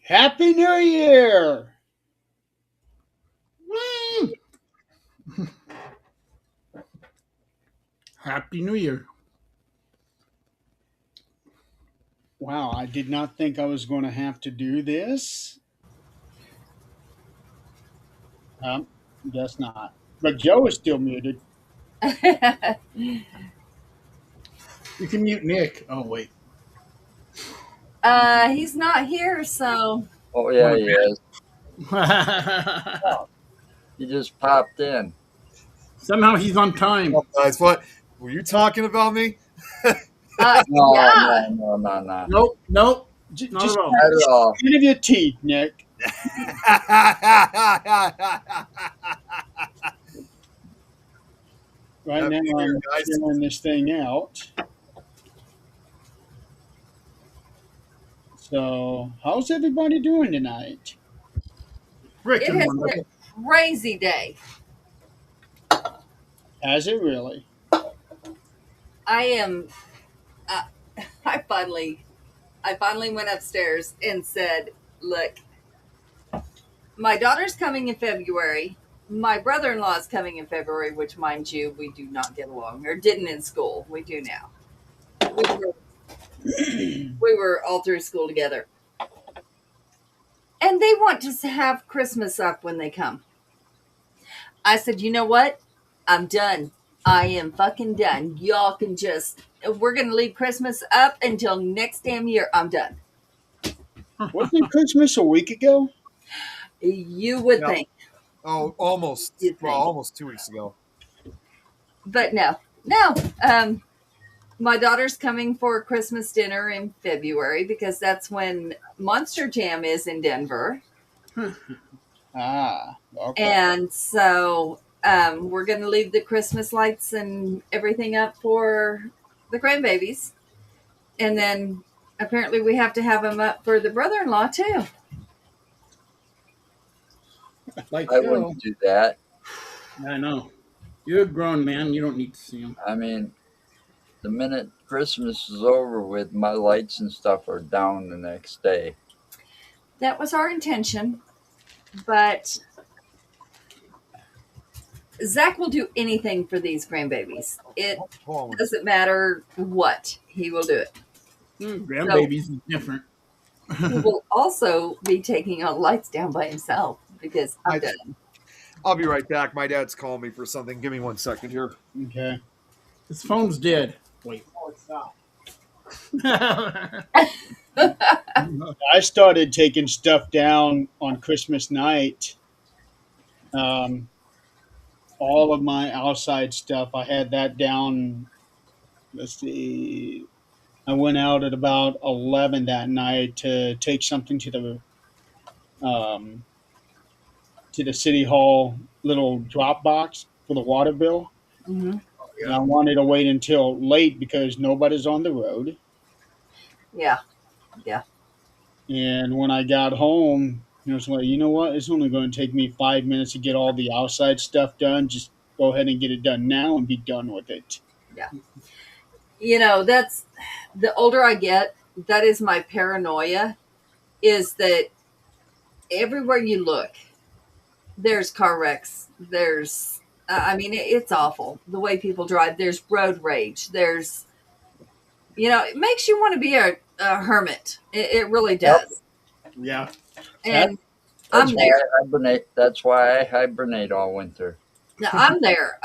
Happy New Year! Whee! Happy New Year. Wow, I did not think I was going to have to do this. Um, guess not. But Joe is still muted. You can mute Nick. Oh, wait. He's not here, so Oh yeah, Want he is. to He just popped in. Somehow he's on time. Oh, guys, what? Were you talking about me? No, yeah. no, no, no, no. Nope. Not Just at all. Not at all. skin of your teeth, Nick. Right Happy now New Year, I'm guys. filling this thing out. So, how's everybody doing tonight? Rick It and has been wonderful. a crazy day. Has it really? I am. Uh, I finally went upstairs and said, "Look, my daughter's coming in February. My brother-in-law is coming in February, which, mind you, we do not get along or didn't in school. We do now. We were, we were all through school together, and they want to have Christmas up when they come." I said, "You know what? I'm done. I am fucking done. Y'all can just, we're going to leave Christmas up until next damn year. I'm done." Wasn't it Christmas a week ago? You would Yep. think, Oh, almost. You'd Well, think. almost 2 weeks ago. but no, no. My daughter's coming for Christmas dinner in February because that's when Monster Jam is in Denver. Ah, okay. And so we're going to leave the Christmas lights and everything up for the grandbabies. And then apparently we have to have them up for the brother-in-law too. Like I so. wouldn't do that. I know. You're a grown man. You don't need to see him. I mean, the minute Christmas is over with, my lights and stuff are down the next day. That was our intention. But Zach will do anything for these grandbabies. It Hold on. doesn't matter what. He will do it. Grandbabies is different. He will also be taking all the lights down by himself because I'm done. I'll be right back. My dad's calling me for something. Give me 1 second here. Okay. His phone's dead. Wait. Oh, it's not. I started taking stuff down on Christmas night. All of my outside stuff, I had that down. Let's see. I went out at about 11 that night to take something um, to the city hall little drop box for the water bill. Mm-hmm. And I wanted to wait until late because nobody's on the road. Yeah. And when I got home, I was like, you know what? It's only going to take me 5 minutes to get all the outside stuff done. Just go ahead and get it done now and be done with it. That's the older I get, that is my paranoia, is that everywhere you look, there's car wrecks. There's, it's awful the way people drive. There's road rage. There's, it makes you want to be a hermit. It really does. Yeah. And That's I'm why there. I hibernate. That's why I hibernate all winter. Now, I'm there.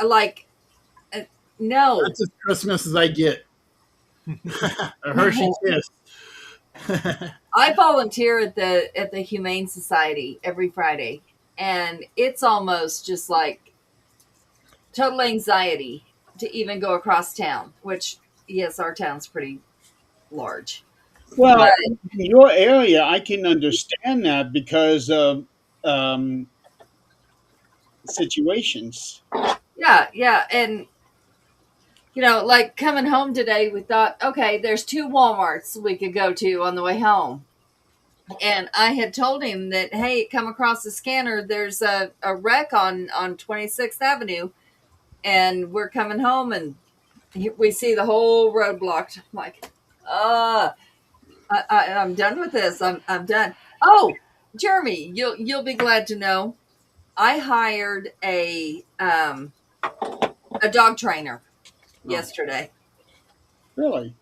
No. That's as Christmas as I get. A Hershey kiss. I volunteer at the Humane Society every Friday, and it's almost just like total anxiety to even go across town. Which, yes, our town's pretty large. Well, But in your area, I can understand that because of situations. yeah, and like coming home today, we thought, okay, there's 2 Walmarts we could go to on the way home. And I had told him that, hey, come across the scanner, there's a wreck on 26th Avenue, and we're coming home, and we see the whole road blocked. I'm like, I'm done with this. I'm done. Oh, Jeremy, you'll be glad to know I hired a dog trainer Oh, yesterday, really?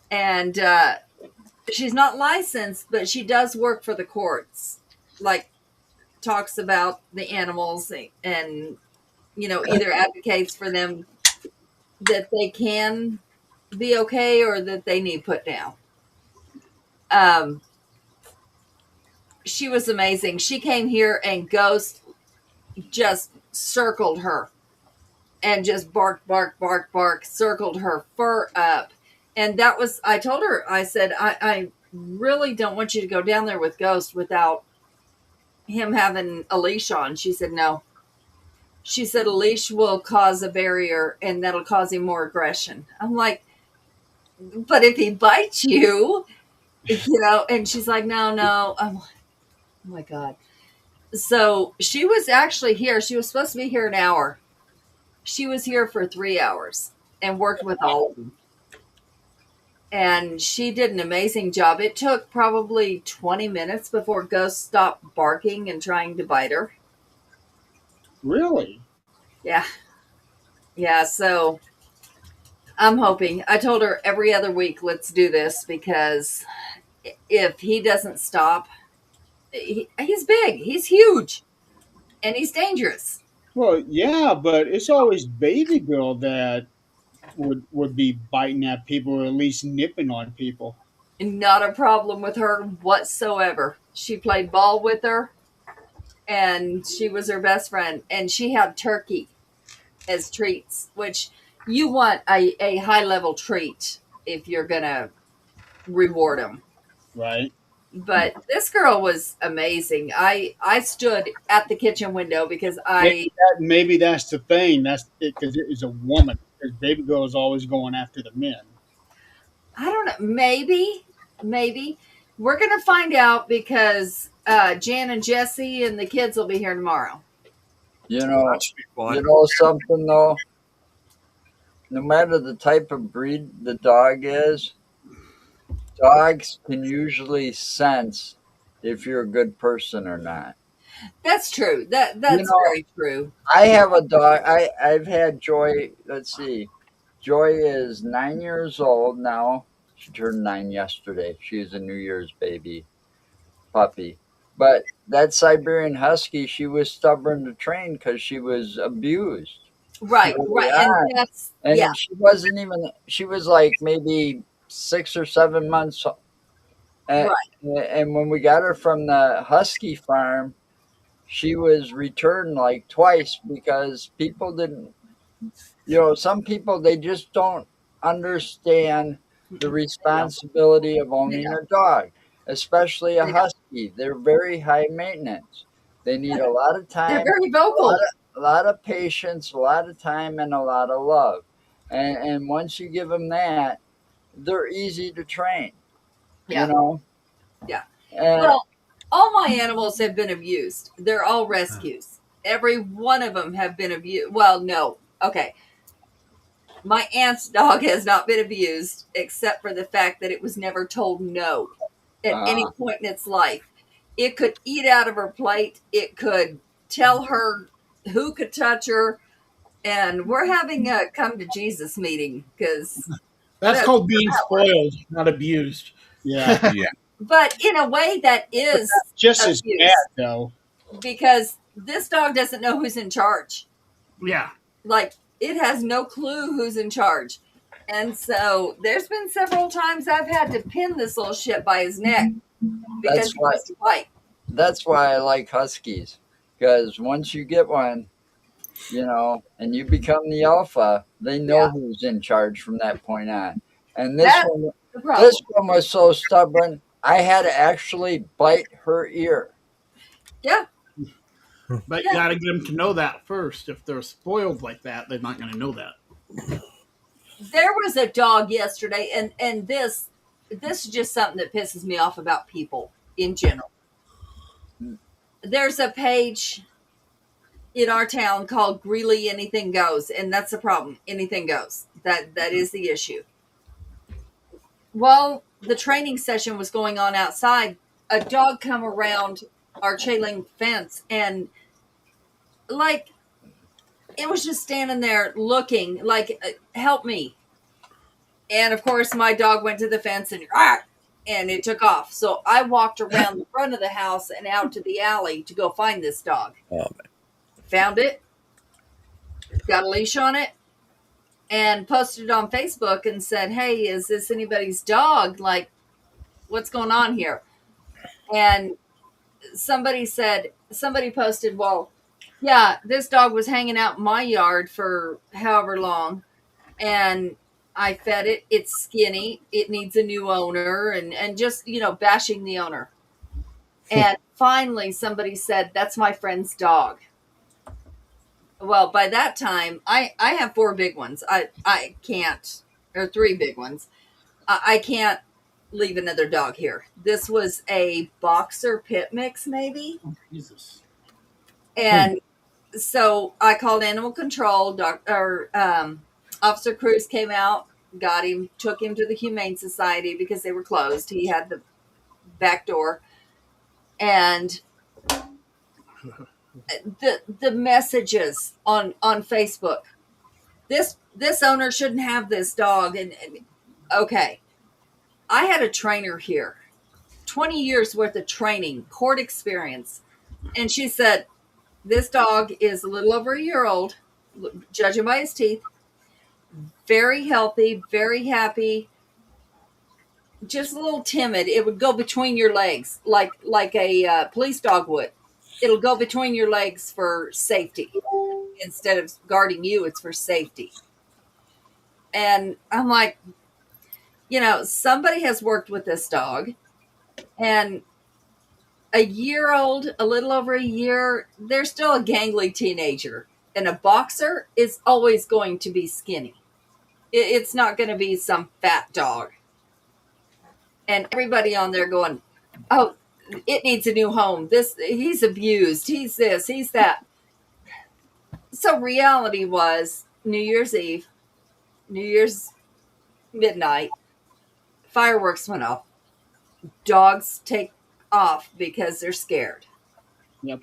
and she's not licensed, but she does work for the courts. Like talks about the animals and either advocates for them that they can be okay or that they need put down. Um, she was amazing. She came here and Ghost just circled her and just bark, bark, bark, bark, circled her fur up. And that was, I told her, I said, I really don't want you to go down there with Ghost without him having a leash on. She said, no. She said, a leash will cause a barrier and that'll cause him more aggression. I'm like, but if he bites you, and she's like, no, no. I'm like, oh my God. So she was actually here. She was supposed to be here an hour. She was here for 3 hours and worked with all of them. And she did an amazing job. It took probably 20 minutes before Ghost stopped barking and trying to bite her. Really? Yeah. Yeah. So I'm hoping. I told her every other week, let's do this because if he doesn't stop, he's big, he's huge, and he's dangerous. Well, yeah, but it's always baby girl that would be biting at people or at least nipping on people. Not a problem with her whatsoever. She played ball with her, and she was her best friend. And she had turkey as treats, which you want a high level treat if you're going to reward them. Right. But this girl was amazing. I stood at the kitchen window because Maybe that's the thing. That's it because it is a woman. Because baby girl is always going after the men. I don't know, maybe we're gonna find out because Jan and Jesse and the kids will be here tomorrow. That should be fun. You know something though? No matter the type of breed the dog is, dogs can usually sense if you're a good person or not. That's true. That's very true. I have a dog. I've had Joy. Let's see. Joy is 9 years old now. She turned 9 yesterday. She is a New Year's baby puppy. But that Siberian Husky, she was stubborn to train because she was abused. Right, early and on. that's And she wasn't even, she was like maybe 6 or 7 months. And, and when we got her from the Husky farm, she was returned like twice because people didn't, some people, they just don't understand the responsibility of owning a dog, especially a husky. They're very high maintenance. They need a lot of they're time, very vocal. a lot of patience, a lot of time, and a lot of love. And once you give them that, they're easy to train. Yeah. Yeah. And Well, all my animals have been abused. They're all rescues. Every one of them have been abused. Well, no. Okay. My aunt's dog has not been abused except for the fact that it was never told no at any point in its life. It could eat out of her plate. It could tell her who could touch her. And we're having a come to Jesus meeting because That's called being spoiled, not abused. Yeah. but in a way that is Just as abuse. bad though. Because this dog doesn't know who's in charge. Yeah. Like it has no clue who's in charge. And so there's been several times I've had to pin this little shit by his neck because he wants to fight. that's why I like Huskies, because once you get one, and you become the alpha, they know who's in charge from that point on. And this one was so stubborn, I had to actually bite her ear. Yeah. But you got to get them to know that first. If they're spoiled like that, they're not going to know that. There was a dog yesterday, and this is just something that pisses me off about people in general. There's a page in our town called Greeley Anything Goes, and that's the problem. Anything goes. That is the issue. Well, the training session was going on outside. a dog come around our chain link fence and like it was just standing there looking like help me. And of course my dog went to the fence and it took off. So I walked around the front of the house and out to the alley to go find this dog. Oh, man. Found it, got a leash on it, and posted it on Facebook and said, "Hey, is this anybody's dog? Like, what's going on here?" And somebody posted, "Well, yeah, this dog was hanging out in my yard for however long, and I fed it. It's skinny. It needs a new owner," and just bashing the owner. And finally, somebody said, "That's my friend's dog." Well, by that time, I have 4 big ones. I can't, or 3 big ones. I can't leave another dog here. This was a boxer pit mix, maybe. Oh, Jesus. And so I called animal control. Officer Cruz came out, got him, took him to the Humane Society because they were closed. He had the back door. And the messages on Facebook. This owner shouldn't have this dog. And okay, I had a trainer here, 20 years worth of training, court experience, and she said this dog is a little over a year old, judging by his teeth, very healthy, very happy, just a little timid. It would go between your legs like a police dog would. It'll go between your legs for safety. Instead of guarding you, it's for safety. And I'm like, somebody has worked with this dog. And a year old, a little over a year, they're still a gangly teenager. And a boxer is always going to be skinny. It's not going to be some fat dog. And everybody on there going, "Oh, it needs a new home. He's abused. He's this, he's that." So reality was New Year's Eve, New Year's midnight, fireworks went off. Dogs take off because they're scared. Yep.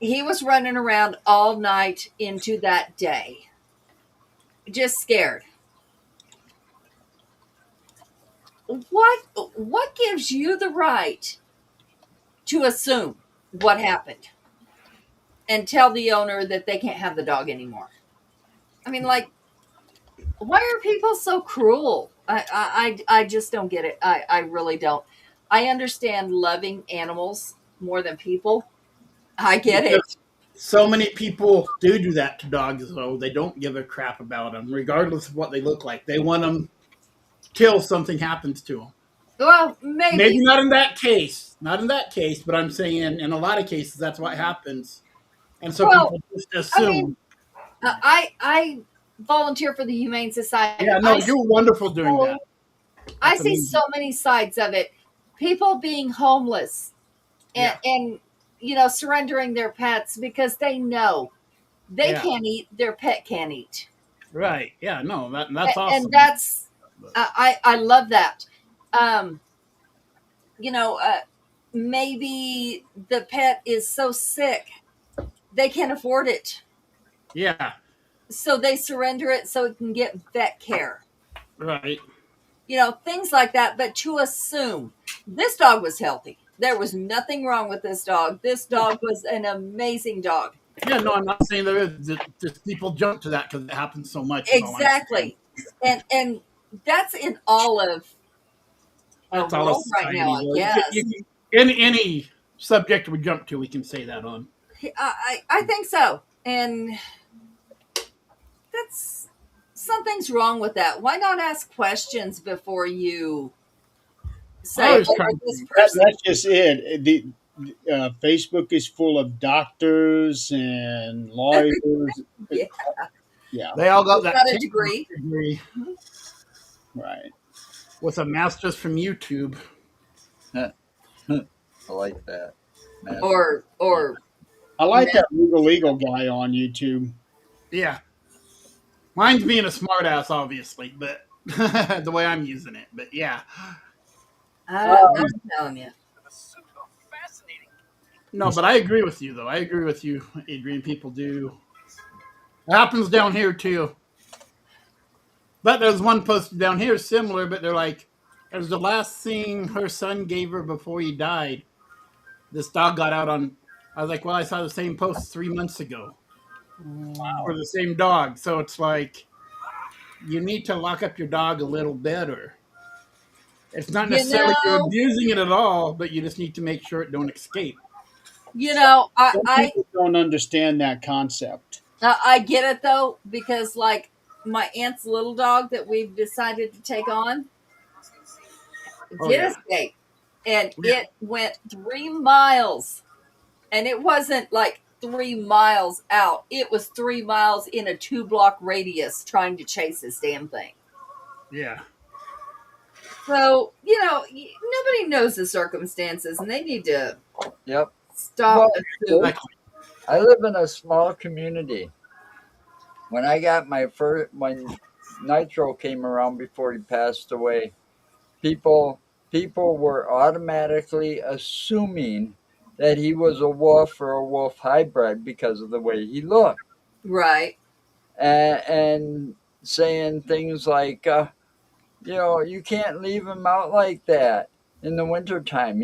He was running around all night into that day, just scared. What gives you the right to assume what happened and tell the owner that they can't have the dog anymore? I mean, like, why are people so cruel? I just don't get it. I really don't. I understand loving animals more than people. I get it. So many people do that to dogs, though. They don't give a crap about them, regardless of what they look like. They want them till something happens to them. Well, maybe not in that case. Not in that case, but I'm saying in a lot of cases that's what happens. And so people just assume. I mean, I volunteer for the Humane Society. Yeah, no, you're wonderful doing that. I see so many sides of it. People being homeless and surrendering their pets because they know they can't eat, their pet can't eat. Right. Yeah, no, that's awesome. And that's, I love that. Maybe the pet is so sick, they can't afford it. Yeah. So they surrender it so it can get vet care. Right. Things like that. But to assume this dog was healthy. There was nothing wrong with this dog. This dog was an amazing dog. Yeah, no, I'm not saying there is. Just people jump to that because it happens so much. Exactly. And that's in all of that's our all world right now, I guess. Any subject we jump to, we can say that on. I think so. And that's something's wrong with that. Why not ask questions before you say this person? That's just it. Facebook is full of doctors and lawyers. Yeah. They all got that a degree. Right. With a master's from YouTube. I like that. Or I like that legal guy on YouTube. Yeah. Mine's being a smartass, obviously, but the way I'm using it. But yeah. I'm telling you. No, but I agree with you, though. I agree with you, Adrian. People do. It happens down here, too. But there's one posted down here similar, but they're like, it was the last thing her son gave her before he died. This dog got out on. I was like, well, I saw the same post 3 months ago for the same dog. So it's like, you need to lock up your dog a little better. It's not You necessarily you're know, abusing it at all, but you just need to make sure it don't escape. you know, I, Some I people don't understand that concept. I get it though, because like my aunt's little dog that we've decided to take on Oh did yeah. escape, and Yeah. it went 3 miles, and it wasn't like 3 miles out. It was 3 miles in a 2 block radius trying to chase this damn thing. Yeah. So nobody knows the circumstances, and they need to Yep. stop. Well, Like, I live in a small community. When I got my first, when Nitro came around before he passed away, people people were automatically assuming that he was a wolf or a wolf hybrid because of the way he looked, Right. and saying things like, you can't leave him out like that in the wintertime.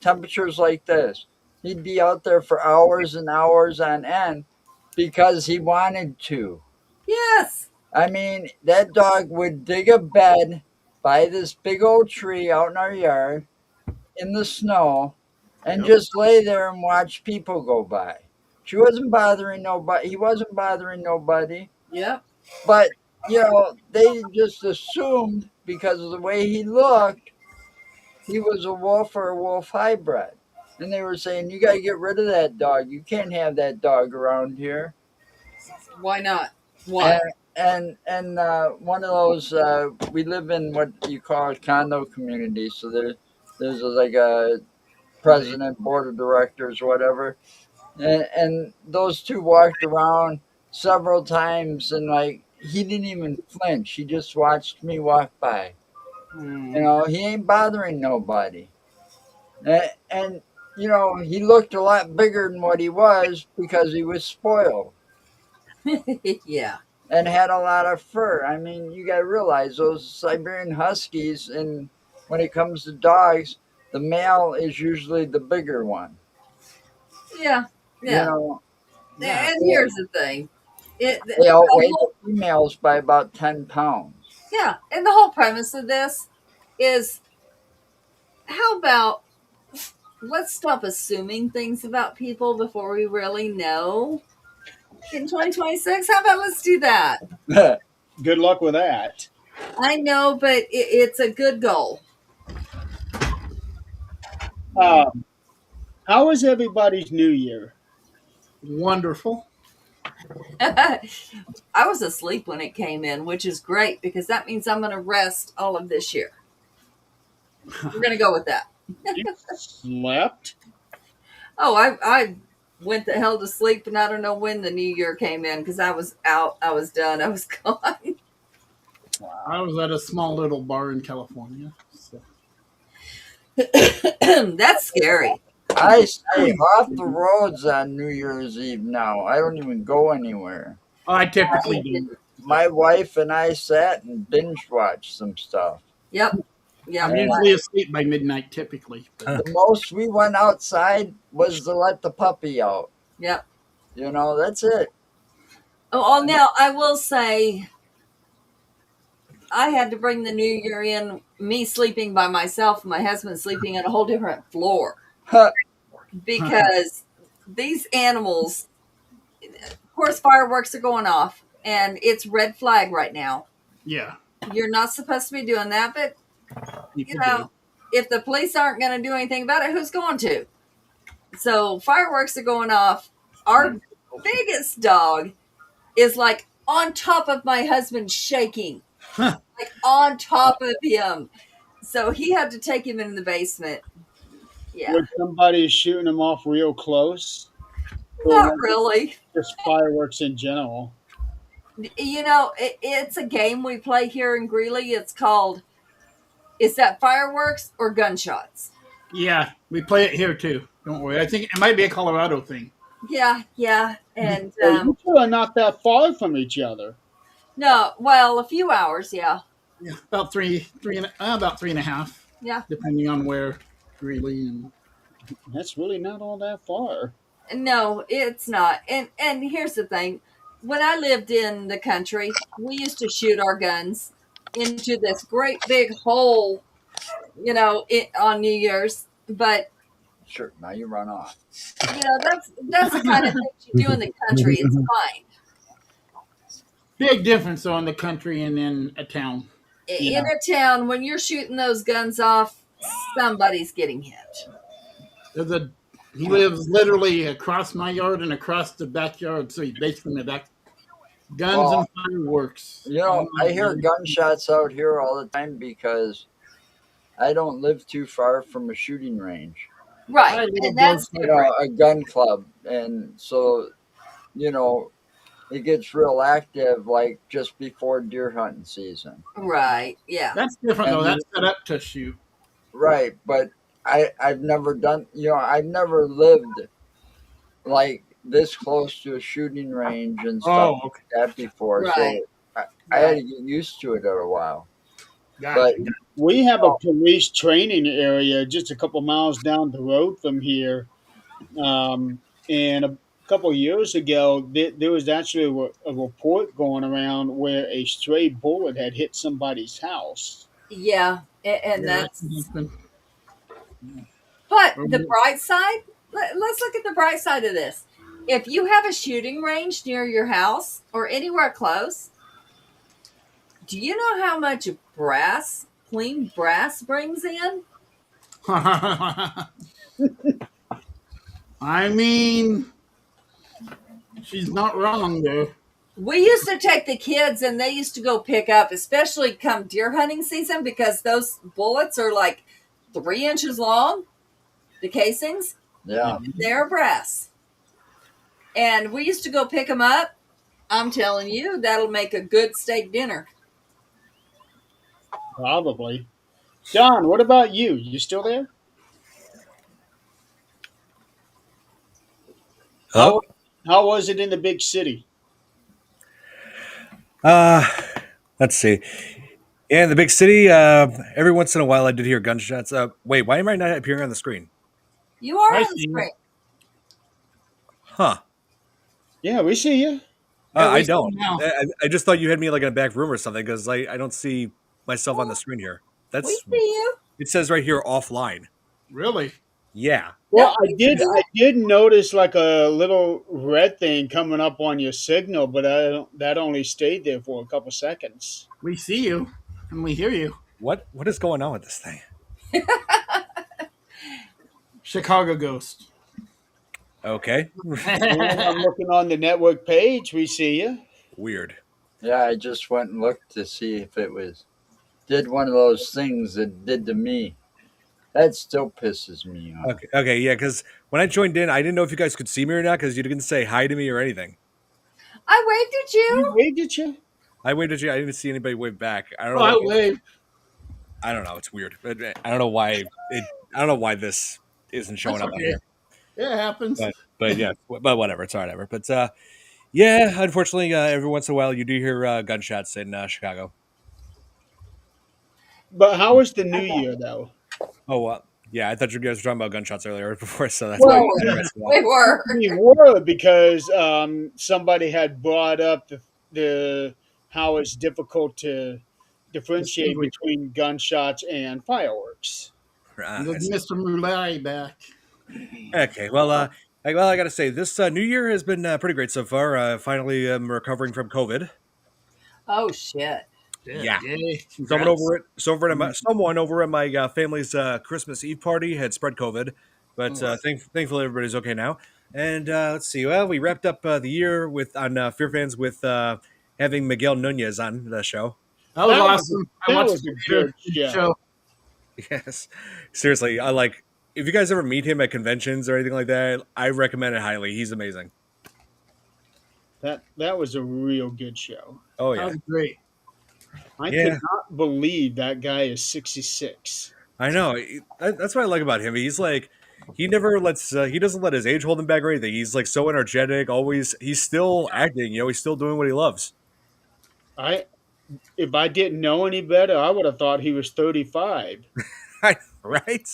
Temperatures like this. He'd be out there for hours and hours on end because he wanted to. Yes. I mean, that dog would dig a bed by this big old tree out in our yard in the snow and yep. just lay there and watch people go by. She wasn't bothering nobody. He wasn't bothering nobody. Yep. But, they just assumed because of the way he looked, he was a wolf or a wolf hybrid. And they were saying, you got to get rid of that dog. You can't have that dog around here. Why not? Why? And one of those, we live in what you call a condo community. So there's like a president, board of directors, whatever. And those two walked around several times, and like he didn't even flinch. He just watched me walk by. He ain't bothering nobody. And he looked a lot bigger than what he was because he was spoiled Yeah. and had a lot of fur. I mean, you got to realize those Siberian Huskies, and when it comes to dogs, the male is usually the bigger one. Yeah. You Yeah. know, And here's the thing. they outweigh the females by about 10 pounds. Yeah. And the whole premise of this is, how about let's stop assuming things about people before we really know in 2026? How about let's do that? Good luck with that. I know, but it's a good goal. How was everybody's New Year? Wonderful. I was asleep when it came in, which is great because that means I'm going to rest all of this year. We're going to go with that. You slept? Oh, I went the hell to sleep, and I don't know when the new year came in because I was out, I was done, I was gone. I was at a small little bar in California. So. That's scary. I stay off the roads on New Year's Eve now. I don't even go anywhere. I typically do. My wife and I sat and binge watched some stuff. Yep. Yeah. I'm usually asleep by midnight, typically. But. The most we went outside was to let the puppy out. Yep. That's it. Oh, now I will say, I had to bring the new year in, me sleeping by myself, my husband sleeping on a whole different floor. Because these animals, of course, fireworks are going off, and it's red flag right now. Yeah. You're not supposed to be doing that, but People do. if the police aren't going to do anything about it, who's going to? So fireworks are going off. Our biggest dog is like on top of my husband, shaking, like on top of him. So he had to take him in the basement. Yeah. Was somebody shooting them off real close? Not really. Just fireworks in general. It's a game we play here in Greeley. It's called Is that fireworks or gunshots? Yeah, we play it here too. Don't worry. I think it might be a Colorado thing. Yeah, yeah. And Well, you two are not that far from each other. no, well, a few hours, yeah. Yeah, about about 3.5, Yeah. depending on where, really. And That's really not all that far. No, it's not. And here's the thing. When I lived in the country, we used to shoot our guns into this great big hole, on New Year's. But Sure. Now you run off. that's the kind of things you do in the country. It's fine. big difference though in the country and in a town. In Yeah. a town, when you're shooting those guns off, somebody's getting hit. He lives literally across my yard and across the backyard, so he's basically in the back. Guns Well, and fireworks. I hear gunshots out here all the time because I don't live too far from a shooting range, Right. I live And that's close. different. a gun club, and so you know it gets real active like just before deer hunting season. Right. Yeah. That's different though. And That's set up to shoot. right, but I've never done I've never lived like this close to a shooting range and stuff Oh, okay. like that before, Right. so I had to get used to it a while. But Gotcha. We have a police training area just a couple miles down the road from here. And a couple years ago, there was actually a report going around where a stray bullet had hit somebody's house. Yeah. And Yeah, that's. can happen. But the bright side, let's look at the bright side of this. If you have a shooting range near your house or anywhere close, do you know how much clean brass brings in? I mean, she's not wrong there. We used to take the kids and they used to go pick up, especially come deer hunting season, because those bullets are like 3 inches long, the casings. yeah, They're brass. And we used to go pick them up. I'm telling you, that'll make a good steak dinner. Probably. Don, what about you? You still there? Hello? How how was it in the big city? Uh, let's see. Yeah, in the big city, every once in a while I did hear gunshots. Wait, why am I not appearing on the screen? You are I on the see you. screen. Huh. Yeah, we see you. Yeah, I we see don't. now. I just thought you had me like in a back room or something because I don't see myself on the screen here. We That's see you. it says right here offline. Really? Yeah. Well, No, we see you. I did notice like a little red thing coming up on your signal, but that only stayed there for a couple seconds. We see you and we hear you. What is going on with this thing? Chicago Ghost. Okay. And I'm looking on the network page. We see you. Weird. yeah. I just went and looked to see if it did one of those things that did to me. That still pisses me off. Okay, yeah, because when I joined in, I didn't know if you guys could see me or not because you didn't say hi to me or anything. I waved at We you. waved at you. I waved at you. I didn't see anybody wave back. I don't Oh, know. I What, waved. I don't know. It's weird. I don't know why I don't know why this isn't showing That's up on okay. here. It happens. But yeah, but whatever. It's all right, whatever. But yeah, unfortunately, every once in a while you do hear gunshots in Chicago. But how was the new year though? Oh, yeah. I thought you guys were talking about gunshots earlier before, so that's why Well, I didn't mess it up. We were. we were because somebody had brought up the how it's difficult to differentiate Distinguish. between gunshots and fireworks. I There's see. Mr. Mulai back. Okay, well, I got to say this new year has been pretty great so far. Finally, recovering from COVID. Oh shit. Yeah. Yay. Someone Congrats. someone over at my family's Christmas Eve party had spread COVID, but thankfully everybody's okay now. And let's see. Well, we wrapped up the year with on Fear Fans with having Miguel Nunez on the show. That was That was awesome. that I watched was a the good show. show. Yes, seriously. I like if you guys ever meet him at conventions or anything like that. I recommend it highly. He's amazing. That was a real good show. Oh That yeah. was great. I Yeah, cannot believe that guy is 66. I know. That's what I like about him. He's like, he doesn't let his age hold him back or anything. He's like so energetic. Always, he's still acting. He's still doing what he loves. I If I didn't know any better, I would have thought he was 35. Right? Right?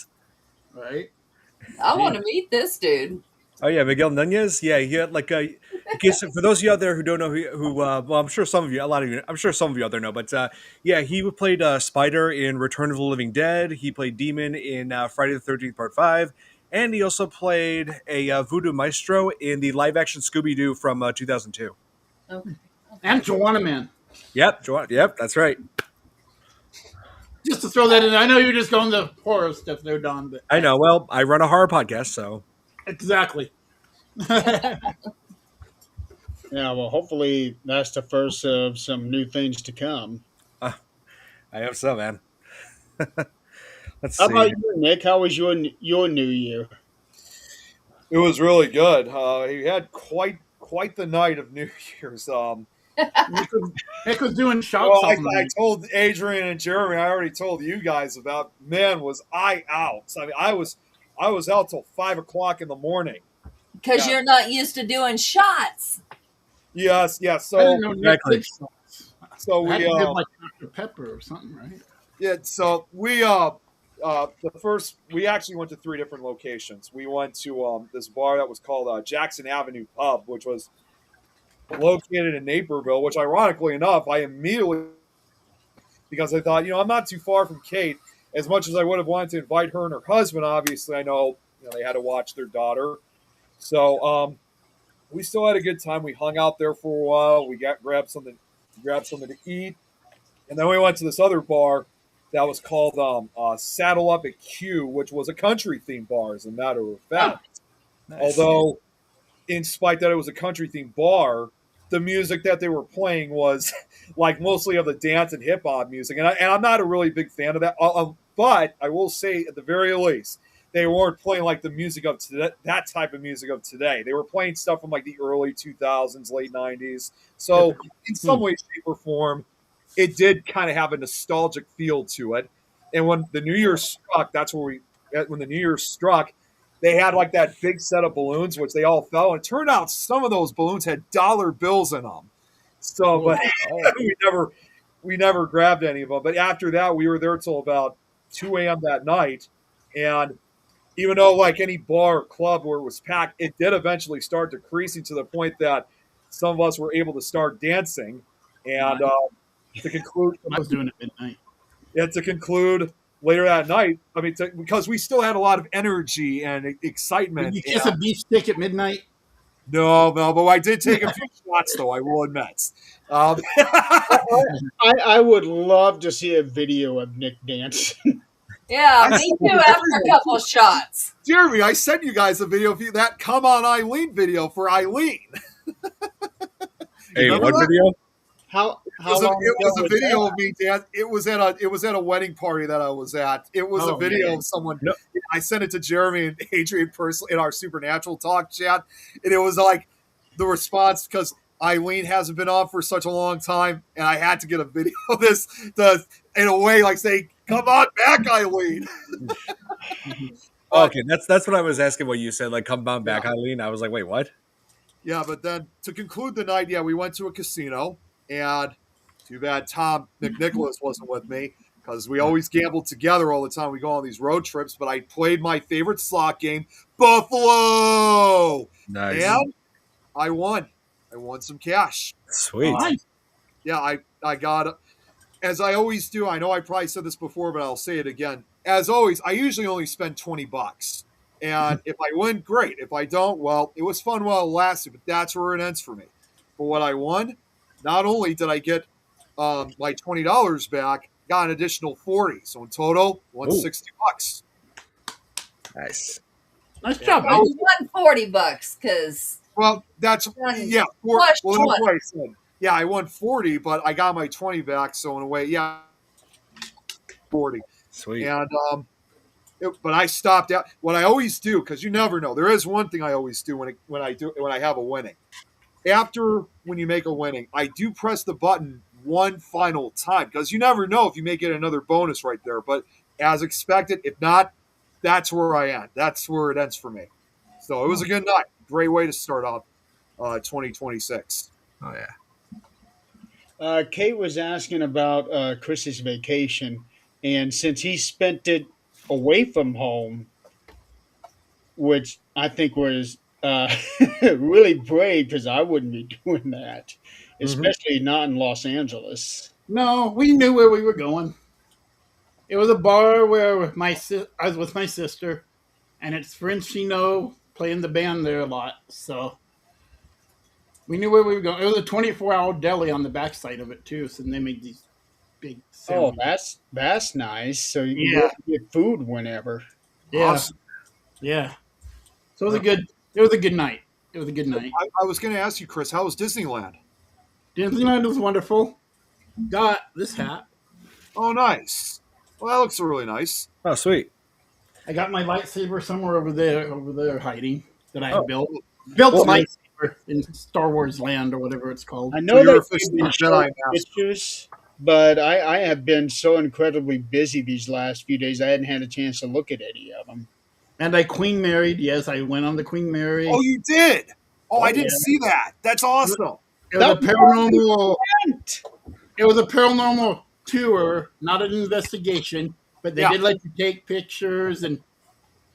I want Gee. to meet this dude. Oh yeah, Miguel Nunez. Yeah, he had like a. In case for those of you out there who don't know well, I'm sure some of you, a lot of you, I'm sure some of you out there know, but yeah, he played Spider in Return of the Living Dead. He played Demon in Friday the 13th Part 5, and he also played a Voodoo Maestro in the live action Scooby Doo from 2002. Okay. And Joanna Man. Yep, yep, that's right. Just to throw that in, I know you're just going to horror stuff there, Don, but I know. Well, I run a horror podcast, so exactly. Yeah, well, hopefully that's the first of some new things to come. I hope so, man. Let's How about see. you, Nick? How was your New Year? It was really good. He had quite the night of New Year's. Nick was doing shouts Well, all I night. told Adrian and Jeremy. I already told you guys about. Man, was I out? I mean, I was out till 5 o'clock in the morning. Because Yeah. you're not used to doing shots. Yes. I So didn't know Nick Exactly. did shots. so I had we to give like Dr. Pepper or something, right? yeah. So the first we actually went to 3 different locations. We went to this bar that was called Jackson Avenue Pub, which was located in Naperville. Which, ironically enough, I immediately, because I thought, I'm not too far from Kate. As much as I would have wanted to invite her and her husband, obviously I know, they had to watch their daughter. So we still had a good time. We hung out there for a while. We grabbed something to eat, and then we went to this other bar that was called Saddle Up at Q, which was a country themed bar, as a matter of fact. Nice. Although, in spite that it was a country themed bar, the music that they were playing was like mostly of the dance and hip hop music, and I'm not a really big fan of that. But I will say, at the very least, they weren't playing like the music of today, that type of music of today. They were playing stuff from like the early 2000s, late 90s. So, in some way, shape, or form, it did kind of have a nostalgic feel to it. And when the New Year struck, when the New Year struck, they had like that big set of balloons, which they all fell. And it turned out some of those balloons had dollar bills in them. So, but we never grabbed any of them. But after that, we were there till about 2 a.m. that night. And even though, like any bar or club where it was packed, it did eventually start decreasing to the point that some of us were able to start dancing. And to conclude, I was doing it midnight. to conclude later that night, I mean, because we still had a lot of energy and excitement. Did you kiss a beef stick at midnight? No, but I did take a few shots, though, I will admit. I would love to see a video of Nick dancing. Yeah, me too. After a couple shots. Jeremy, I sent you guys a video of that "Come On Eileen" video for Eileen. Hey, Remember what that? video? How It was long a ago video was of me dance. It was at a wedding party that I was at. It was a video of someone. No. I sent it to Jeremy and Adrian personally in our Supernatural Talk chat, and it was like the response, because Eileen hasn't been on for such a long time, and I had to get a video of this in a way like saying, "Come on back, Eileen." Okay, that's what I was asking. What you said, like, come on back, Eileen. I was like, wait, what? Yeah, but then to conclude the night, we went to a casino, and too bad Tom McNicholas wasn't with me, because we always gambled together all the time. We go on these road trips, but I played my favorite slot game, Buffalo, Nice, and I won. I won some cash. sweet. Nice. Yeah, I got, as I always do. I know I probably said this before, but I'll say it again. As always, I usually only spend $20. And if I win, great. If I don't, well, it was fun while it lasted, but that's where it ends for me. For what I won, not only did I get my $20 back, got an additional 40. So in total, $160. Nice. Nice job, I man. won $40 because Well, that's Plus well, that's 20. what I said. Yeah, I won 40, but I got my 20 back. So in a way, 40. Sweet. And but I stopped out. What I always do, because you never know, there is one thing I always do when I have a winning. After when you make a winning, I do press the button one final time because you never know if you may get another bonus right there. But as expected, if not, that's where I end. That's where it ends for me. So it was a good night. Great way to start off 2026. Oh yeah. Kate was asking about Chris's vacation, and since he spent it away from home, which I think was really brave because I wouldn't be doing that, Mhm. especially not in Los Angeles. No, we knew where we were going. It was a bar where I was with my sister, and it's friends she know playing the band there a lot. So we knew where we were going. It was a 24-hour deli on the backside of it too. So they made these big Oh, sandwiches. that's nice. So you can go Yeah, get food whenever. yeah, Awesome. yeah. So it was a good. It was a good night. It was a good night. I was going to ask you, Chris, how was Disneyland? Disneyland was wonderful. Got this hat. Oh, nice. Well, that looks really nice. Oh, sweet. I got my lightsaber somewhere over there hiding that I had Oh, built. Built a well, lightsaber in Star Wars Land or whatever it's called. I So know you're that officially you've a been Jedi showing Master. pictures, but I have been so incredibly busy these last few days. I hadn't had a chance to look at any of them. And I Queen Married. Yes, I went on the Queen Mary. Oh, you did? Oh, I Oh, didn't Yeah. see that. That's awesome. It was a that paranormal. went. It was a paranormal tour, not an investigation. But they Yeah. did let you take pictures, and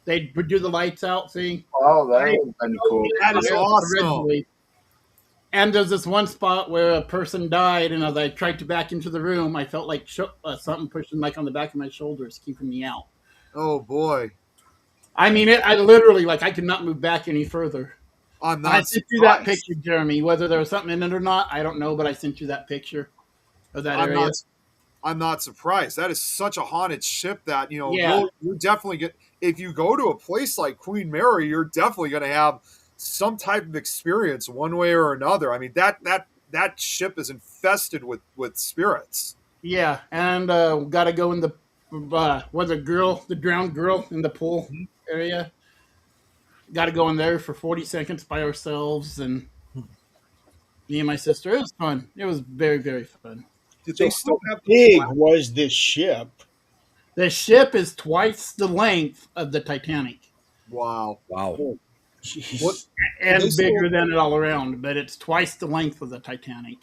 they would do the lights out thing. Oh, that would have been cool. That is awesome. Originally. And there's this one spot where a person died, and as I tried to back into the room, I felt like something pushing like on the back of my shoulders, keeping me out. Oh, boy. I mean, I literally like I could not move back any further. I'm I not sent you that surprised. picture, Jeremy. Whether there was something in it or not, I don't know, but I sent you that picture of that I'm area. not. I'm not surprised. That is such a haunted ship that Yeah. you definitely get. If you go to a place like Queen Mary, you're definitely going to have some type of experience one way or another. I mean that ship is infested with spirits. Yeah, and got to go in the the drowned girl in the pool Mhm. area. Got to go in there for 40 seconds by ourselves, and me and my sister. It was fun. It was very, very fun. Did So they how still have the big black? was this ship? The ship is twice the length of the Titanic Wow. wow. Oh, What jeez. and they still bigger than it all around, but it's twice the length of the Titanic.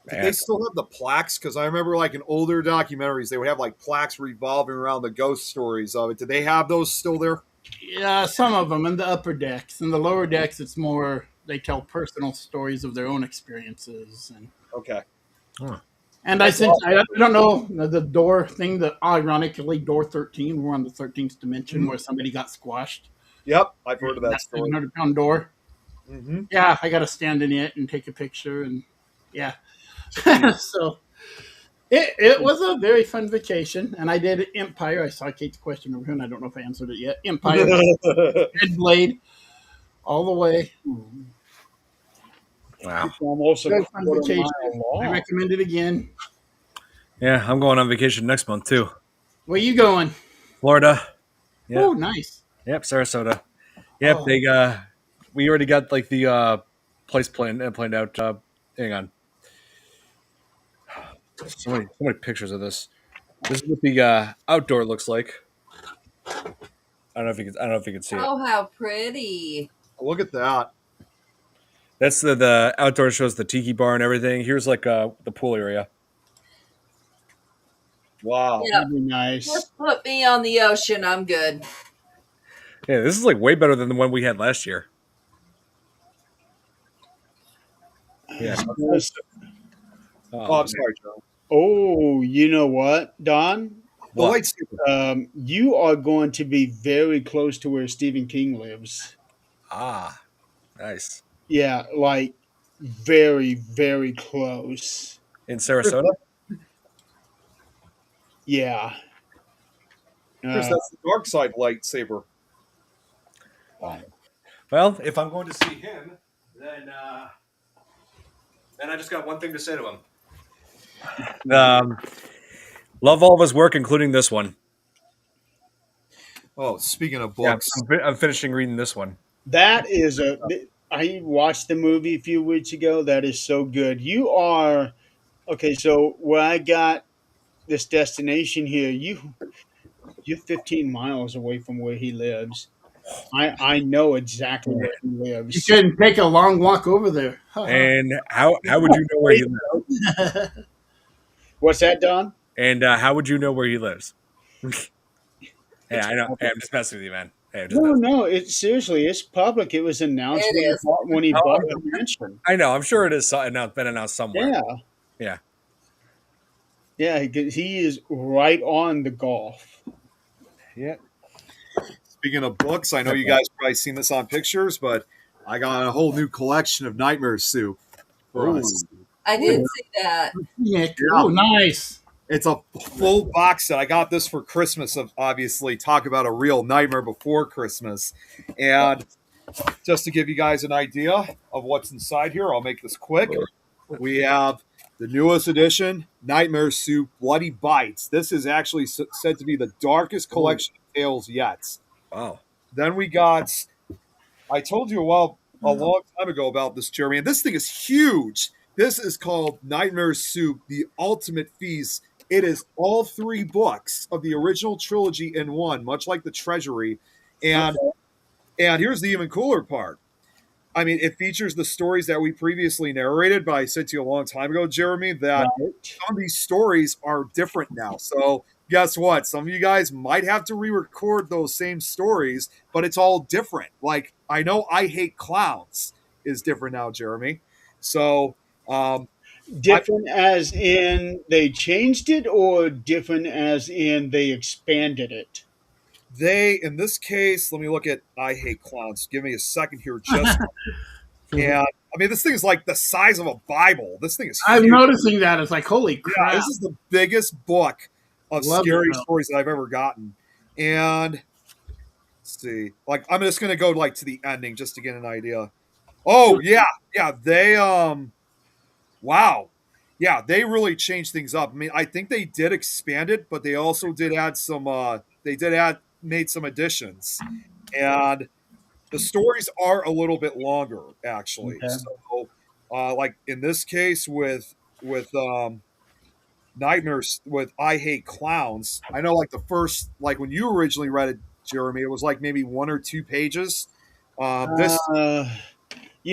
did Man. they still have the plaques? Because I remember like in older documentaries, they would have like plaques revolving around the ghost stories of it. Did they have those still there? Yeah, some of them in the upper decks. In the lower decks, it's more they tell personal stories of their own experiences. Okay. And I sent, I don't know the door thing that ironically door 13. We're on the 13th dimension Mhm. where somebody got squashed. Yep, I've heard of that That story. 700-pound door. Mm-hmm. Yeah, I got to stand in it and take a picture, and yeah. So it was a very fun vacation, and I did Empire. I saw Kate's question over here, and I don't know if I answered it yet. Empire, Red Blade, all the way. Wow. It's almost a Very fun quarter vacation. mile I long. recommend it again. Yeah, I'm going on vacation next month too. Where you going? Florida. Yep. Oh, nice. Yep. Sarasota. Yep. Oh. They we already got like the place planned out. Hang on. So many pictures of this. This is what the outdoor looks like. I don't know if you can see it. Oh, how pretty. Look at that. That's the outdoor shows the tiki bar and everything. Here's like the pool area. Wow. Yeah. That'd be nice. Just put me on the ocean. I'm good. Yeah, this is like way better than the one we had last year. Yeah. Yes. Oh, I'm sorry, Joe. Oh, you know what, Don? The What? lightsaber. You are going to be very close to where Stephen King lives. Ah, nice. Yeah, like very, very close. In Sarasota? Yeah. Chris, that's the dark side lightsaber. Well, if I'm going to see him, then I just got one thing to say to him. Love all of his work, including this one. Oh, speaking of Yeah, books, I'm finishing reading this one. That is I watched the movie a few weeks ago. That is so good. You are Okay, so where I got this destination here, you're 15 miles away from where he lives. I know exactly where he You lives. couldn't take a long walk over there. And how would you know where he lives? What's that, Don? And how would you know where he lives? Hey, It's I know. Hey, public. I'm just messing with you, man. Hey, I'm just No, messing. no, it's seriously, it's public. It was announced It is. when he Oh, bought the mansion. I know. I'm sure it is been announced somewhere. Yeah, Yeah. yeah, he is right on the Gulf. Yeah. Speaking of books, I know you guys probably seen this on pictures, but I got a whole new collection of Nightmare Soup for Oh, us. I did see that. Nick. Yeah. Oh, nice. It's a full box set. I got this for Christmas. Of obviously, talk about a real nightmare before Christmas. And just to give you guys an idea of what's inside here, I'll make this quick. We have the newest edition, Nightmare Soup Bloody Bites. This is actually said to be the darkest collection of tales yet. wow. Then we got, I told you a long time ago about this, Jeremy, and this thing is huge. This is called Nightmare Soup, the Ultimate Feast. It is all three books of the original trilogy in one, much like the Treasury. And Okay. and here's the even cooler part. I mean, it features the stories that we previously narrated, but I said to you a long time ago, Jeremy, that Right. some of these stories are different now. So guess what? Some of you guys might have to re-record those same stories, but it's all different. Like I know I Hate Clowns is different now, Jeremy. So I, Different as in they changed it, or different as in they expanded it? they in this case, let me look at I Hate Clowns. Give me a second here, just and I mean this thing is like the size of a Bible. This thing is I'm huge. noticing that. It's like, holy Yeah, crap. this is the biggest book of Love scary it. stories that I've ever gotten. And let's see, like I'm just gonna go like to the ending just to get an idea. Oh yeah, yeah, they wow. Yeah, they really changed things up. I mean, I think they did expand it, but they also did add some they did add made some additions. And the stories are a little bit longer actually. Okay. So like in this case with Nightmares with I Hate Clowns. I know like the first like when you originally read it, Jeremy, it was like maybe 1 or 2 pages. This Uh,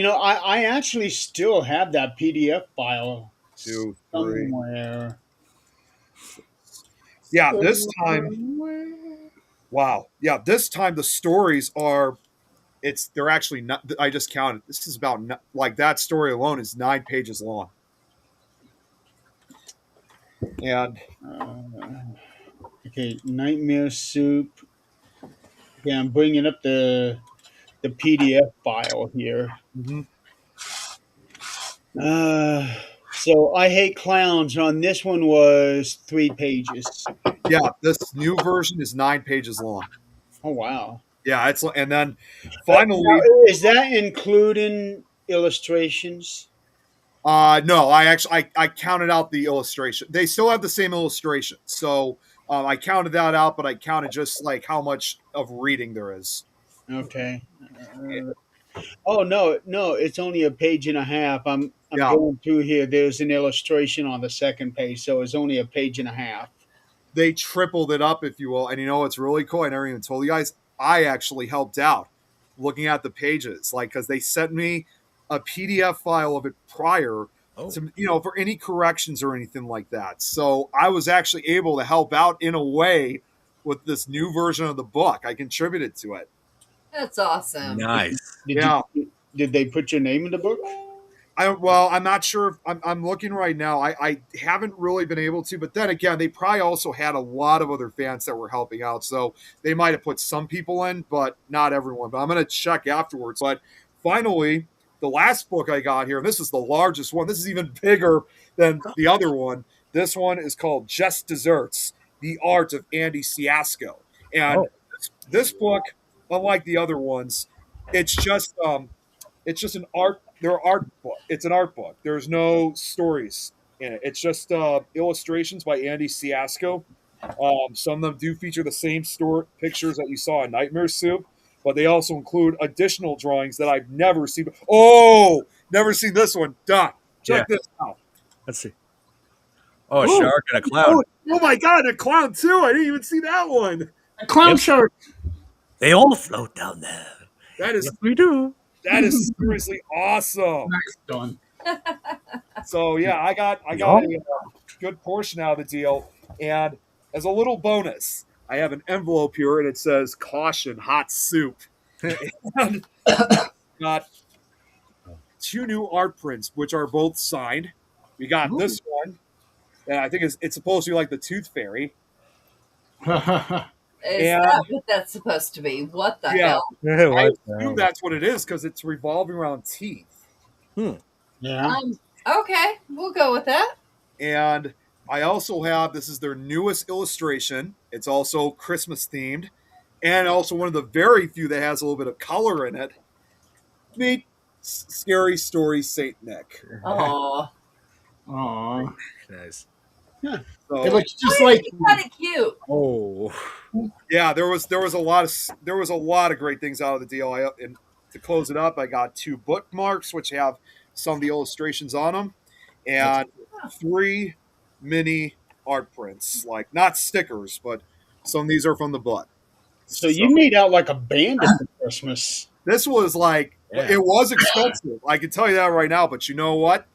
I actually still have that PDF file 2, 3. somewhere. Yeah, this time, wow. Yeah, this time the stories are they're actually not I just counted. This is about like that story alone is 9 pages long. And Uh, okay, Nightmare Soup. Okay, I'm bringing up the PDF file here. mhm, Uh, so I Hate Clowns on this one was 3 pages. yeah, this new version is 9 pages long. Oh wow! Yeah, it's and then Now, finally is that including illustrations? no, I actually I counted out the illustration. They still have the same illustration, so I counted that out, but I counted just like how much of reading there is. Okay. Oh no, no, it's only a page and a half. I'm Yeah, going through here. There's an illustration on the second page, so it's only a page and a half. they tripled it up, if you will. And you know what's really cool? I never even told you guys. I actually helped out looking at the pages, like because they sent me a PDF file of it prior Oh, to for any corrections or anything like that. So I was actually able to help out in a way with this new version of the book. I contributed to it. That's awesome. nice. Did Yeah. did they put your name in the book? I'm not sure. If, I'm looking right now. I haven't really been able to, but then again, they probably also had a lot of other fans that were helping out, so they might have put some people in, but not everyone. But I'm gonna check afterwards. But finally, the last book I got here, and this is the largest one. This is even bigger than the other one. This one is called Just Desserts: The Art of Andy Siasco, and Oh, this book, unlike the other ones, it's just it's just an art. They're art book. It's an art book. There's no stories in it. It's just illustrations by Andy Siasco. Some of them do feature the same store pictures that you saw in Nightmare Soup, but they also include additional drawings that I've never seen. Oh, never seen this one. Done. yeah. Check this out. Let's see. Oh, a Ooh. shark and a clown. Oh my god, a clown too! I didn't even see that one. A clown Yep. shark. They all float down there. That is Yes, we do. seriously awesome. Nice done. So yeah, I got a good portion out of the deal, and as a little bonus, I have an envelope here, and it says "Caution, hot soup." And got 2 new art prints, which are both signed. We got this one, and I think it's supposed to be like the Tooth Fairy. Is And- that what that's supposed to be? What the Yeah. hell? I What? assume that's what it is because it's revolving around teeth. Yeah. Okay, we'll go with that. And I also have, this is their newest illustration. It's also Christmas themed, and also one of the very few that has a little bit of color in it. Meet Scary Story Saint Nick. Oh, Aw. Nice. So It looks just like kind of cute. Oh. yeah, there was a lot of great things out of the deal. And to close it up, I got 2 bookmarks which have some of the illustrations on them, and 3 mini art prints, like not stickers, but some of these are from the book. So you made out like a bandit for Christmas. This was like, Yeah. it was expensive. I can tell you that right now. But you know what?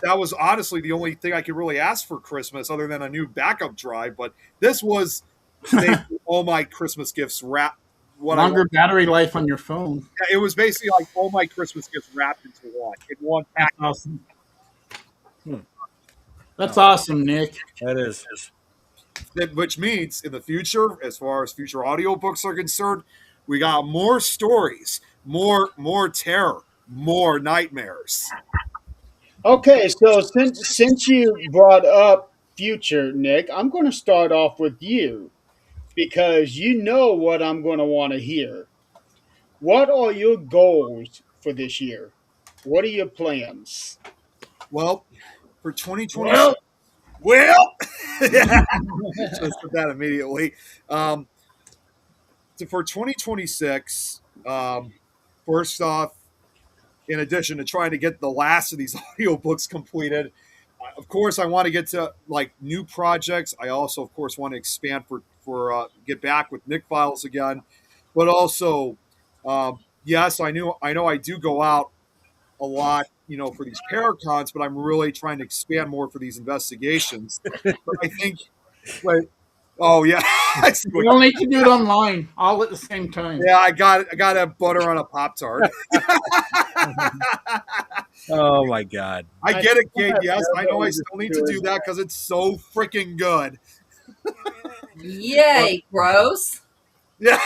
That was honestly the only thing I could really ask for Christmas, other than a new backup drive. But this was basically all my Christmas gifts wrapped. longer battery life on your phone. It was basically like all my Christmas gifts wrapped into one pack. Awesome. That's awesome, Nick. That is. Which means in the future, as far as future audiobooks are concerned, we got more stories, more terror, more nightmares. Okay, so since you brought up future, Nick, I'm going to start off with you because you know what I'm going to want to hear. What are your goals for this year? What are your plans? Well, for 2020, just put that immediately. For 2026, first off, in addition to trying to get the last of these audiobooks completed, of course, I want to get to like new projects. I also, of course, want to expand for get back with Nick Files again, but also, yes, I know I do go out a lot, for these paracons, but I'm really trying to expand more for these investigations. But I think, wait, oh yeah, I see We what- all need to do it online, all at the same time. yeah, I got to have butter on a Pop-Tart. Oh my God. I get it, Kate. Yes, I know I still need to do that because it's so freaking good. Yay, gross. Yeah.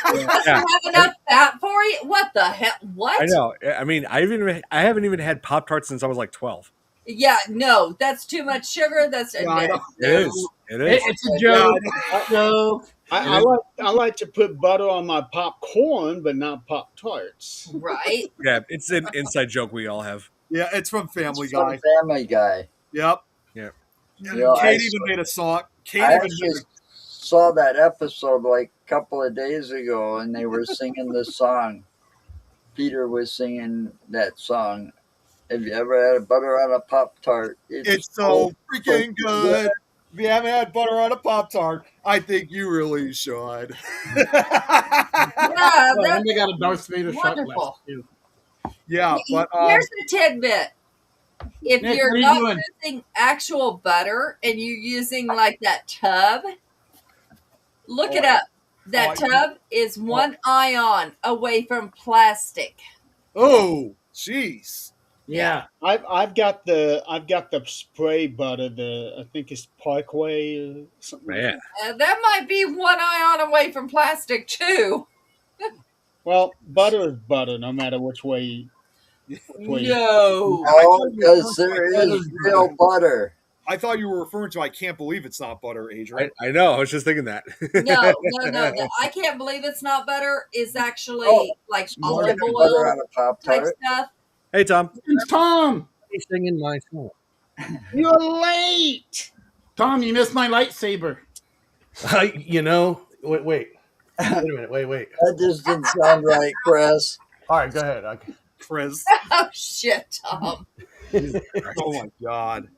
Doesn't have enough fat for you? What the hell? What? I know. I mean, I haven't even had Pop Tarts since I was like 12. Yeah, no, that's too much sugar. That's Yeah, I know. It is. It is. It's a joke. Joke. I like to put butter on my popcorn, but not Pop Tarts. right. Yeah, it's an inside joke we all have. Yeah, it's from Family It's from Guy. Family Guy. Yep. Yeah. Yeah, Kate even made a song. Kate I even actually made saw that episode like a couple of days ago, and they were singing this song. Peter was singing that song. Have you ever had butter on a Pop Tart? it's so freaking good. If you haven't had butter on a Pop-Tart, I think you really should. Yeah, Oh, that's and they got a Darth Vader shot wonderful. glass too. Yeah, but Here's the tidbit. If Nick, you're what are you not doing? using actual butter and you're using like that tub, look it up. That tub is 1 ion away from plastic. oh, jeez. Yeah. I've got the spray butter. I think it's Parkway or something. like Man. that. That might be 1 ion away from plastic too. Well, butter is butter, no matter which way. No. Oh, because there is real butter. I thought you were referring to I can't believe it's not butter, Adrian. I know. I was just thinking that. No. I can't believe it's not butter. Is actually Oh, like More olive than butter oil on a Pop type Tart. stuff. Hey, Tom. It's Tom. He's singing my song. You're late. Tom, you missed my lightsaber. Wait a minute. Wait. That just didn't sound right, Chris. All right, go ahead. Okay. Chris. Oh shit, Tom. Oh my God.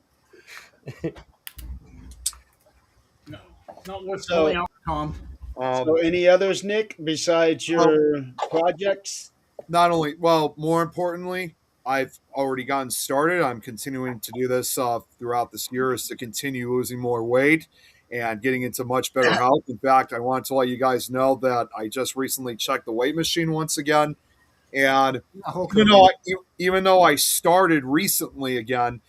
Not worth So, calling out, Tom. so Um, any others, Nick, besides well, your projects? not only, well, more importantly, I've already gotten started. I'm continuing to do this throughout this year is to continue losing more weight and getting into much better health. In fact, I want to let you guys know that I just recently checked the weight machine once again, and Hulk even though Hogan. even though I started recently again,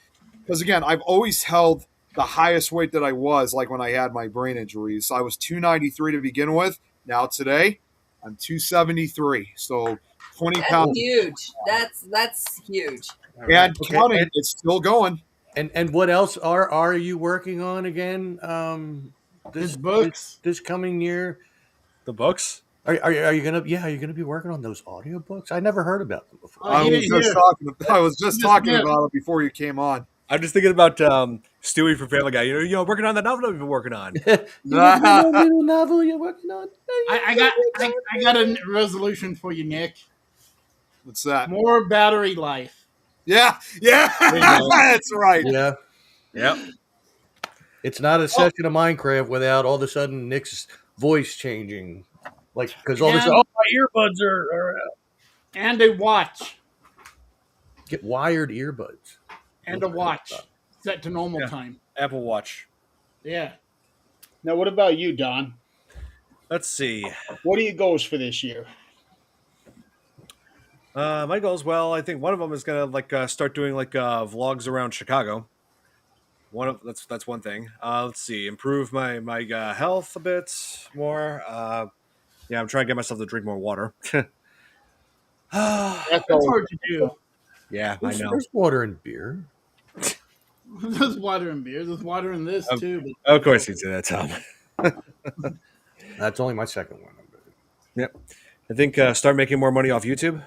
because again, I've always held the highest weight that I was like when I had my brain injuries. So I was 293 to begin with. Now today, I'm 273. So 20 That's pounds huge. That's huge. All right. and Okay. counting. It's still going. And what else are you working on again? His This books. this coming year, The books. are you gonna are you gonna be working on those audiobooks? I never heard about them before. Oh, he didn't hear. I was just Just talking missed. about it before you came on. I'm just thinking about Stewie from Family Guy. Working on that novel I've been working on. You working on that little novel you're working on? I got a resolution for you, Nick. What's that? More battery life. Yeah, yeah, There you go. that's right. Yeah, Yep. it's not a session of Minecraft without all of a sudden Nick's voice changing, like because all of a sudden, And oh, my earbuds are and a watch. get wired earbuds. And a watch set to normal Yeah. time. Apple Watch. Yeah. Now, what about you, Don? Let's see. What are your goals for this year? My goals. Well, I think one of them is gonna start doing vlogs around Chicago. That's one thing. Let's see. Improve my health a bit more. Yeah, I'm trying to get myself to drink more water. That's That's always hard to do. Yeah, I know. There's water and beer. There's water in beer. There's water in this too. Of course you do that, Tom. That's only my second one. Yep. I think start making more money off YouTube.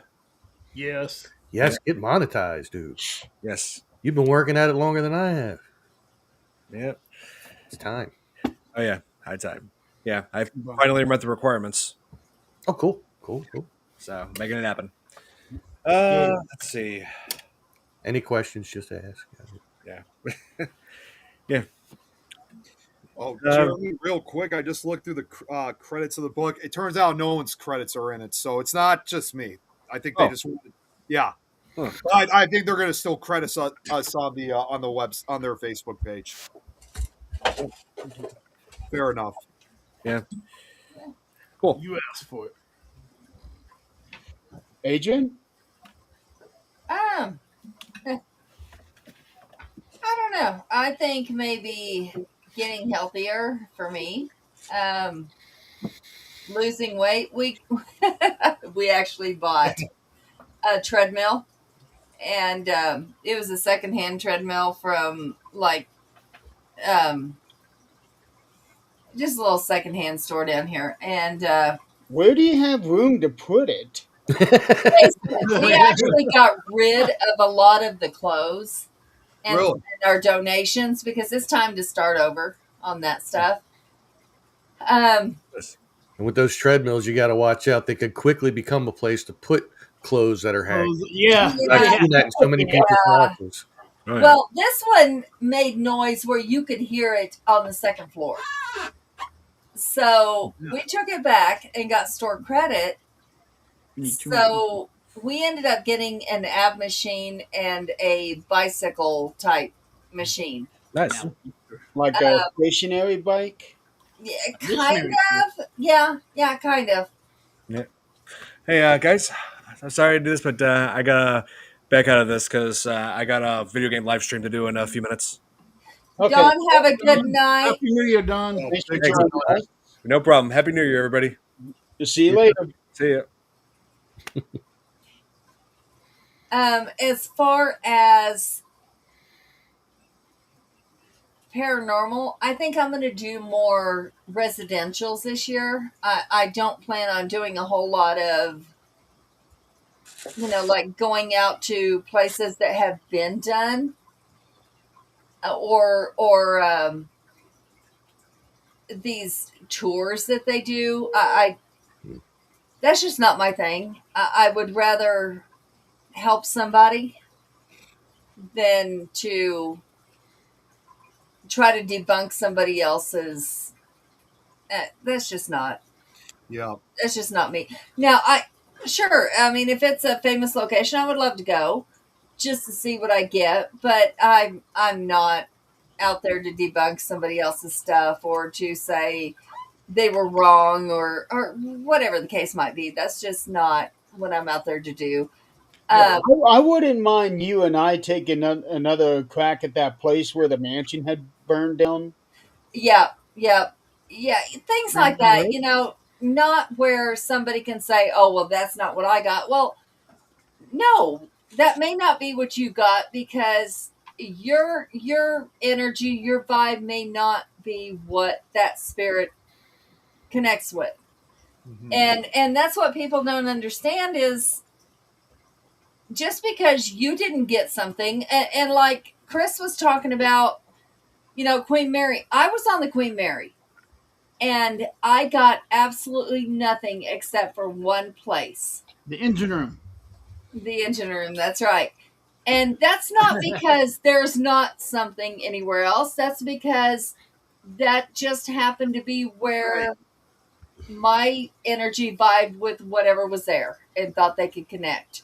Yes. Yes, get monetized, dude. Yes. You've been working at it longer than I have. Yep. It's time. Oh yeah, high time. Yeah, I've finally met the requirements, Oh, cool. so making it happen. Good. Let's see. Any questions? Just ask. Yeah. Yeah. Oh, Jeremy, real quick, I just looked through the credits of the book. It turns out no one's credits are in it, so it's not just me. I think they Oh. just, yeah. Huh. I think they're going to still credit us on the webs on their Facebook page. Fair enough. Yeah. Cool. You asked for it. Adrian? Um, I don't know. I think maybe getting healthier for me. Losing weight. We actually bought a treadmill, and it was a secondhand treadmill from um, just a little secondhand store down here, and Where do you have room to put it? we actually got rid of a lot of the clothes and, Really? and our donations because it's time to start over on that stuff. And with those treadmills, you got to watch out. They could quickly become a place to put clothes that are hanging. Yeah. I've seen that in so many people's offices. Oh, yeah. Well, this one made noise where you could hear it on the second floor. So we took it back and got store credit. So we ended up getting an ab machine and a bicycle type machine. Nice. Like a stationary bike? Yeah, kind of. Yeah, kind of. Hey, guys. I'm sorry to do this, but I gotta back out of this because I got a video game live stream to do in a few minutes. Okay. Don, have a good night. Happy New Year, Don. Thanks for Thanks. joining us. No problem. Happy New Year, everybody. We'll see you later. See ya. As far as paranormal, I think I'm going to do more residentials this year. I don't plan on doing a whole lot of, like going out to places that have been done, or these tours that they do. I that's just not my thing. I would rather help somebody than to try to debunk somebody else's That's just not. Yeah. That's just not me. Now, sure. I mean, if it's a famous location, I would love to go just to see what I get. But I'm not out there to debunk somebody else's stuff or to say they were wrong or whatever the case might be. That's just not what I'm out there to do. Yeah. I wouldn't mind you and I taking another crack at that place where the mansion had burned down. Yeah, yeah, yeah. Things like Cranston that, Lake? not where somebody can say, "Oh, well, that's not what I got." Well, no, that may not be what you got because your energy, your vibe may not be what that spirit connects with. Mhm. And that's what people don't understand is just because you didn't get something and like Chris was talking about, Queen Mary. I was on the Queen Mary and I got absolutely nothing except for one place, The engine room. the engine room. That's right. And that's not because there's not something anywhere else. That's because that just happened to be where my energy vibed with whatever was there and thought they could connect.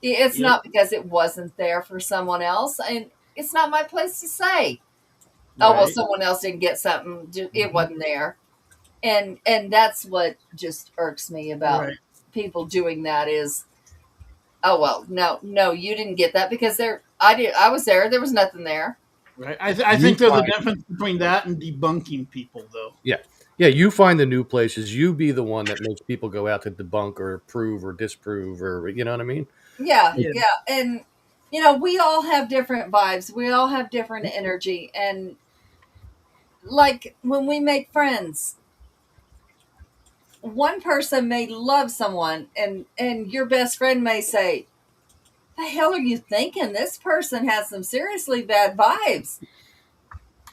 It's Yep. not because it wasn't there for someone else. And it's not my place to say, oh, well, Right. someone else didn't get something. It Mhm. wasn't there. And that's what just irks me about Right. people doing that is, oh well, no, you didn't get that because I was there, was nothing there. Right. I You think there's a find, difference between that and debunking people, though. yeah, yeah. You find the new places. You be the one that makes people go out to debunk or prove or disprove, or you know what I mean. Yeah, Yeah. yeah. And we all have different vibes, we all have different energy. And like when we make friends, one person may love someone and your best friend may say, the hell are you thinking? This person has some seriously bad vibes.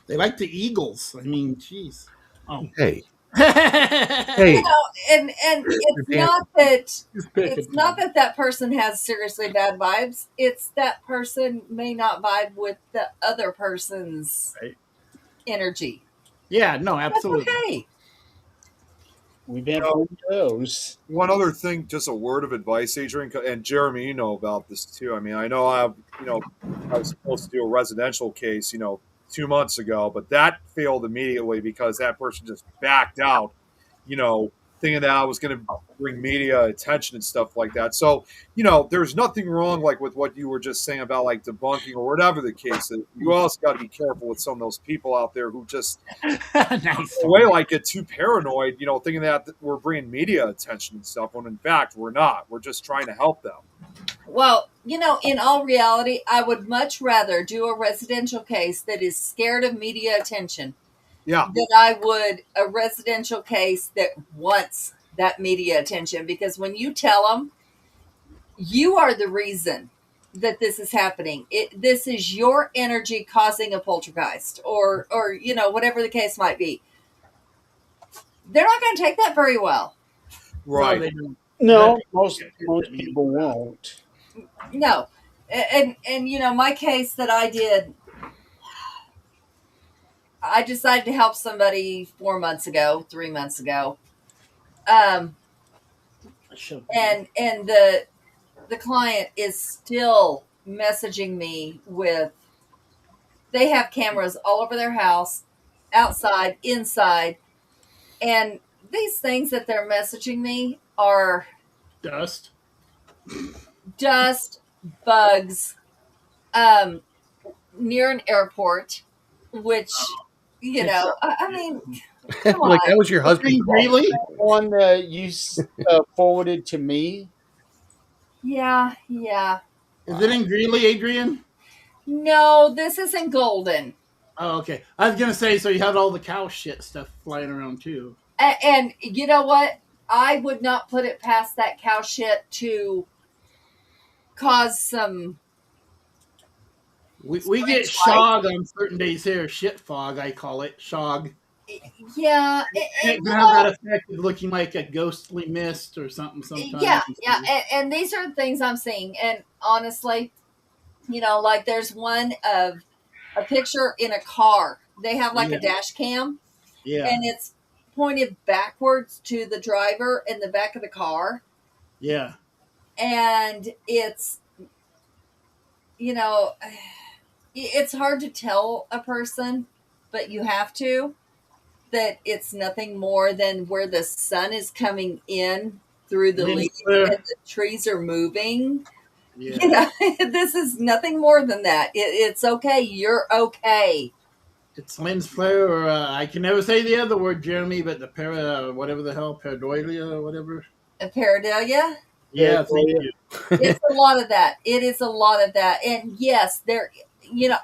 They like the Eagles. I mean, jeez. Oh. Hey, you hey, know and you're it's not dancing. that Just picking it's not fun. that that person has seriously bad vibes. It's that person may not vibe with the other person's Right. energy. Yeah, no, That's absolutely. okay. We've You had know, plenty of those. one other thing, just a word of advice, Adrian, and Jeremy, you know about this too. I mean, I know I was supposed to do a residential case, 2 months ago, but that failed immediately because that person just backed out, you know, thinking that I was going to bring media attention and stuff like that. So, there's nothing wrong like with what you were just saying about like debunking or whatever the case is. You also got to be careful with some of those people out there who just Nice. in a way like get too paranoid, thinking that we're bringing media attention and stuff when in fact we're not. We're just trying to help them. Well, in all reality, I would much rather do a residential case that is scared of media attention Yeah. than I would a residential case that wants that media attention. Because when you tell them you are the reason that this is happening, this is your energy causing a poltergeist, or whatever the case might be, they're not going to take that very well. No, Right. they don't. No, That- most people won't. No. And my case that I did, I decided to help somebody 4 months ago, 3 months ago. Um, I should- and the client is still messaging me with, they have cameras all over their house, outside, inside, and these things that they're messaging me are Dust. dust, bugs, um, near an airport, which I mean, come Like on. that was your husband. Really? One that you forwarded to me. Yeah. Is it in Greeley, Adrian? No, this isn't golden. Oh, okay. I was gonna say, so you had all the cow shit stuff flying around too. And you know what? I would not put it past that cow shit to cause some. We get Strange light. shog on certain days here. Shit fog, I call it shog. Yeah, And it can have that effect of looking like a ghostly mist or something sometimes. yeah. And these are things I'm seeing. And honestly, like there's one of a picture in a car. They have like Yeah. a dash cam, Yeah. and it's pointed backwards to the driver in the back of the car. Yeah. And it's, you know, it's hard to tell a person, but you have to, that it's nothing more than where the sun is coming in through the Lens leaves flare. and the trees are moving. Yeah. You know, this is nothing more than that. It's okay. You're okay. It's lens flare, or I can never say the other word, Jeremy, but the whatever the hell, pareidolia or whatever. A pareidolia? Yeah, thank you. It's a lot of that. It is a lot of that. And yes,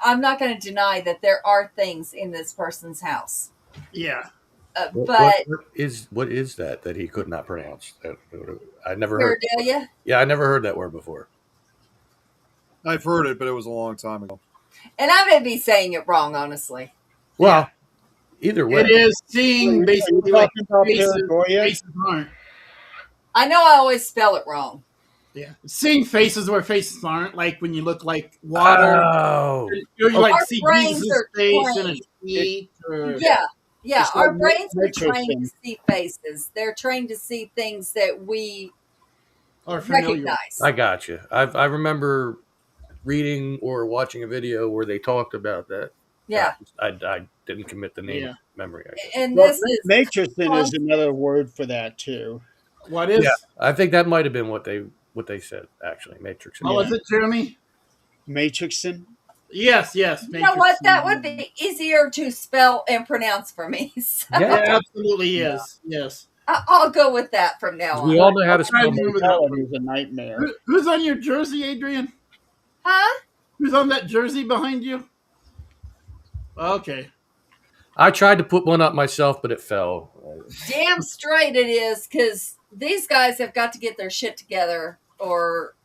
I'm not going to deny that there are things in this person's house. Yeah. But what is that he could not pronounce? I never heard. pareidolia? Yeah, I never heard that word before. I've heard it, but it was a long time ago. And I may be saying it wrong, honestly. Well, either way, It is seeing basically like talking about faces, pareidolia? faces aren't. I know I always spell it wrong. Yeah. Seeing faces where faces aren't, like when you look like water. Oh, Or you like Our see brains Jesus' are face and trained. a feet. Or, Yeah. It's Our like brains are matrix trained thing. to see faces. They're trained to see things that we or familiar. recognize. I got you. I remember reading or watching a video where they talked about that. Yeah. I didn't commit the name Yeah. memory. I guess. And Well, this is matrixing is another word for that too. What is? Yeah, I think that might have been what they said actually. Matrix. What was it, Jeremy? Matrixing. Yes. you know Matrix. what? That would be easier to spell and pronounce for me. So Yeah, absolutely is. Yes. I'll go with that from now We on. all know how to Try spell. to remember Spelling that. is a nightmare. Who's on your jersey, Adrian? Huh? Who's on that jersey behind you? Okay. I tried to put one up myself, but it fell. Damn straight it is, because these guys have got to get their shit together or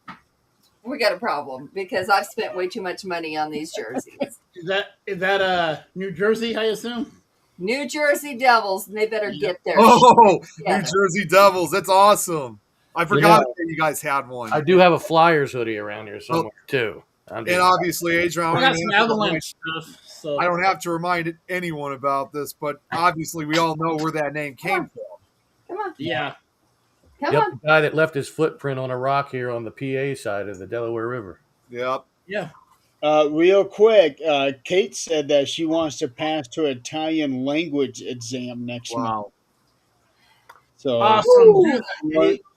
we got a problem, because I've spent way too much money on these jerseys. Is that New Jersey, I assume? New Jersey Devils, and they better get their Oh, shit New together. Jersey Devils. That's awesome. I forgot that you guys had one. I do have a Flyers hoodie around here somewhere too. And obviously, Adrian, I got some Avalanche stuff. So I don't have to remind anyone about this, but obviously we all know where that name came from. Come on. yeah. Come Yep, on. the guy that left his footprint on a rock here on the PA side of the Delaware River. Yep. Yeah. Real quick, Kate said that she wants to pass her Italian language exam next month. Wow. So Awesome.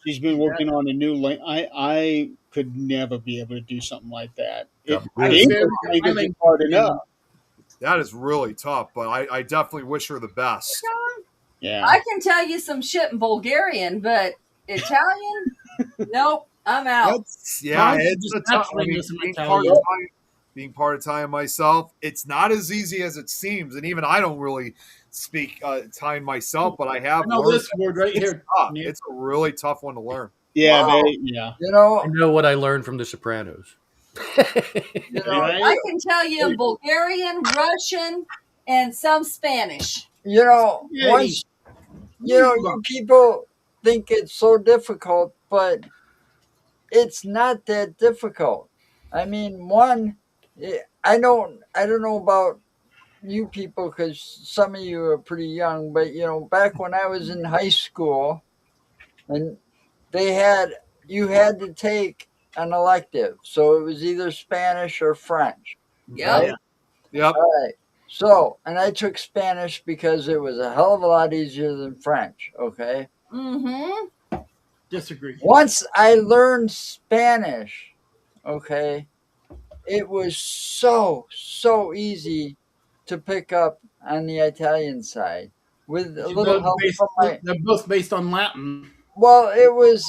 she's been working on a new language. I could never be able to do something like that. Yeah, I English very- language I is hard enough. That is really tough, but I definitely wish her the best. Yeah. I can tell you some shit in Bulgarian, but Italian? Nope. I'm out. Yeah, Tom, it's just a tough. naturally know some Being Italian. being part Italian myself, it's not as easy as it seems, and even I don't really speak Italian myself, but I have I know learned. this word right It's here. tough. Yeah. It's a really tough one to learn. Yeah, Wow. yeah. You know, I know what I learned from The Sopranos. you know, Right? I can tell you in Bulgarian, Russian, and some Spanish. you know, Yeah, once you people think it's so difficult, but it's not that difficult. I mean, I don't know about you people because some of you are pretty young, but back when I was in high school, and you had to take an elective, so it was either Spanish or French. Yep. Right? Yep. All right. So, and I took Spanish because it was a hell of a lot easier than French. Okay. Mm-hmm. Disagree. Once I learned Spanish, okay, it was so easy to pick up on the Italian side with a little help from my. They're both based on Latin. Well, it was,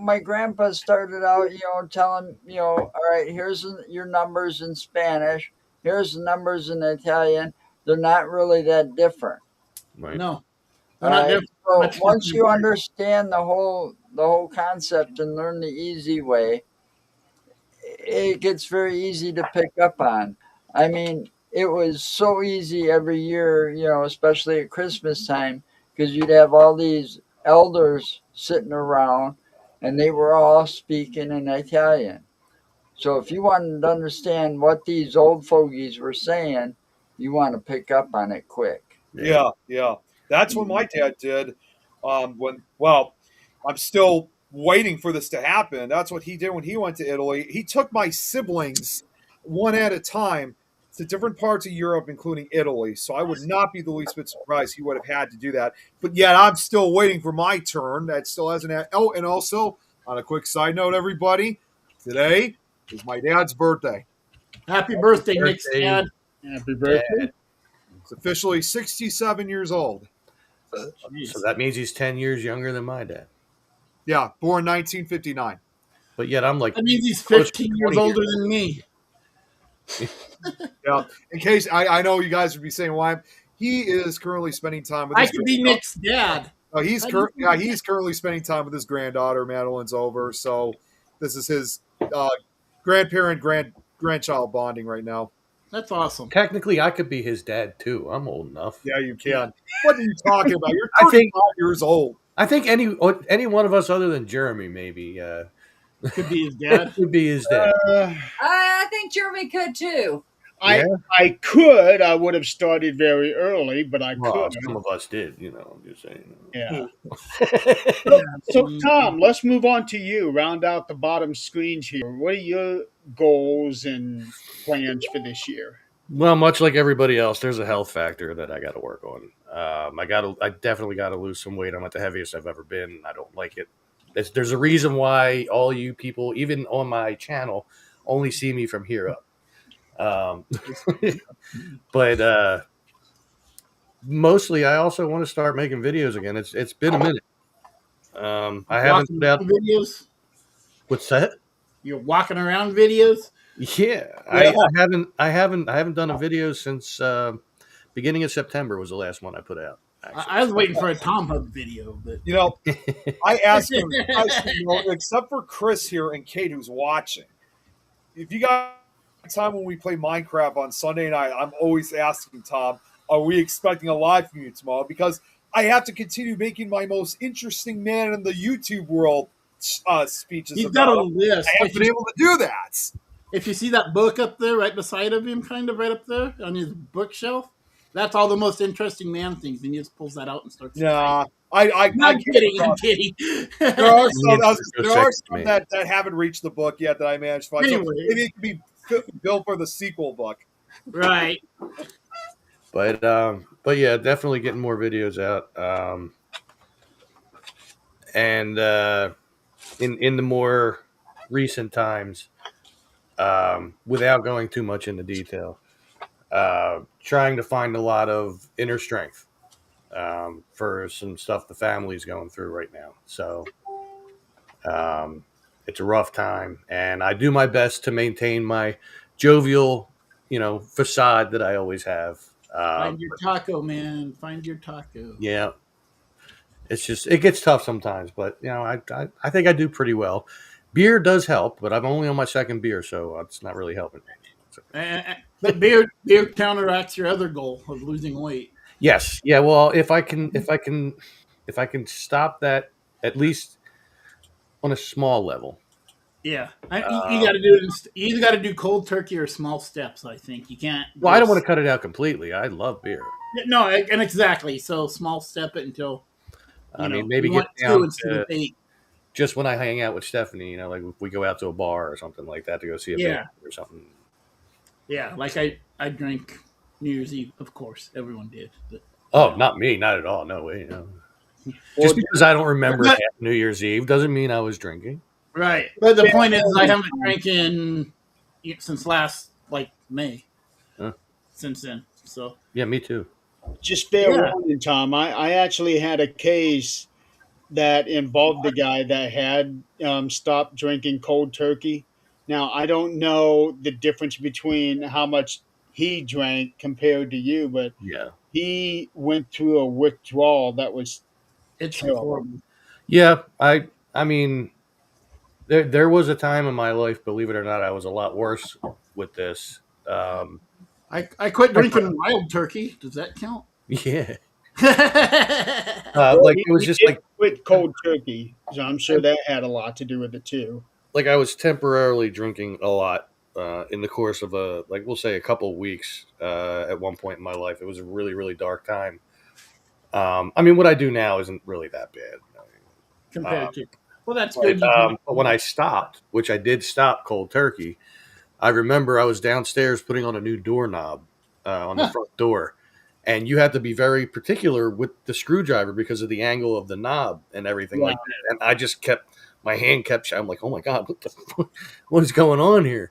my grandpa started out, telling, all right, here's your numbers in Spanish, here's the numbers in Italian. They're not really that different. Right. No. They're not Alright, different. so Much once different. you understand the whole concept and learn the easy way, it gets very easy to pick up on. I mean, it was so easy every year, especially at Christmas time, because you'd have all these elders sitting around and they were all speaking in Italian. So if you wanted to understand what these old fogies were saying, you want to pick up on it quick. Yeah. That's what my dad did. I'm still waiting for this to happen. That's what he did when he went to Italy. He took my siblings one at a time to different parts of Europe, including Italy. So I would not be the least bit surprised he would have had to do that. But yet I'm still waiting for my turn. That still hasn't happened. Oh, and also, on a quick side note, everybody, today is my dad's birthday. Happy birthday, Nick's Birthday. dad. Happy birthday. It's officially 67 years old. So that means he's 10 years younger than my dad. Yeah, born 1959. But yet I'm like, That means he's close to 15 years 20 older than me. Yeah. In case I know you guys would be saying why he is currently spending time with I his could be Nick's dad. he's currently spending time with his granddaughter. Madeline's over, so this is his grandchild bonding right now. That's awesome. Technically, I could be his dad too. I'm old enough. Yeah, you can. What are you talking about? You're I 35 think- years old. I think any one of us other than Jeremy maybe Could be his dad. could be his dad. I think Jeremy could too. Yeah. I could. I would have started very early, but I Well, could. some of us did, I'm just saying. Yeah. So, Tom, let's move on to you. Round out the bottom screens here. What are your goals and plans for this year? Well, much like everybody else, there's a health factor that I got to work on. I definitely got to lose some weight. I'm at the heaviest I've ever been. I don't like it. There's a reason why all you people, even on my channel, only see me from here up. But mostly, I also want to start making videos again. It's been a minute. I haven't put out videos. What's that? You're walking around videos. Yeah, I haven't done a video since beginning of September was the last one I put out. I was waiting for a Tom Hug video, but I asked him, except for Chris here and Kate who's watching, if you got time when we play Minecraft on Sunday night, I'm always asking Tom, are we expecting a live from you tomorrow? Because I have to continue making my most interesting man in the YouTube world speeches. He's got a list. I haven't been able to do that. If you see that book up there, right beside of him, kind of right up there on his bookshelf, that's all the most interesting man things, and he just pulls that out and starts. Yeah, I'm kidding. I'm kidding. There are some that haven't reached the book yet that I managed to find. Anyway. So maybe it could be built for the sequel book. Right. But yeah, definitely getting more videos out. And in the more recent times, without going too much into detail, trying to find a lot of inner strength for some stuff the family's going through right now. So it's a rough time, and I do my best to maintain my jovial, facade that I always have. Find your taco, man. Find your taco. Yeah. It's just, it gets tough sometimes, but I think I do pretty well. Beer does help, but I'm only on my second beer, so it's not really helping. But beer counteracts your other goal of losing weight. Yes. Yeah. Well, if I can stop that at least on a small level. Yeah, you got to do it. You either got to do cold turkey or small steps. I think you can't. Well, I don't want to cut it out completely. I love beer. No, and exactly. So small step it until. Maybe get down to just when I hang out with Stephanie. Like if we go out to a bar or something like that to go see a band or something. Yeah, like I drank New Year's Eve, of course. Everyone did. But, not me, not at all. No way. No. Just because I don't remember New Year's Eve doesn't mean I was drinking. Right, but the point is, I haven't drank since last May. Since then, so yeah, me too. Just fair warning, Tom. I actually had a case that involved a guy that had stopped drinking cold turkey. Now, I don't know the difference between how much he drank compared to you, but he went through a withdrawal that was horrible. Yeah, I mean, there was a time in my life, believe it or not, I was a lot worse with this. I quit drinking wild turkey. Does that count? Yeah. It was just quit cold turkey. So I'm sure that had a lot to do with it too. Like I was temporarily drinking a lot in the course of we'll say a couple of weeks at one point in my life. It was a really, really dark time. I mean, what I do now isn't really that bad. compared to. Well, that's But, good. You can. but when I stopped, which I did stop cold turkey, I remember I was downstairs putting on a new doorknob on the Huh. front door, and you have to be very particular with the screwdriver because of the angle of the knob and everything Yeah. like that. And I just kept my hand kept. I'm like, oh my god, what is going on here?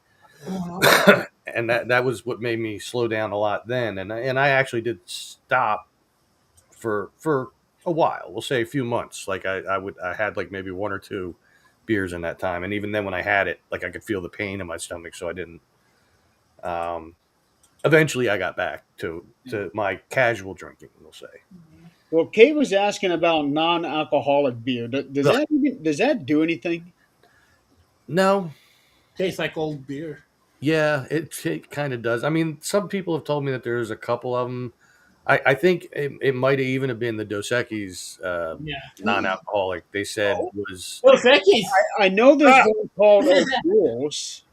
And that was what made me slow down a lot then. And I actually did stop for a while. We'll say a few months. Like I had like maybe one or two beers in that time, and even then when I had it, like I could feel the pain in my stomach, so I didn't. Um, Eventually, I got back to my casual drinking. We'll say. Well, Kate was asking about non-alcoholic beer. Ugh. Does that do anything? No, Tastes like old beer. yeah, it kind of does. I mean, some people have told me that there's a couple of them. I think it might have even have been the Dos Equis Yeah. non-alcoholic. They said was Well, Becky's. I know there's one called O'Doul's.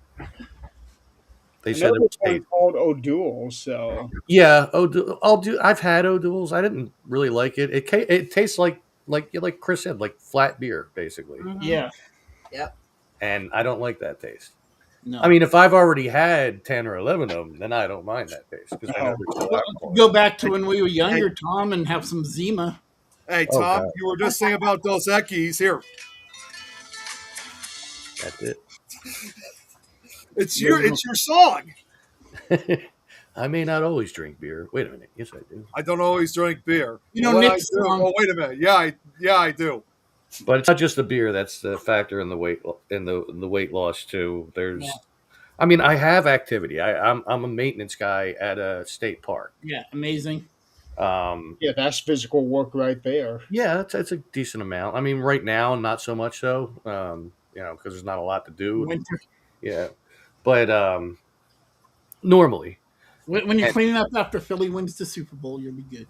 they I know said it there's was one tasty. called O'Doul's. So Yeah, I've had O'Doul's. I didn't really like it. It tastes like Chris said, like flat beer basically, Yeah. Yep. and I don't like that taste. No. I mean, if I've already had 10 or 11 of them, then I don't mind that taste because I know no. there's still Well, alcohol. go back to when we were younger, Tom, and have some Zima. Hey, Oh, Tom, God. you were just saying about Dos Equis. Here, That's it. it's your song. I may not always drink beer. Wait a minute. Yes, I do. I don't always drink beer. You know, When I Nick's do- song. oh, wait a minute. Yeah, I do. But it's not just the beer that's the factor in the weight loss too. There's, Yeah. I mean, I have activity. I'm a maintenance guy at a state park. Yeah, amazing. Yeah, that's physical work right there. Yeah, that's a decent amount. I mean, right now, not so much so. Because there's not a lot to do. Winter. Yeah, but normally When you're and, cleaning up after Philly wins the Super Bowl, you'll be good.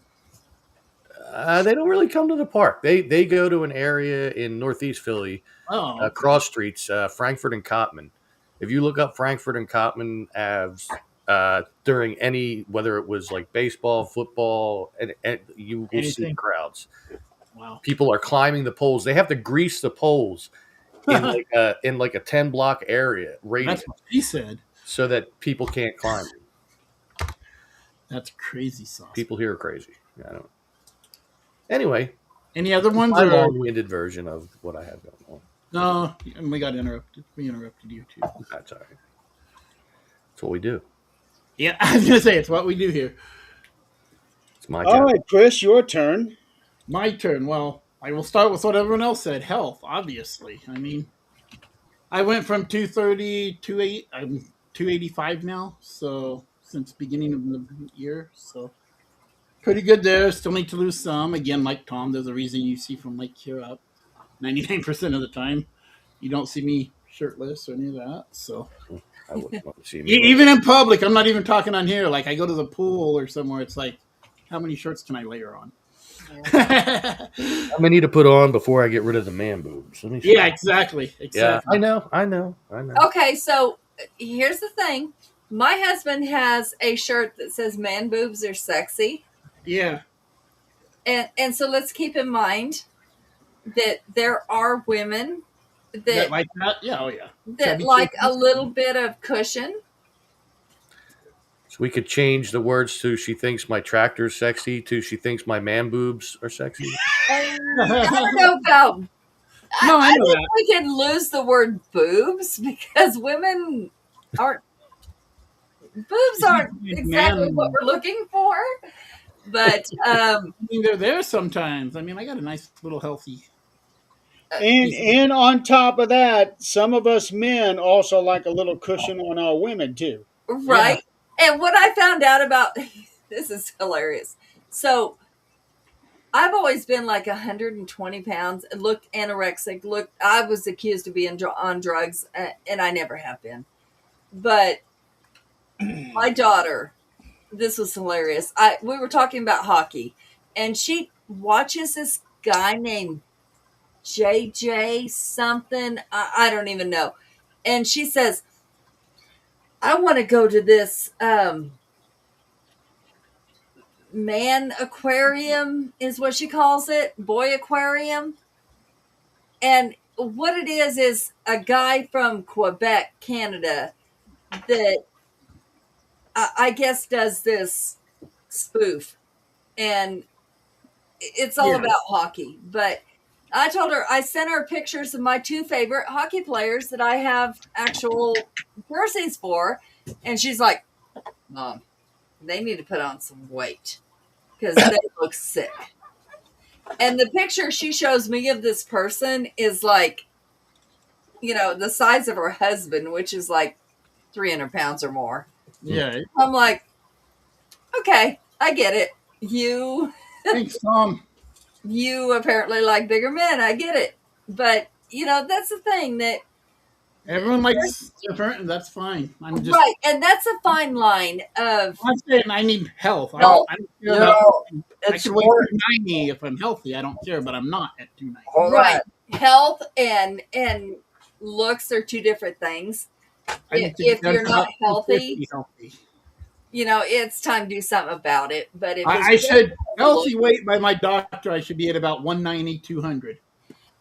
they don't really come to the park. They go to an area in Northeast Philly, Oh, okay. cross streets, Frankfurt and Cottman. If you look up Frankfurt and Cottman Aves during any, whether it was like baseball, football, and you will see Anything. crowds. Wow. People are climbing the poles. They have to grease the poles in like a 10-block area radius That's what she said. so that people can't climb. That's crazy sauce. People here are crazy. I don't. Anyway, Any other ones? my Or long-winded version of what I have going on. no? And we got interrupted. We interrupted you too. That's all right. That's what we do. Yeah, I was gonna say it's what we do here. It's my All job. right, Chris, your turn. My turn. Well, I will start with what everyone else said. Health, obviously. I mean, I went from 230 to 8. I'm 285 now. So since beginning of the year, so pretty good there. Still need to lose some. Again, like Tom, there's a reason you see from Lake here up 99% of the time. You don't see me shirtless or any of that. So I wouldn't want to see me. even in public, I'm not even talking on here. Like I go to the pool or somewhere, it's like, how many shirts can I layer on? I'm gonna need to put on before I get rid of the man boobs. Let me see. Yeah, exactly. Yeah, I know. Okay, so here's the thing. My husband has a shirt that says "Man boobs are sexy," Yeah. and so let's keep in mind that there are women that Like that? Yeah, oh yeah. that Chubby like a chickens. little bit of cushion. So we could change the words to "She thinks my tractor's sexy" to "She thinks my man boobs are sexy." I don't know about. No, I know think that. we can lose the word boobs because women aren't. Boobs aren't exactly Man. what we're looking for, but I mean, they're there sometimes. I mean, I got a nice little healthy. And on top of that, some of us men also like a little cushion on our women too. right. And what I found out about this is hilarious. So I've always been like 120 pounds, looked anorexic. I was accused of being on drugs, and I never have been. But my daughter, this was hilarious. We were talking about hockey, and she watches this guy named JJ something. I don't even know. And she says, I want to go to this man aquarium is what she calls it, boy aquarium. And what it is a guy from Quebec, Canada, that I guess does this spoof. And it's all Yeah. about hockey. But I told her, I sent her pictures of my two favorite hockey players that I have actual jerseys for. And she's like, Mom, they need to put on some weight because they look sick. And the picture she shows me of this person is like, the size of her husband, which is like 300 pounds or more. Yeah. I'm like, okay, I get it. You Thanks, Tom. you apparently like bigger men. I get it. But, that's the thing that Everyone likes different, and that's fine. I'm just right, and that's a fine line of I'm saying I need health. I Health. don't You care about. know, I it's could weigh more. 290 if I'm healthy. I don't care, but I'm not at 290. Hold right. on. Health and looks are two different things. I need to If get you're down not to healthy, healthy. it's time to do something about it. But if I it's should healthy weight by my doctor. I should be at about 190, 200.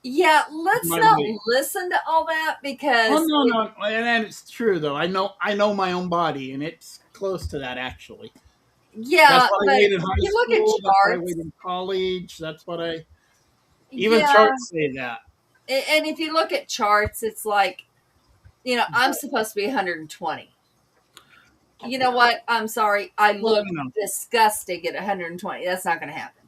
yeah, let's My not weight. listen to all that because Oh no, and it's true though. I know my own body, and it's close to that actually. yeah, That's what I but weighed in high if you look at school. That's what I charts, weighed in college. That's what I. Even yeah, charts say that. and if you look at charts, it's like, I'm supposed to be 120. You know what? I'm sorry. I Well, look disgusting at 120. That's not going to happen.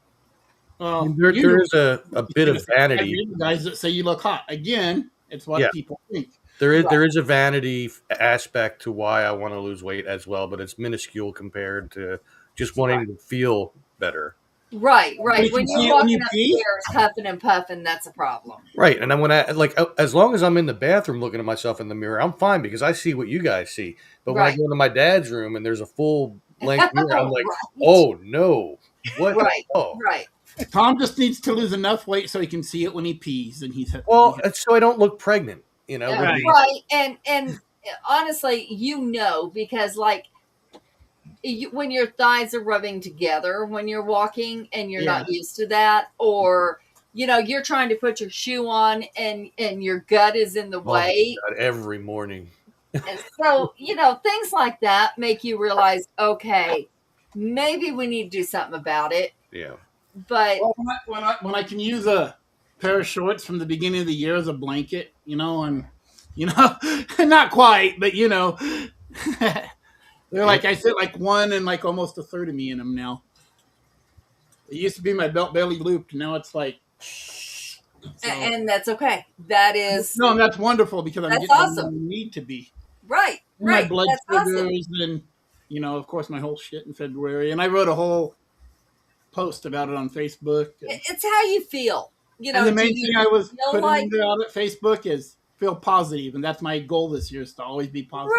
Well, There is a bit of I vanity. read guys that say you look hot. Again, it's what Yeah. people think. There is a vanity aspect to why I want to lose weight as well, but it's minuscule compared to just wanting to feel better. Right. You When can see you're it when you walking pee? upstairs huffing and puffing, that's a problem. Right, and then when as long as I'm in the bathroom looking at myself in the mirror, I'm fine because I see what you guys see. But when I Right. go into my dad's room and there's a full length mirror, I'm like, Right. oh no, what? Right. Oh, Right. Tom just needs to lose enough weight so he can see it when he pees, and he's well, it's so I don't look pregnant, with Right. Right. And honestly, because like when your thighs are rubbing together when you're walking and you're not used to that, or you're trying to put your shoe on and your gut is in the way. God, every morning. And so, things like that make you realize, okay, maybe we need to do something about it. Yeah. But Well, when I can use a pair of shorts from the beginning of the year as a blanket, and not quite, but they're like I fit like one and like almost a third of me in them now. It used to be my belt belly looped, now it's like. and that's okay. That is No, and that's wonderful because I'm That's getting awesome. where I need to be. right. My Right. blood That's sugars awesome. and of course my whole shit in February, and I wrote a whole post about it on Facebook. It's how you feel. And the main thing I was feel putting like- out at Facebook is feel positive, and that's my goal this year is to always be positive.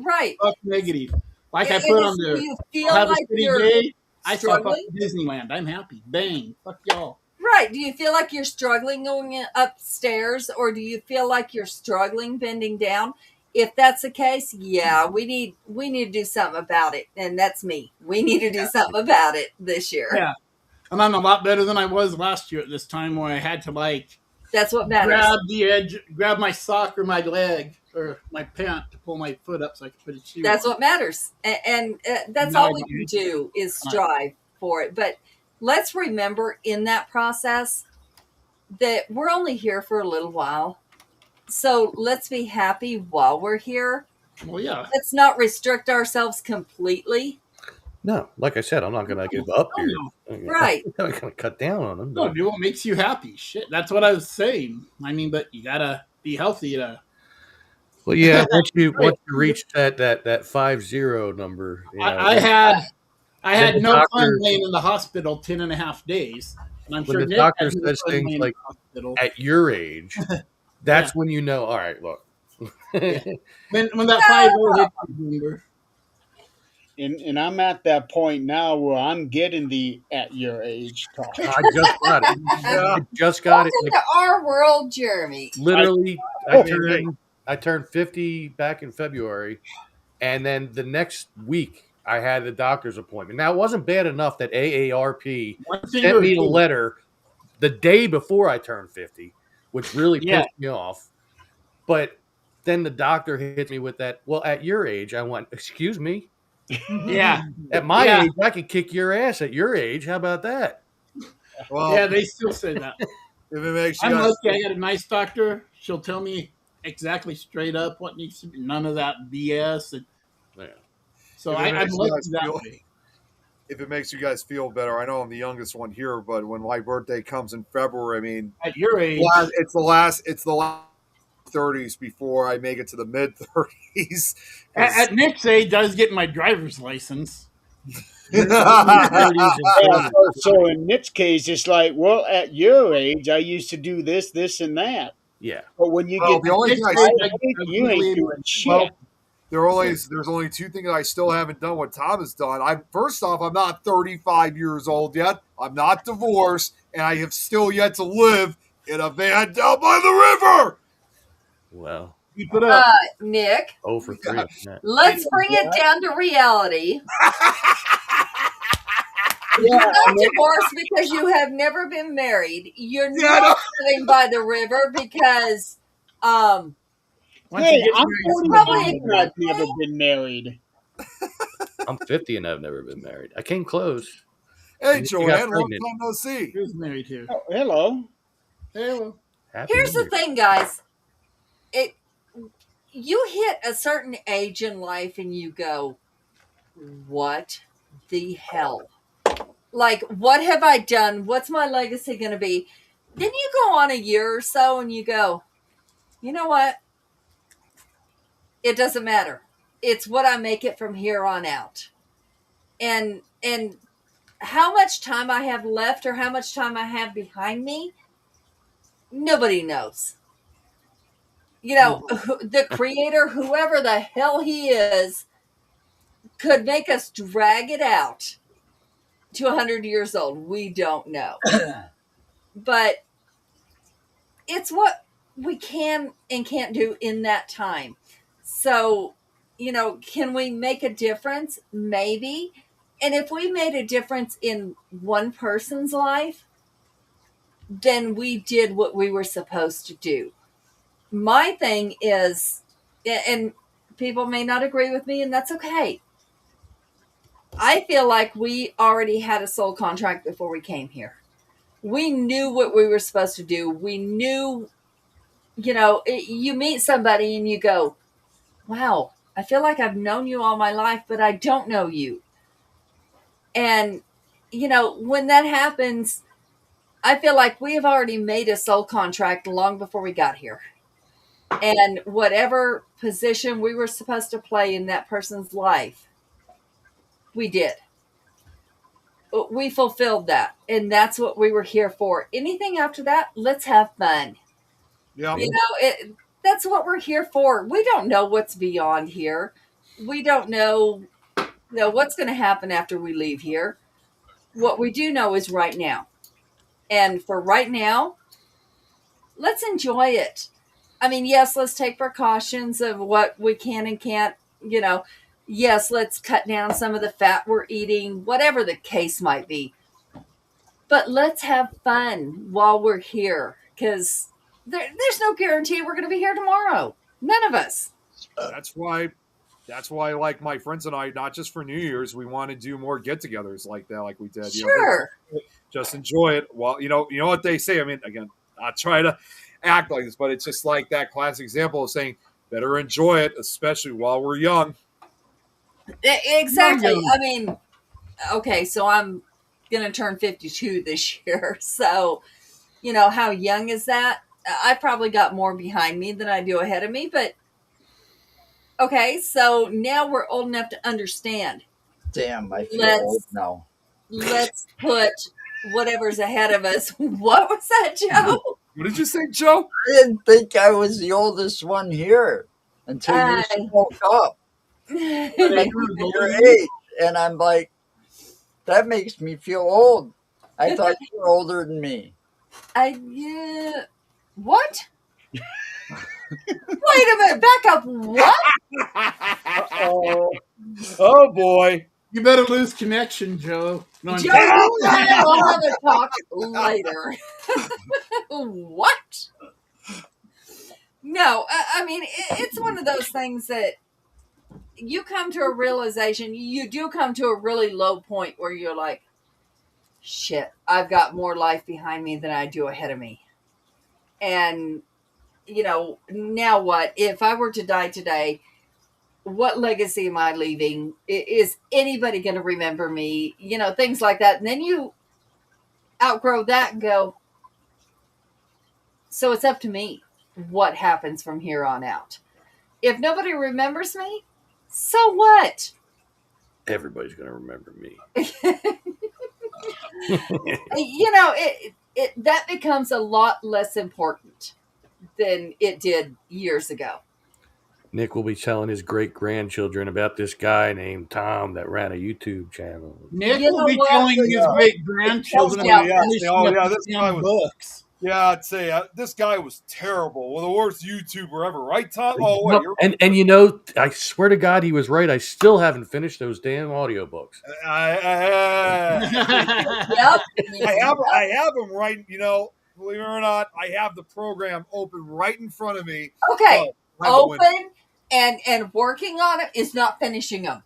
Right. Fuck negative. Like I And put if on there, you feel have a like shitty you're day. I saw struggling, fucking Disneyland. I'm happy. Bang. Fuck y'all. right? Do you feel like you're struggling going upstairs, or do you feel like you're struggling bending down? If that's the case, yeah, we need to do something about it, and that's me. We need to do something about it this year. Yeah. And I'm a lot better than I was last year at this time, where I had to That's what matters. grab the edge, grab my sock or my leg or my pant to pull my foot up so I could put a shoe That's on. what matters, and that's No, all I we don't. can do is strive for it. But let's remember in that process that we're only here for a little while. So let's be happy while we're here. Well, yeah. Let's not restrict ourselves completely. No, like I said, I'm not going to give up here. Right. I'm going to cut down on them. No, do what makes you happy. Shit, that's what I was saying. I mean, but you gotta be healthy to. Well, yeah, once you reach that 50 number, I had the no doctor- fun laying in the hospital 10 and a half days. And I'm when sure the Nick doctor had no says fun things laying in like, the hospital. at your age, that's when you know. All right, look. When that 5 hit, remember. And I'm at that point now where I'm getting the at your age talk. I just got it. I just got it. Welcome to our world, Jeremy. Literally, I turned 50 back in February, and then the next week I had the doctor's appointment. Now, it wasn't bad enough that AARP One sent finger or me a two? letter the day before I turned 50, which really Yeah. pissed me off. But then the doctor hits me with that, well, at your age, I went, excuse me? Yeah. At my Yeah. age, I could kick your ass at your age. How about that? Well, Yeah, they still say that. if it makes you I'm guys, lucky. I got a nice doctor. She'll tell me exactly straight up what needs to be. None of that BS. And Yeah. so If it I'm makes you lucky guys that feel- way. if it makes you guys feel better, I know I'm the youngest one here, but when my birthday comes in February, I mean, At your age, it's the last 30s before I make it to the mid 30s. at Nick's age, I was getting my driver's license. You're in your 30s and Yeah, 40s. so in Nick's case, it's like, well, at your age, I used to do this, this, and that. Yeah. But when you Well, get the to only thing Nick's I age, my age, I you ain't legally doing shit. well, there's only two things I still haven't done what Tom has done. First off, I'm not 35 years old yet. I'm not divorced, and I have still yet to live in a van down by the river. Well, keep it up. Nick, 0 for 3 on that. let's bring it down to reality. Yeah, You're not divorced because you have never been married. You're Yeah, not living by the river because Once Hey, you get I'm married, it's 41 probably- and I've never been married. I'm 50 and I've never been married. I came close. Hey, You Joanne, got long pregnant. time no see. who's married here? Oh, hello. Hey, well, Happy here's New the Year. thing, guys. You hit a certain age in life and you go, what the hell? Like, what have I done? What's my legacy going to be? Then you go on a year or so and you go, you know what? It doesn't matter. It's what I make it from here on out. And how much time I have left or how much time I have behind me, nobody knows. You know, the creator, whoever the hell he is, could make us drag it out to 100 years old. We don't know. But it's what we can and can't do in that time. So, you know, can we make a difference? Maybe. And if we made a difference in one person's life, then we did what we were supposed to do. My thing is, and people may not agree with me, and that's okay. I feel like we already had a soul contract before we came here. We knew what we were supposed to do. We knew, you know, you meet somebody and you go, wow, I feel like I've known you all my life, but I don't know you. And, you know, when that happens, I feel like we have already made a soul contract long before we got here. And whatever position we were supposed to play in that person's life, we did. We fulfilled that. And that's what we were here for. Anything after that, let's have fun. Yeah. You know, that's what we're here for. We don't know what's beyond here. We don't know, what's going to happen after we leave here. What we do know is right now. And for right now, let's enjoy it. I mean, yes, let's take precautions of what we can and can't, you know. Yes, let's cut down some of the fat we're eating, whatever the case might be. But let's have fun while we're here, because there's no guarantee we're going to be here tomorrow. None of us. That's why, like my friends and I, not just for New Year's, we want to do more get-togethers like that, like we did. Sure. You know, just enjoy it. Well, you know what they say. I mean, again, not try to act like this, but it's just like that classic example of saying, better enjoy it, especially while we're young. Exactly. I mean, okay, so I'm going to turn 52 this year. So, you know, how young is that? I probably got more behind me than I do ahead of me, but okay, so now we're old enough to understand. damn, I feel old now. Let's put whatever's ahead of us. What was that, Joe? What did you say, Joe? I didn't think I was the oldest one here until you spoke up at your age. And I'm like, that makes me feel old. I thought you were older than me. Yeah. What? Wait a minute. Back up. What? Oh boy. You better lose connection, Joe. No, I'm Joe, kidding. you and I will have a talk later. What? No, I mean, it's one of those things that you come to a realization, you do come to a really low point where you're like, shit, I've got more life behind me than I do ahead of me. And, now what? If I were to die today, what legacy am I leaving? Is anybody going to remember me? Things like that. And then you outgrow that and go, so it's up to me what happens from here on out. If nobody remembers me, so what? Everybody's going to remember me. That becomes a lot less important than it did years ago. Nick will be telling his great grandchildren about this guy named Tom that ran a YouTube channel. Nick will be telling his great grandchildren Yeah. about this guy was books. Yeah, I'd say this guy was terrible. Well, the worst YouTuber ever, right, Tom? Oh, wait. And I swear to God, he was right. I still haven't finished those damn audiobooks. Yep. I have them right, believe it or not, I have the program open right in front of me. Okay. Open and working on it is not finishing them.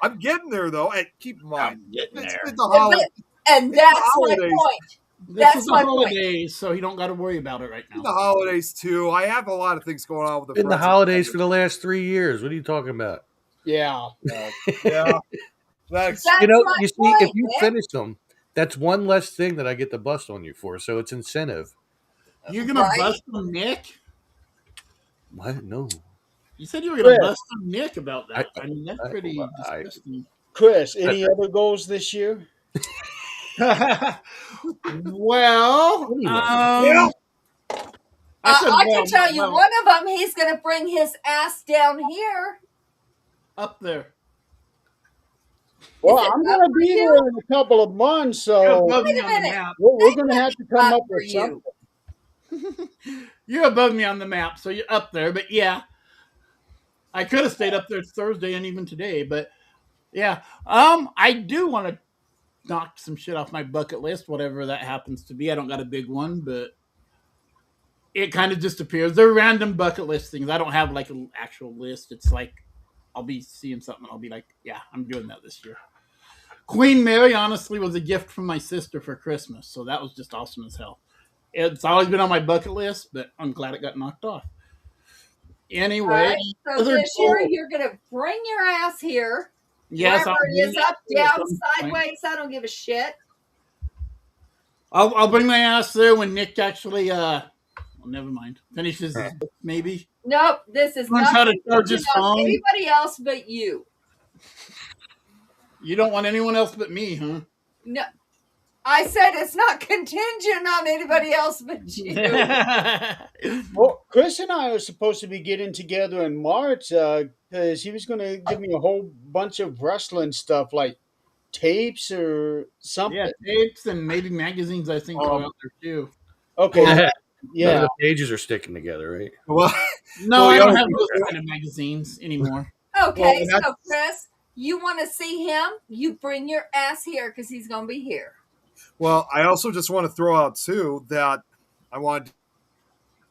I'm getting there, though. And keep in mind, getting there. It's the holidays. And that's my point. This is the holidays, so you don't got to worry about it right now. The holidays, too. I have a lot of things going on with Been the holidays for the last 3 years. What are you talking about? Yeah. Yeah. That's you see, point, if you finish them, that's one less thing that I get to bust on you for, so it's incentive. You're going to bust on Nick? What? No. You said you were going to bust on Nick about that. I mean, that's pretty disgusting. Chris, any other goals this year? Well, I can tell you one of them, he's going to bring his ass down here. Up there. Well, I'm going to be there in a couple of months, so wait a minute. We're going to have to come up with something. You're above me on the map, so you're up there. But yeah, I could have stayed up there Thursday and even today. But yeah, I do want to knock some shit off my bucket list, whatever that happens to be. I don't got a big one, but it kind of just appears. They're random bucket list things. I don't have like an actual list. It's like I'll be seeing something. I'll be like, yeah, I'm doing that this year. Queen Mary, honestly, was a gift from my sister for Christmas, so that was just awesome as hell. It's always been on my bucket list, but I'm glad it got knocked off. Anyway, so this year you're going to bring your ass here. Yes, wherever it is, up, down, sideways. I don't give a shit. I'll bring my ass there when Nick actually well, never mind. Finishes his book, maybe. Nope, this is not how to charge his phone. Anybody else but you. You don't want anyone else but me, huh? No, I said it's not contingent on anybody else but you. Well, Chris and I are supposed to be getting together in March because he was going to give me a whole bunch of wrestling stuff like tapes or something. Yeah, tapes and maybe magazines, I think, are out there too. Okay. Yeah. None of the pages are sticking together, right? Well, no, I don't have those kind of magazines anymore. Okay, so Chris, you want to see him? You bring your ass here because he's going to be here. Well, I also just want to throw out, too, that I want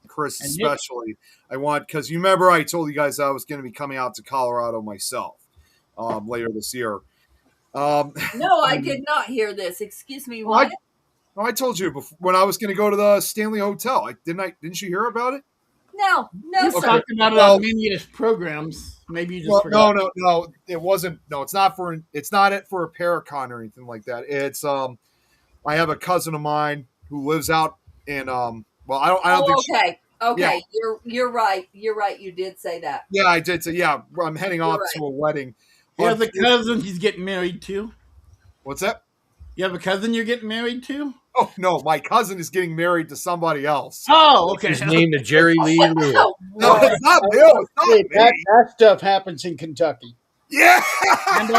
Chris especially. Because you remember I told you guys I was going to be coming out to Colorado myself later this year. No, I did not hear this. Excuse me, what? I told you before, when I was going to go to the Stanley Hotel. Didn't you hear about it? No, you talked about it on many programs. Maybe you just forgot. No. It wasn't. No, it's not for a Paracon or anything like that. It's I have a cousin of mine who lives out in well, I don't think. Okay. Yeah. You're right. You're right. You did say that. Yeah, I did say. Yeah, I'm heading off to a wedding. You have a cousin he's getting married to. What's that? You have a cousin you're getting married to? Oh no, my cousin is getting married to somebody else. Oh, okay. His name is Jerry Lee Lewis. No, it's not Bill. It's not me. That stuff happens in Kentucky. Yeah. And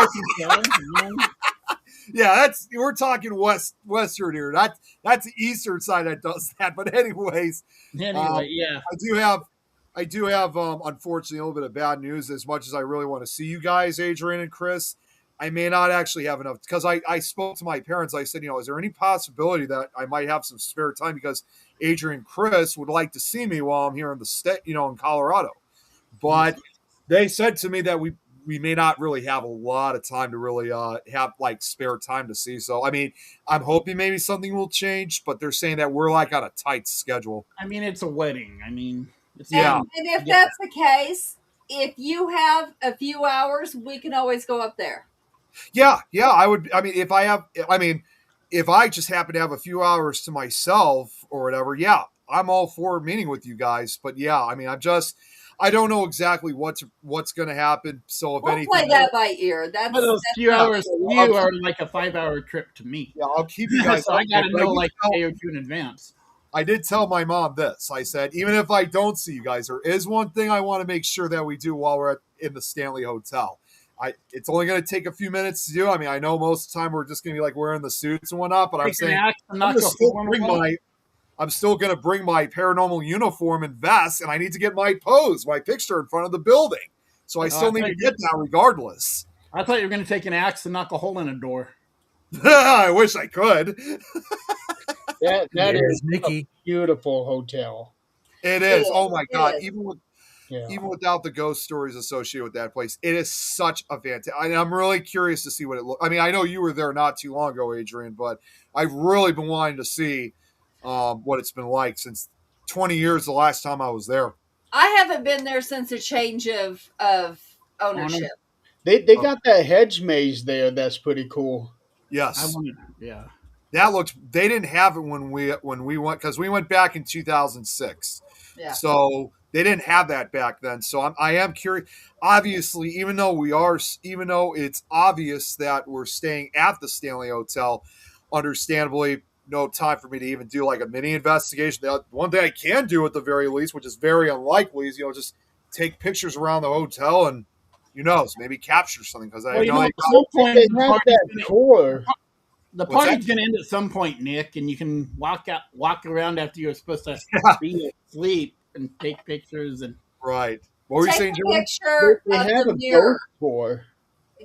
yeah, we're talking western here. That's the eastern side that does that. But anyways, yeah. I I do have, unfortunately, a little bit of bad news. As much as I really want to see you guys, Adrian and Chris, I may not actually have enough because I spoke to my parents. I said, is there any possibility that I might have some spare time because Adrian and Chris would like to see me while I'm here in the state, in Colorado. But they said to me that we may not really have a lot of time to really have like spare time to see. So I mean, I'm hoping maybe something will change, but they're saying that we're like on a tight schedule. I mean, it's a wedding. I mean, it's And, Yeah. easy and to if get that's the case, if you have a few hours, we can always go up there. Yeah, I would. I mean, if I just happen to have a few hours to myself or whatever, yeah, I'm all for meeting with you guys. But yeah, I mean, I don't know exactly what's going to happen. So if We'll anything, play that by ear. Some of those That's few not hours to I'll you keep- are like a 5-hour trip to me. yeah, I'll keep you guys. So I got to updated. But know like a day or two in advance. I did tell my mom this. I said, even if I don't see you guys, there is one thing I want to make sure that we do while we're in the Stanley Hotel. It's only going to take a few minutes to do. I mean, I know most of the time we're just going to be like wearing the suits and whatnot, but I'm Take an saying axe and I'm knock gonna a still hole in bring the wall. I'm still going to bring my paranormal uniform and vest, and I need to get my pose, my picture in front of the building. So I still need to get that regardless. I thought you were going to take an axe and knock a hole in a door. I wish I could. That There's is Nikki. a beautiful hotel. It is. is. Oh my It god! is. Yeah. Even without the ghost stories associated with that place, it is such a fantastic. I'm really curious to see what it looks. I mean, I know you were there not too long ago, Adrian, but I've really been wanting to see what it's been like since 20 years. The last time I was there. I haven't been there since a change of ownership. They got that hedge maze there. That's pretty cool. Yes, Yeah. that looks. They didn't have it when we went because we went back in 2006. Yeah. So they didn't have that back then. So I am curious. Obviously, even though it's obvious that we're staying at the Stanley Hotel, understandably, no time for me to even do like a mini investigation. The one thing I can do at the very least, which is very unlikely, is just take pictures around the hotel and who knows, maybe capture something because I Well, you know know, they at some point, They the have party's that gonna- tour. the What's party's that? going to end at some point, Nick, and you can walk around after you're supposed to Yeah. be asleep and take pictures. And right. What were you Take saying, a Julie? picture They of have the a mirror. ghost tour.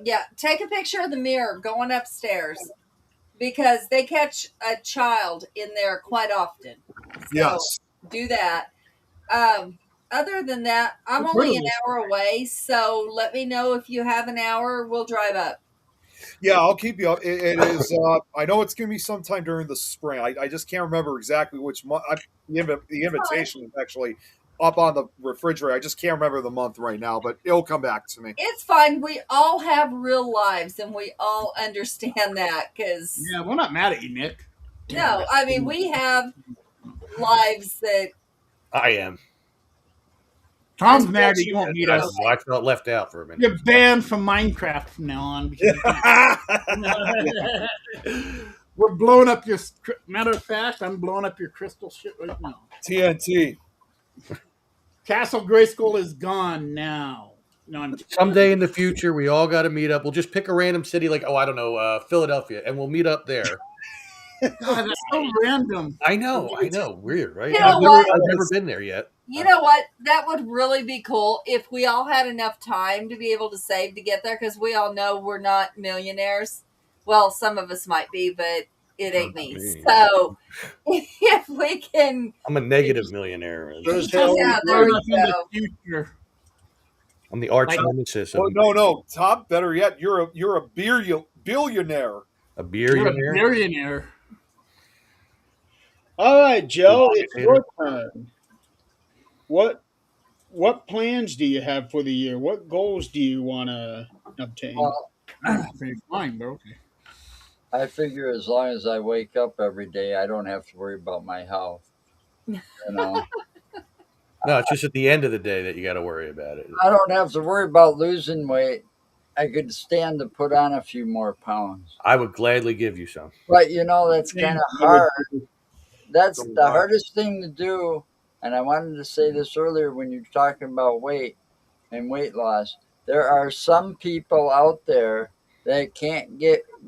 Yeah, take a picture of the mirror going upstairs because they catch a child in there quite often. So Yes. do that. Other than that, I'm I've only heard an of this. hour away, so let me know if you have an hour. We'll drive up. Yeah, I'll keep you up. It is. I know it's going to be sometime during the spring. I just can't remember exactly which month. The invitation is actually up on the refrigerator. I just can't remember the month right now, but it'll come back to me. It's fine. We all have real lives, and we all understand that because yeah, we're not mad at you, Nick. no, I mean we have lives that I am. Tom's mad that you won't meet I, us. I felt left out for a minute. You're banned from Minecraft from now on. Because we're blowing up your. Matter of fact, I'm blowing up your crystal shit right now. TNT. Castle Grayskull is gone now. No, I'm Someday in the future, we all got to meet up. We'll just pick a random city, like I don't know, Philadelphia, and we'll meet up there. God, that's so random. I know, weird, right? You know what? I've never been there yet. you know what? That would really be cool if we all had enough time to be able to save to get there because we all know we're not millionaires. Well, some of us might be, but it ain't me. me. So if we can, I'm a negative millionaire. Those hell- yeah, there We're we not in the go. future. I'm the arch Like- nemesis Oh of no, Tom. Better yet, you're a billionaire. a beer. You're a billionaire. All right, Joe, Good it's your turn. What plans do you have for the year? What goals do you want to obtain? Well, Pretty fine, bro. Okay. I figure as long as I wake up every day, I don't have to worry about my health. You know, No, it's just at the end of the day that you got to worry about it. I don't have to worry about losing weight. I could stand to put on a few more pounds. I would gladly give you some. But that's kind of hard. That's Don't the lie. hardest thing to do. And I wanted to say this earlier when you're talking about weight and weight loss. There are some people out there that can't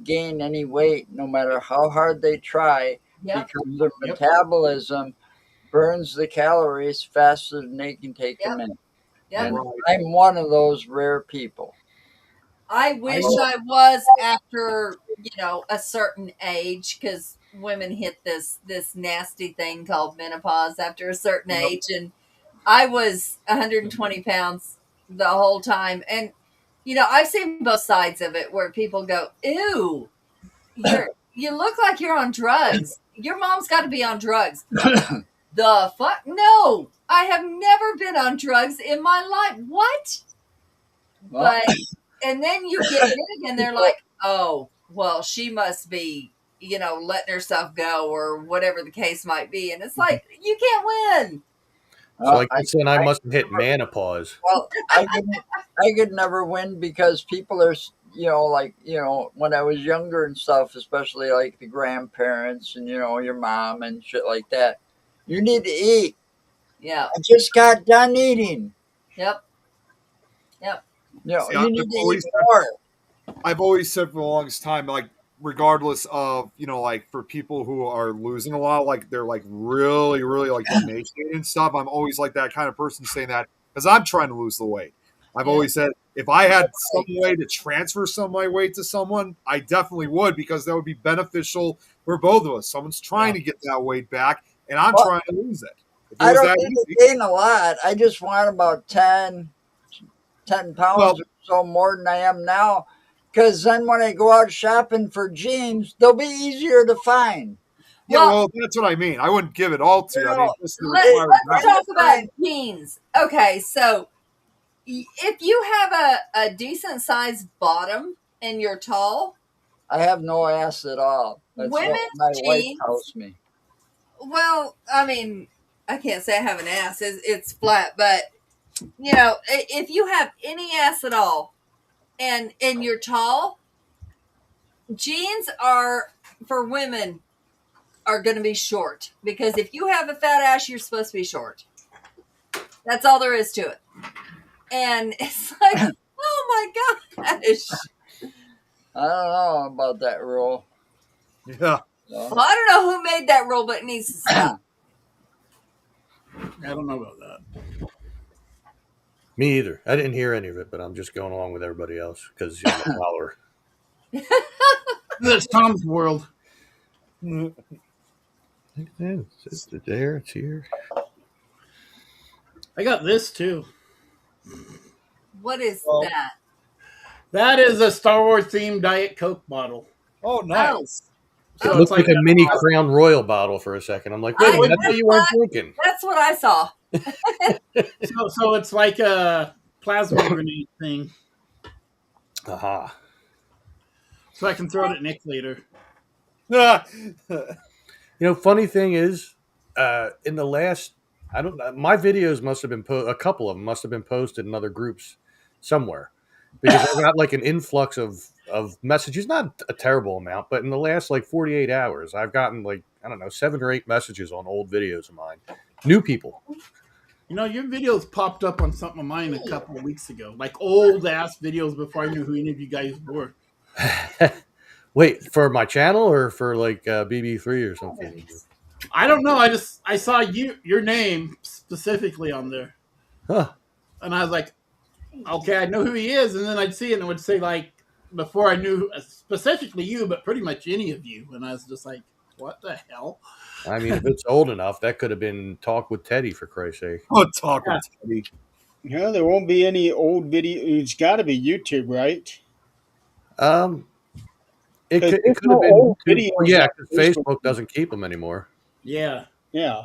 gain any weight no matter how hard they try Yep. because their Yep. metabolism burns the calories faster than they can take Yep. them in. Yep. And I'm one of those rare people. I wish I was after, a certain age, because women hit this nasty thing called menopause after a certain age, and I was 120 pounds the whole time. And I've seen both sides of it where people go, "Ew, you look like you're on drugs. Your mom's got to be on drugs." The fuck? No, I have never been on drugs in my life. What? Well, But and then you get big, and they're like, "Oh, well, she must be, letting herself go, or whatever the case might be." And it's like, you can't win. So like I, you said, I must have hit menopause. well, I could never win because people are, when I was younger and stuff, especially like the grandparents and, your mom and shit like that, you need to eat. Yeah. I just got done eating. Yep. Yep. See, You need to eat more. I've always said for the longest time, like regardless of like for people who are losing a lot, like they're like really, really like emaciated and stuff. I'm always like that kind of person saying that because I'm trying to lose the weight. I've always said if I had some way to transfer some of my weight to someone, I definitely would because that would be beneficial for both of us. Someone's trying to get that weight back, and I'm trying to lose it. If it I was don't that need to easy, gain a lot. I just want about 10 pounds or so more than I am now. Because then when I go out shopping for jeans, they'll be easier to find. yeah, well, that's what I mean. I wouldn't give it all to you. I mean, just the required Let's talk about jeans. Okay, so if you have a decent sized bottom and you're tall, I have no ass at all. That's what women's my wife jeans. tells me. Well, I mean, I can't say I have an ass. It's flat, but if you have any ass at all, and you're tall, jeans are for women are going to be short, because if you have a fat ass, you're supposed to be short. That's all there is to it. And it's like, oh my gosh. I don't know about that rule. Yeah. Well, I don't know who made that rule, but it needs to stop. I don't know about that. Me either. I didn't hear any of it, but I'm just going along with everybody else because I'm a follower. That's Tom's world. It's there. It's here. I got this too. What is that? That is a Star Wars themed Diet Coke bottle. Oh, nice. So It looked like a mini Crown Royal bottle for a second. I'm like, wait a minute, I thought you weren't drinking. That's what I saw. So it's like a plasma grenade thing. Aha. So I can throw it at Nick later. Funny thing is, in the last, I don't know, my videos must have been a couple of them must have been posted in other groups somewhere because I got like an influx of messages, not a terrible amount, but in the last like 48 hours, I've gotten like, I don't know, 7 or 8 messages on old videos of mine. New people. Your videos popped up on something of mine a couple of weeks ago, like old ass videos before I knew who any of you guys were. Wait, for my channel or for like BB3 or something? I don't know. I saw your name specifically on there. Huh. And I was like, okay, I know who he is. And then I'd see it and it would say like, before I knew specifically you, but pretty much any of you. And I was just like, what the hell? I mean, if it's old enough, that could have been Talk with Teddy, for Christ's sake. Oh, Talk with Teddy. Yeah, there won't be any old video. It's got to be YouTube, right? It could have been old videos. Yeah, because Facebook doesn't keep them anymore. Yeah. Yeah.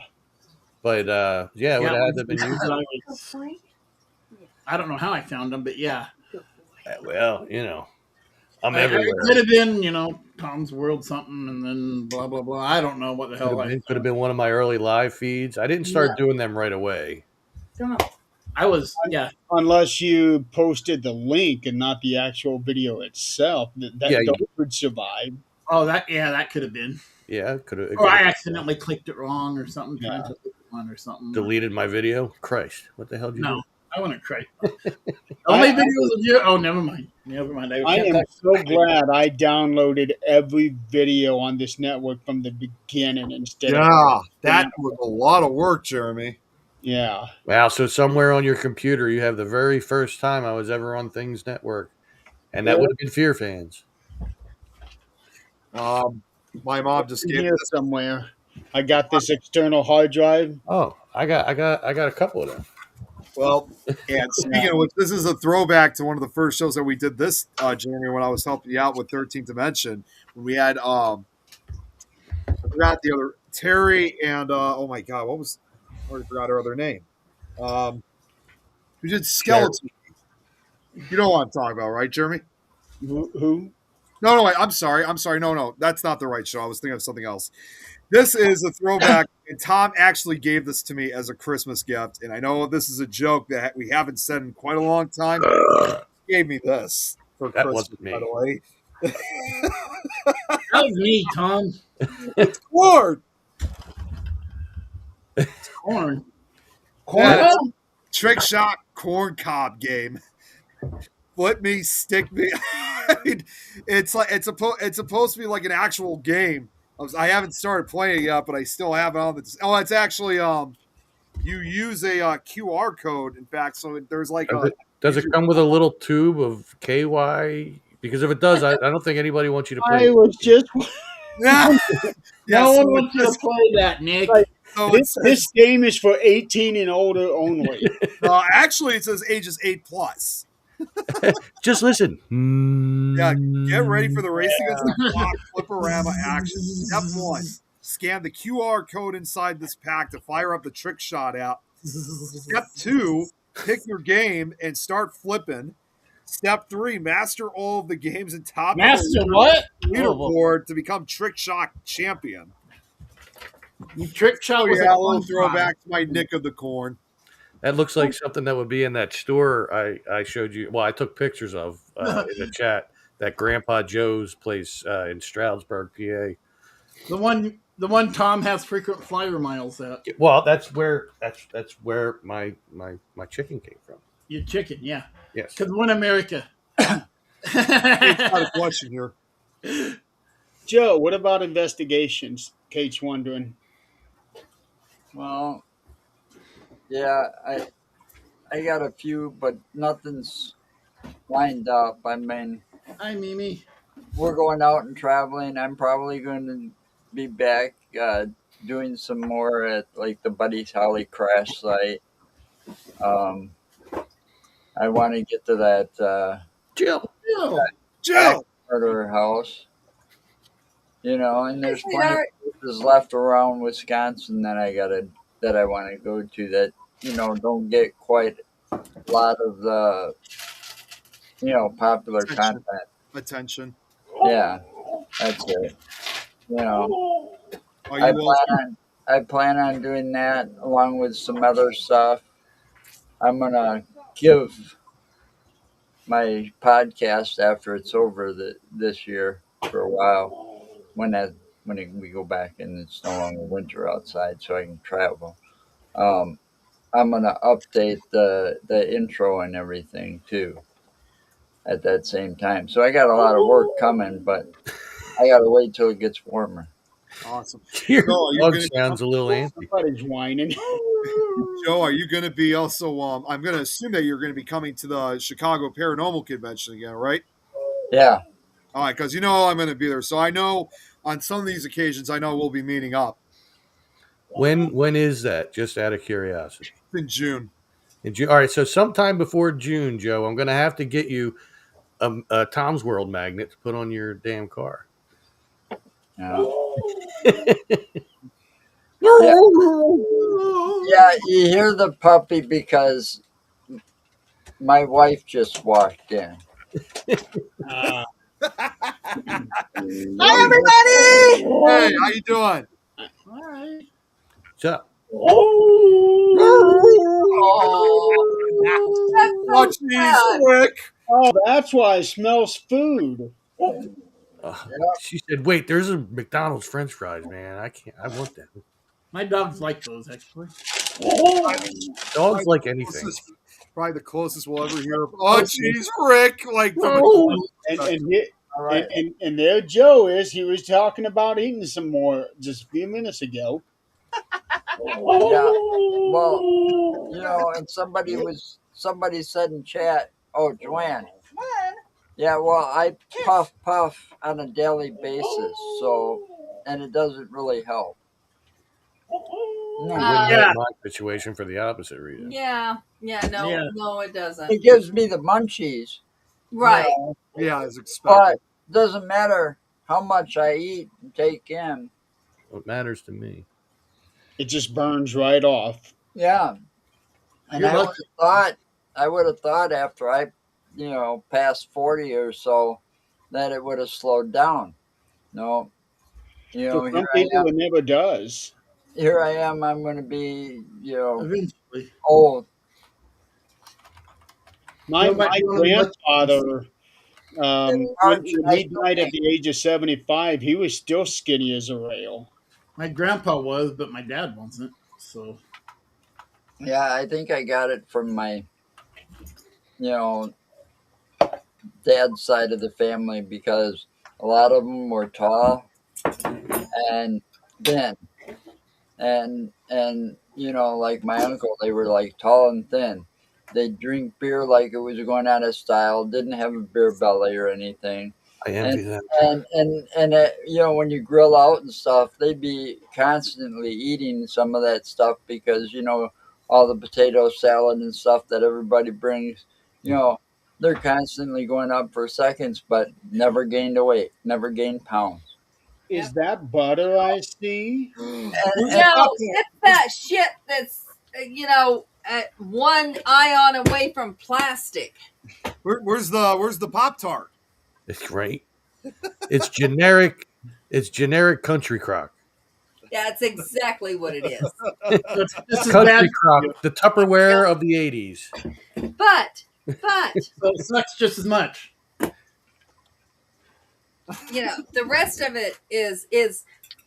But yeah, it would have had to been YouTube. I don't know how I found them, but yeah. Well, I'm everywhere. It could have been, Tom's World something, and then blah blah blah. I don't know what the hell. Could have been one of my early live feeds. I didn't start doing them right away. I was, yeah. Unless you posted the link and not the actual video itself, that would survive. Oh, that could have been. Yeah, could have. Or I accidentally clicked it wrong or something. Trying to click one or something. Deleted my video. Christ, what the hell did you do? I want to cry. Only I, videos of you. Oh, never mind. Never mind. I I can't am talk. so glad I downloaded every video on this network from the beginning instead of Yeah, putting that it. was a lot of work, Jeremy. Yeah. Wow, so somewhere on your computer you have the very first time I was ever on Things Network, and that Yeah, would have been Fear Fans. My mom just in gave me here this. somewhere. I got this external hard drive. Oh, I got a couple of them. Well, and Yeah. speaking of which, this is a throwback to one of the first shows that we did this January when I was helping you out with 13th Dimension. When we had I forgot the other Terry and oh my god, I already forgot her other name. We did Cherry. Skeleton. You know what I'm talking about, right, Jeremy? Who? No, no, wait, I'm sorry. I'm sorry. No, no, that's not the right show. I was thinking of something else. This is a throwback, and Tom actually gave this to me as a Christmas gift. And I know this is a joke that we haven't said in quite a long time. He gave me this for That Christmas, wasn't by me. the way. That was me, Tom. It's corn. Corn. Yeah, Corn. trick shot corn cob game. Flip me, stick me. I mean, it's like it's supposed to be like an actual game. I haven't started playing it yet, but I still have it on the. Oh, it's actually you use a QR code. In fact, so there's like Does a. it, does it come with a little tube of KY? Because if it does, I don't think anybody wants you to play I it. was just Yeah, yeah. No So, one wants you to play that, Nick. like, so it this says game is for 18 and older only. actually it says ages 8+. Just listen. Yeah, get ready for the race against the clock flipperama action. Step 1: scan the QR code inside this pack to fire up the trick shot app. Step 2: pick your game and start flipping. Step 3: master all of the games and top Master of the what? leaderboard to become trick shot champion. You trick shot Oh with yeah, a a little corn throwback to my Nick of the Corn. That looks like something that would be in that store I showed you. Well, I took pictures of in the chat. That Grandpa Joe's place in Stroudsburg, PA. The one Tom has frequent flyer miles at. Well, that's where my chicken came from. Your chicken, yeah. Yes. Because we're in America. I've got a question here. Joe, what about investigations? Kate's wondering. Well, yeah, I got a few, but nothing's lined up. I mean, Hi, Mimi. we're going out and traveling. I'm probably going to be back doing some more at like the Buddy's Holly crash site. I want to get to that Jill. Jill. Jill! murder house, and there's plenty of Sweetheart. places left around Wisconsin that I want to go to that don't get quite a lot of the popular Attention. content. Attention. Yeah, that's it. Are I you all plan on doing that along with some other stuff. I'm gonna give my podcast after it's over this year for a while when we go back and it's no longer winter outside, so I can travel. I'm gonna update the intro and everything too at that same time. So I got a lot of work coming, but I gotta wait till it gets warmer. awesome? Your Joe, are you dog gonna sounds a little antsy. Somebody's whining. Joe, are you going to be also? I'm going to assume that you're going to be coming to the Chicago Paranormal Convention again, right? Yeah, All right, because I'm going to be there, so I know on some of these occasions, I know we'll be meeting up When is that? Just out of curiosity. in June. In June. All right, so sometime before June, Joe, I'm going to have to get you a Tom's World magnet to put on your damn car. yeah. Yeah, you hear the puppy because my wife just walked in. Uh, Hi, everybody. Hey, how you doing? All right. So, That's so Watch these sad. quick. oh, that's why it smells food. she said, "Wait, there's a McDonald's French fries, man. I want that." My dogs like those, actually. Dogs like anything. Probably the closest we'll ever hear of. Oh, jeez, Rick! Like from a Oh, All right. and there Joe is. He was talking about eating some more just a few minutes ago. Yeah. Well, and somebody said in chat, oh, Joanne. Yeah, well, I puff on a daily basis, and it doesn't really help. You No. wouldn't Yeah. have my situation for the opposite reason. Yeah. No, Yeah. no, it doesn't. It gives me the munchies, Right. yeah, as but expected. it doesn't matter how much I eat and take in. What matters to me? It just burns right off. Yeah, and You're I would lucky. have thought after I, passed 40 or so, that it would have slowed down. No, For here some I people, am. it never does. Here I am. I'm going to be, Eventually. old. My You might my be one of the lucky ones. grandfather, In when, March, when I he still died at can't. the age of 75, he was still skinny as a rail. My grandpa was, but my dad wasn't. So Yeah, I think I got it from my, dad's side of the family because a lot of them were tall and thin, and like my uncle, they were like tall and thin. They drink beer like it was going out of style. Didn't have a beer belly or anything. I And envy them. when you grill out and stuff, they'd be constantly eating some of that stuff because all the potato salad and stuff that everybody brings. They're constantly going up for seconds, but never gained a weight, never gained pounds. Is that butter I see? And, Where's and the No, popcorn? it's that shit that's one ion away from plastic. Where's the Pop Tart? It's great. It's generic. It's generic country crock. That's exactly what it is. this is Country bad. crock, the Tupperware of the '80s. But So it sucks just as much. the rest of it is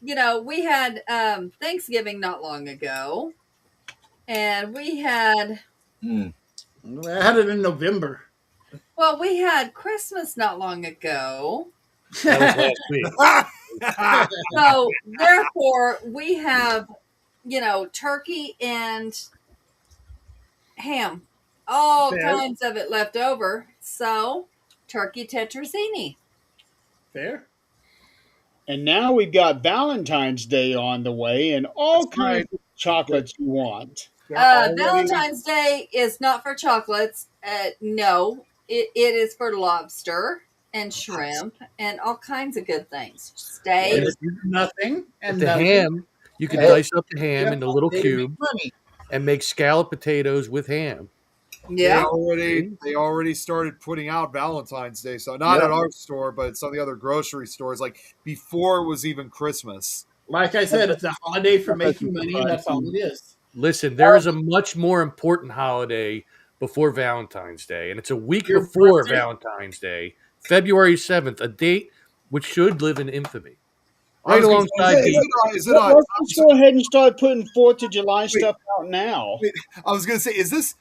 we had Thanksgiving not long ago, and we had I had it in November. we had Christmas not long ago. That was last week. So therefore we have turkey and ham, all Fair. kinds of it left over. So turkey tetrazzini. Fair. And now we've got Valentine's Day on the way and all That's kinds right. of chocolates you want. Valentine's Day is not for chocolates. No, it is for lobster and shrimp and all kinds of good things. Steak. There's nothing. And The nothing. ham, you can Hey. dice up the ham Yeah, into little they make cubes money. and make scalloped potatoes with ham. Yeah. They already started putting out Valentine's Day. So not Yeah. at our store, but some of the other grocery stores, like before it was even Christmas. Like I said, it's a holiday for making money, and that's all it is. Listen, there is a much more important holiday before Valentine's Day, and it's a week Your before birthday? Valentine's Day, February 7th, a date which should live in infamy. I Right was gonna alongside say, the is it on? Let's just go ahead and start putting 4th of July stuff out now. I was gonna say, is this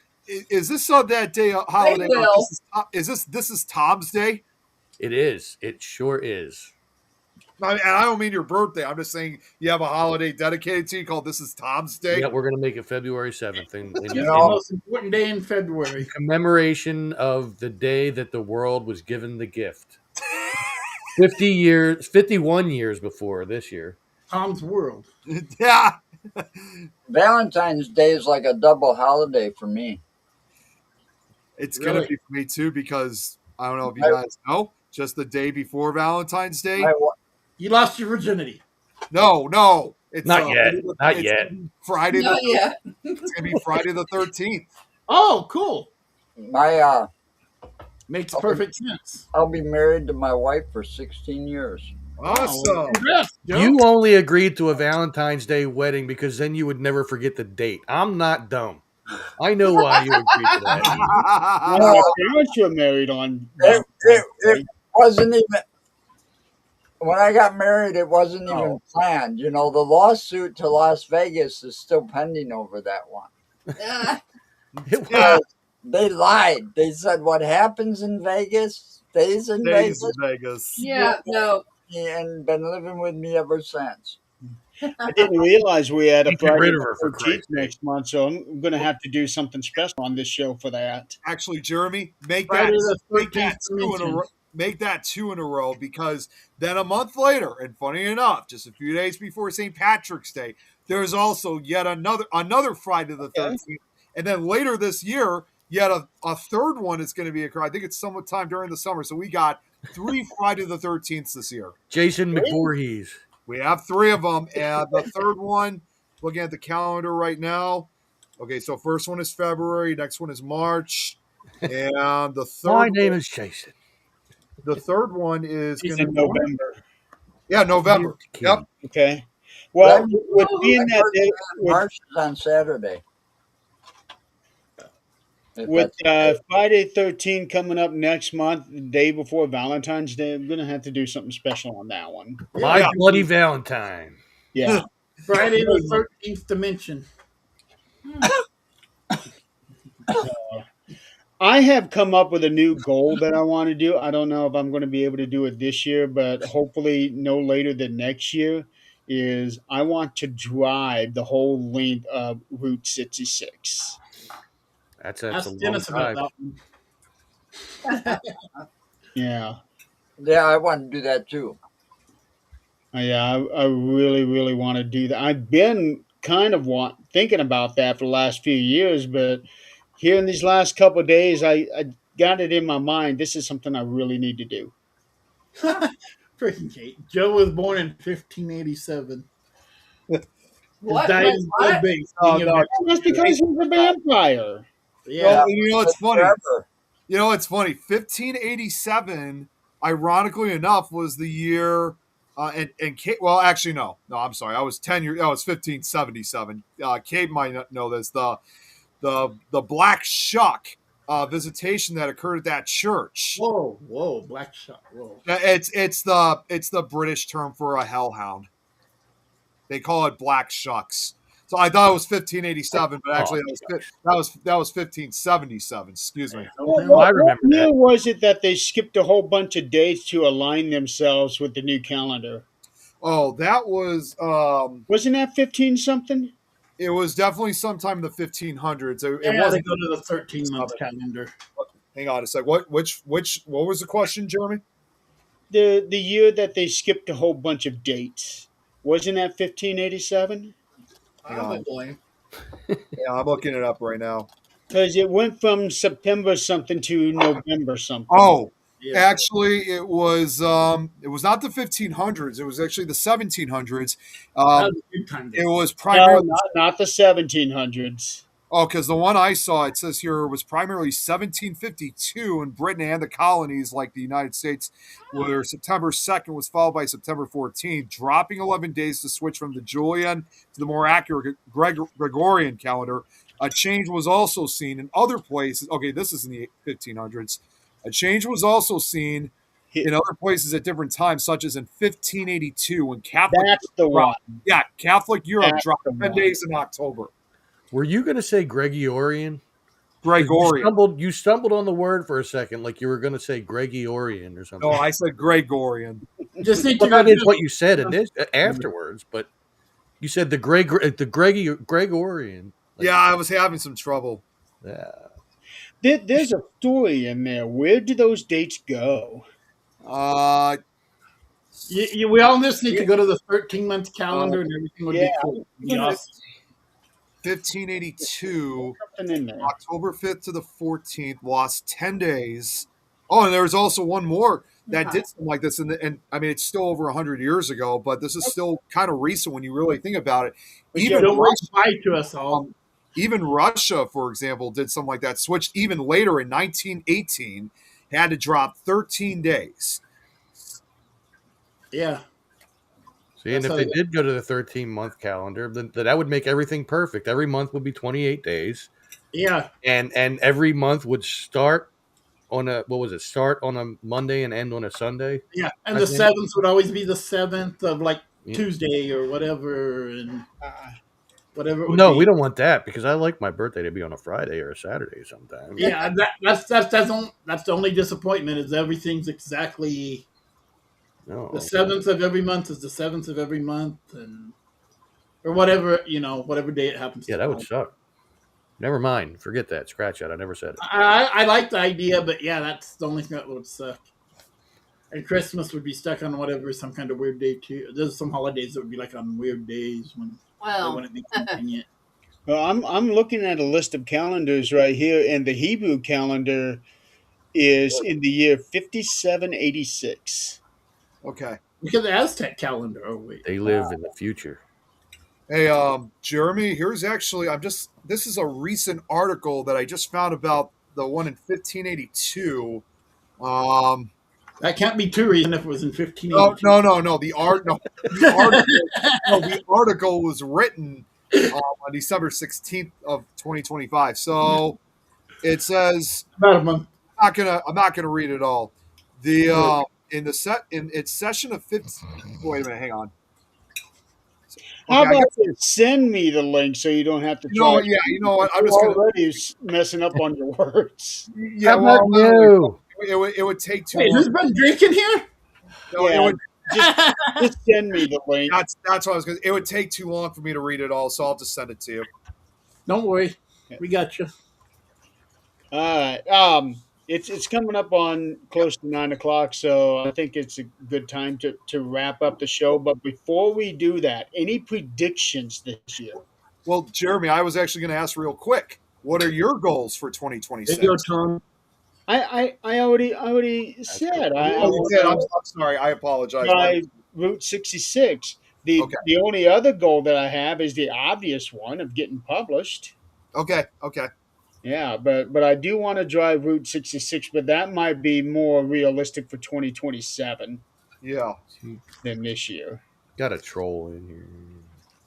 on that day holiday? They will. This is Tom's Day? It is. It sure is. And I don't mean your birthday. I'm just saying you have a holiday dedicated to you called This Is Tom's Day. Yeah, we're going to make it February 7th in It's You the know- most important day in February. commemoration of the day that the world was given the gift. 51 years before this year. Tom's World. Yeah. Valentine's Day is like a double holiday for me. It's gonna Really? be for me too because I don't know if you guys know, just the day before Valentine's Day. You lost your virginity. No, it's Not yet. Not it's yet. Friday. No, yeah. It's gonna be Friday the 13th. Oh, cool. My Makes perfect sense. I'll be married to my wife for 16 years. Awesome. Congrats, Joe. You only agreed to a Valentine's Day wedding because then you would never forget the date. I'm not dumb. I know why you agreed to that. Well, my parents were married on It wasn't even when I got married. It wasn't even planned. The lawsuit to Las Vegas is still pending over that one. It was, Yeah. They lied. They said what happens in Vegas stays in Days in Vegas. Vegas. Yeah, no. And been living with me ever since. I didn't realize we had a Can't get Friday rid of the her for 13th Christ's sake. next month, so I'm going to have to do something special on this show for that. Actually, Jeremy, Friday the 13th two in a dimension. row. Make that two in a row because then a month later, and funny enough, just a few days before St. Patrick's Day, there's also yet another Friday the Okay. 13th, and then later this year, yet a third one is going to be occurring. I think it's somewhat time during the summer. So we got three Friday the 13th this year. Jason McVorhees. We have three of them, and the third one, looking at the calendar right now. Okay, so first one is February, next one is March, and My name is Jason. the third one is going to In be November. November. Yep. Okay. Well, That- with being that March is on Saturday. If with that's Friday 13 coming up next month, the day before Valentine's Day, I'm going to have to do something special on that one. My Yeah. bloody Valentine. Yeah. Friday the 13th dimension. I have come up with a new goal that I want to do. I don't know if I'm going to be able to do it this year, but hopefully no later than next year. Is I want to drive the whole length of Route 66. That's Ask a long Dennis about drive. that one. Yeah. yeah, I want to do that too. Yeah, I really, really want to do that. I've been kind of thinking about that for the last few years, but here in these last couple of days, I got it in my mind. This is something I really need to do. Freaking Kate. Joe was born in 1587. What? Died What? in What? base. Oh, Being a no. vampire. That's because he's a vampire. Yeah. Well, you know what's funny? Forever. You know what's funny? 1587, ironically enough, was the year. And Kate, well, actually, no, I'm sorry. I was 10 years. I was 1577. Kate might not know this. The Black Shuck visitation that occurred at that church. Whoa, black shot. Whoa. It's the British term for a hellhound. They call it Black Shucks. So I thought it was 1587, but actually that was 1577. Excuse me. I remember what year that. was it that they skipped a whole bunch of dates to align themselves with the new calendar? Oh, that was Wasn't that 15 something? it was definitely sometime in the 1500s. It Yeah, they wasn't. go to the 13-month calendar. Hang on a sec. What was the question, Jeremy? The year that they skipped a whole bunch of dates. Wasn't that 1587? Hang I on. don't blame. Yeah, I'm looking it up right now. Because it went from September something to November something. Oh, Yeah. actually, it was not the 1500s. It was actually the 1700s. That was a good time. It was No, primarily not the 1700s. because the one I saw, it says here, was primarily 1752 in Britain and the colonies, like the United States, where September 2nd was followed by September 14th, dropping 11 days to switch from the Julian to the more accurate Gregorian calendar. A change was also seen in other places. Okay, this is in the 1500s. A change was also seen in other places at different times, such as in 1582 when Catholic That's the one. Catholic Europe That's dropped the 10 one. days in October. Were you going to say Gregorian? Gregorian. You stumbled on the word for a second, like you were going to say Gregorian or something. No, I said Gregorian. Just need to Well, go that is to what you said afterwards, but you said the Gregorian. Like, Yeah, I was having some trouble. yeah. There's a story in there. Where do those dates go? we all just need to go to the 13-month calendar and everything would yeah. be cool. It'd be awesome. 1582, Something in there. October 5th to the 14th, lost 10 days. Oh, and there was also one more that did something like this. And I mean, it's still over 100 years ago, but this is still kind of recent when you really think about it. Don't wait to bye to us all. Even Russia, for example, did something like that. Switched even later in 1918, had to drop 13 days. Yeah. See, and if they did go to the 13-month calendar, then that would make everything perfect. Every month would be 28 days. Yeah. And every month would start on a Monday and end on a Sunday. Yeah. And the 7th would always be the 7th of like Tuesday or whatever. And whatever it would No, we be. don't want that because I like my birthday to be on a Friday or a Saturday sometimes. Yeah, that's the only disappointment is everything's exactly the No, seventh of every month is the seventh of every month, and or whatever whatever day it happens yeah, to that would fall. suck. Never mind. Forget that. Scratch that. I never said it. I like the idea, but yeah, that's the only thing that would suck. And Christmas would be stuck on whatever some kind of weird day too. There's some holidays that would be like on weird days when they Well, wouldn't be convenient. Well, I'm looking at a list of calendars right here, and the Hebrew calendar is in the year 5786. Okay. Look at the Aztec calendar. Oh wait, They live in the future. Hey, Jeremy, here's actually this is a recent article that I just found about the one in 1582. Um, that can't be too recent if it was in no, 1582. no, no, no. The article, no, the article was written on December 16th of 2025. So it says About a month. I'm not gonna read it all. The in the set in its session of 15. Wait a minute, hang on. How Okay, I about guess you send me the link so you don't have to you know try? what? Yeah, you know what? I'm You're just gonna. already messing up on your words. Yeah, How about well, not only you? it would take too Wait, long. who's been drinking here? No, it Yeah, would. just just send me the link. That's what I was going to. It would take too long for me to read it all, so I'll just send it to you. Don't worry, we got you. All right. It's coming up on close to 9 o'clock, so I think it's a good time to wrap up the show. But before we do that, any predictions this year? Well, Jeremy, I was actually going to ask real quick. What are your goals for There you 2026? go, Tom. I already said I Oh, you did. want I'm sorry. I apologize. to try Route 66. The Okay. the only other goal that I have is the obvious one of getting published. Okay. Okay. Yeah, but I do want to drive Route 66, but that might be more realistic for 2027 Yeah. than this year. Got a troll in here.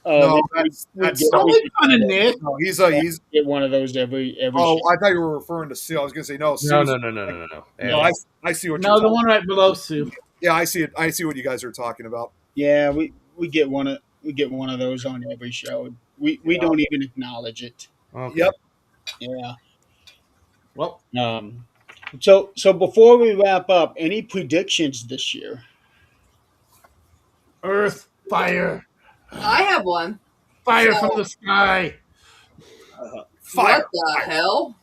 Oh, No, man, we that's Don't make fun of Nick. no. He's. get one of those every Oh, shift. I thought you were referring to Sue. I was going to say no. No, Sue's, no, no, no, no, no, no. No, I see what No, you're the talking. one right below Sue. Yeah, I see it. I see what you guys are talking about. Yeah, we get one of those on every show. We Yeah. don't even acknowledge it. Okay. Yep. Yeah. Well, So before we wrap up, any predictions this year? Earth, fire, I have one. fire So- from the sky. Fire. What the hell?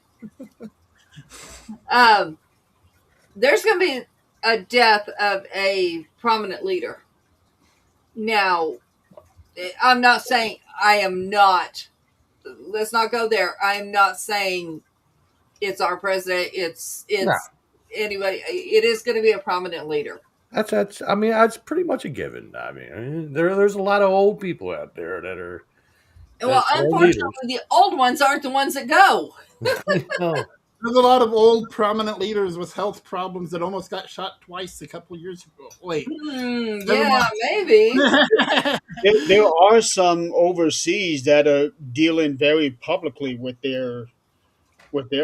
There's going to be a death of a prominent leader. Now, I'm not saying I am not. Let's not go there. I am not saying it's our president. It's No. anybody. It is going to be a prominent leader. That's. I mean, that's pretty much a given. I mean, there's a lot of old people out there that are. Well, That's all unfortunately, the old ones aren't the ones that go. No. There's a lot of old prominent leaders with health problems that almost got shot twice a couple years ago. Wait. Never Yeah, mind. maybe. There are some overseas that are dealing very publicly with their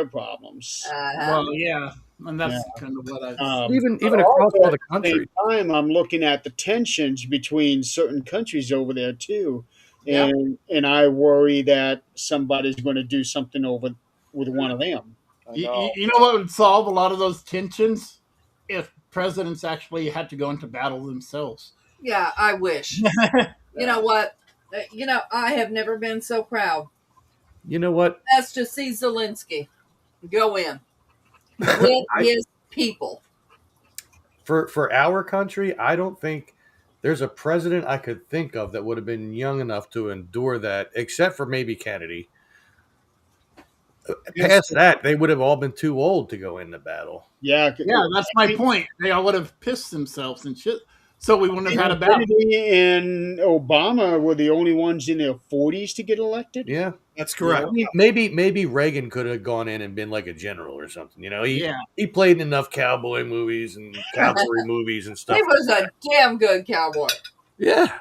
problems. Well, yeah, and that's kind of what I. Even But across also all the at the same country. time, I'm looking at the tensions between certain countries over there too, Yep. and I worry that somebody's going to do something over with one of them. I You, know. you know what would solve a lot of those tensions if presidents actually had to go into battle themselves. Yeah, I wish. You know what? I have never been so proud You know what? as to see Zelensky go in with his people. For our country, I don't think there's a president I could think of that would have been young enough to endure that, except for maybe Kennedy. Past that, they would have all been too old to go into battle. Yeah, Yeah, that's my point. They all would have pissed themselves and shit, so we wouldn't have had a battle. Kennedy and Obama were the only ones in their 40s to get elected. Yeah, That's correct. I mean, maybe Reagan could have gone in and been like a general or something. You know, Yeah. he played in enough cowboy movies and cavalry movies and stuff. He was a damn good cowboy. Yeah,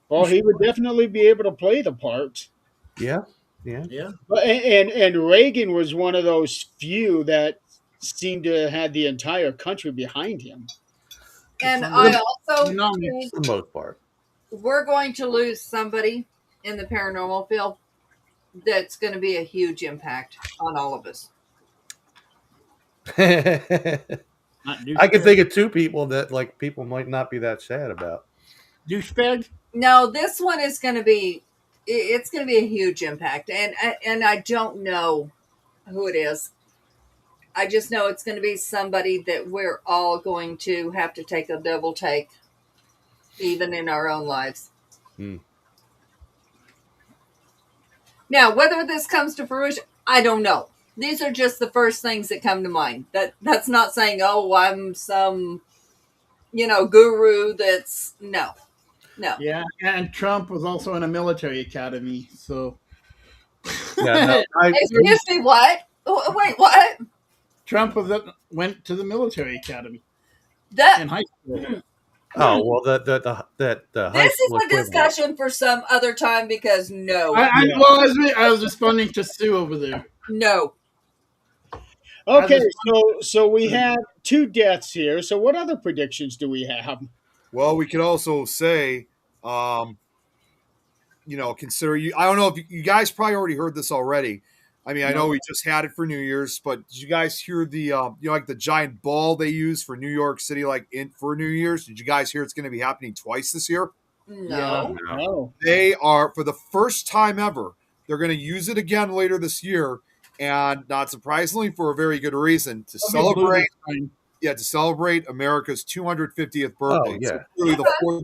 Well, he would definitely be able to play the part. yeah. Yeah. But and Reagan was one of those few that seemed to have the entire country behind him. And From I the- also No. think For the most part. we're going to lose somebody in the paranormal field. that's going to be a huge impact on all of us. Not I can douchebag. think of two people that like people might not be that sad about. Douchebag. No, this one is going to be, it's going to be a huge impact. And I don't know who it is. I just know it's going to be somebody that we're all going to have to take a double take, even in our own lives. Hmm. Now, whether this comes to fruition, I don't know. These are just the first things that come to mind. That's not saying, oh, I'm some, guru. That's no. Yeah, and Trump was also in a military academy, so Yeah, no, Excuse me, what? Wait, what? Trump went to the military academy That in high school. oh well, the high this is school a equivalent. discussion for some other time because no. I was responding to Sue over there. No. Okay, so we have two deaths here. So what other predictions do we have? Well, we could also say, consider you. I don't know if you guys probably already heard this already. I mean, I know we just had it for New Year's, but did you guys hear the, like the giant ball they use for New York City, for New Year's? Did you guys hear it's going to be happening twice this year? No. No. They are, for the first time ever, they're going to use it again later this year, and not surprisingly, for a very good reason, to celebrate America's 250th birthday. Oh, yeah. So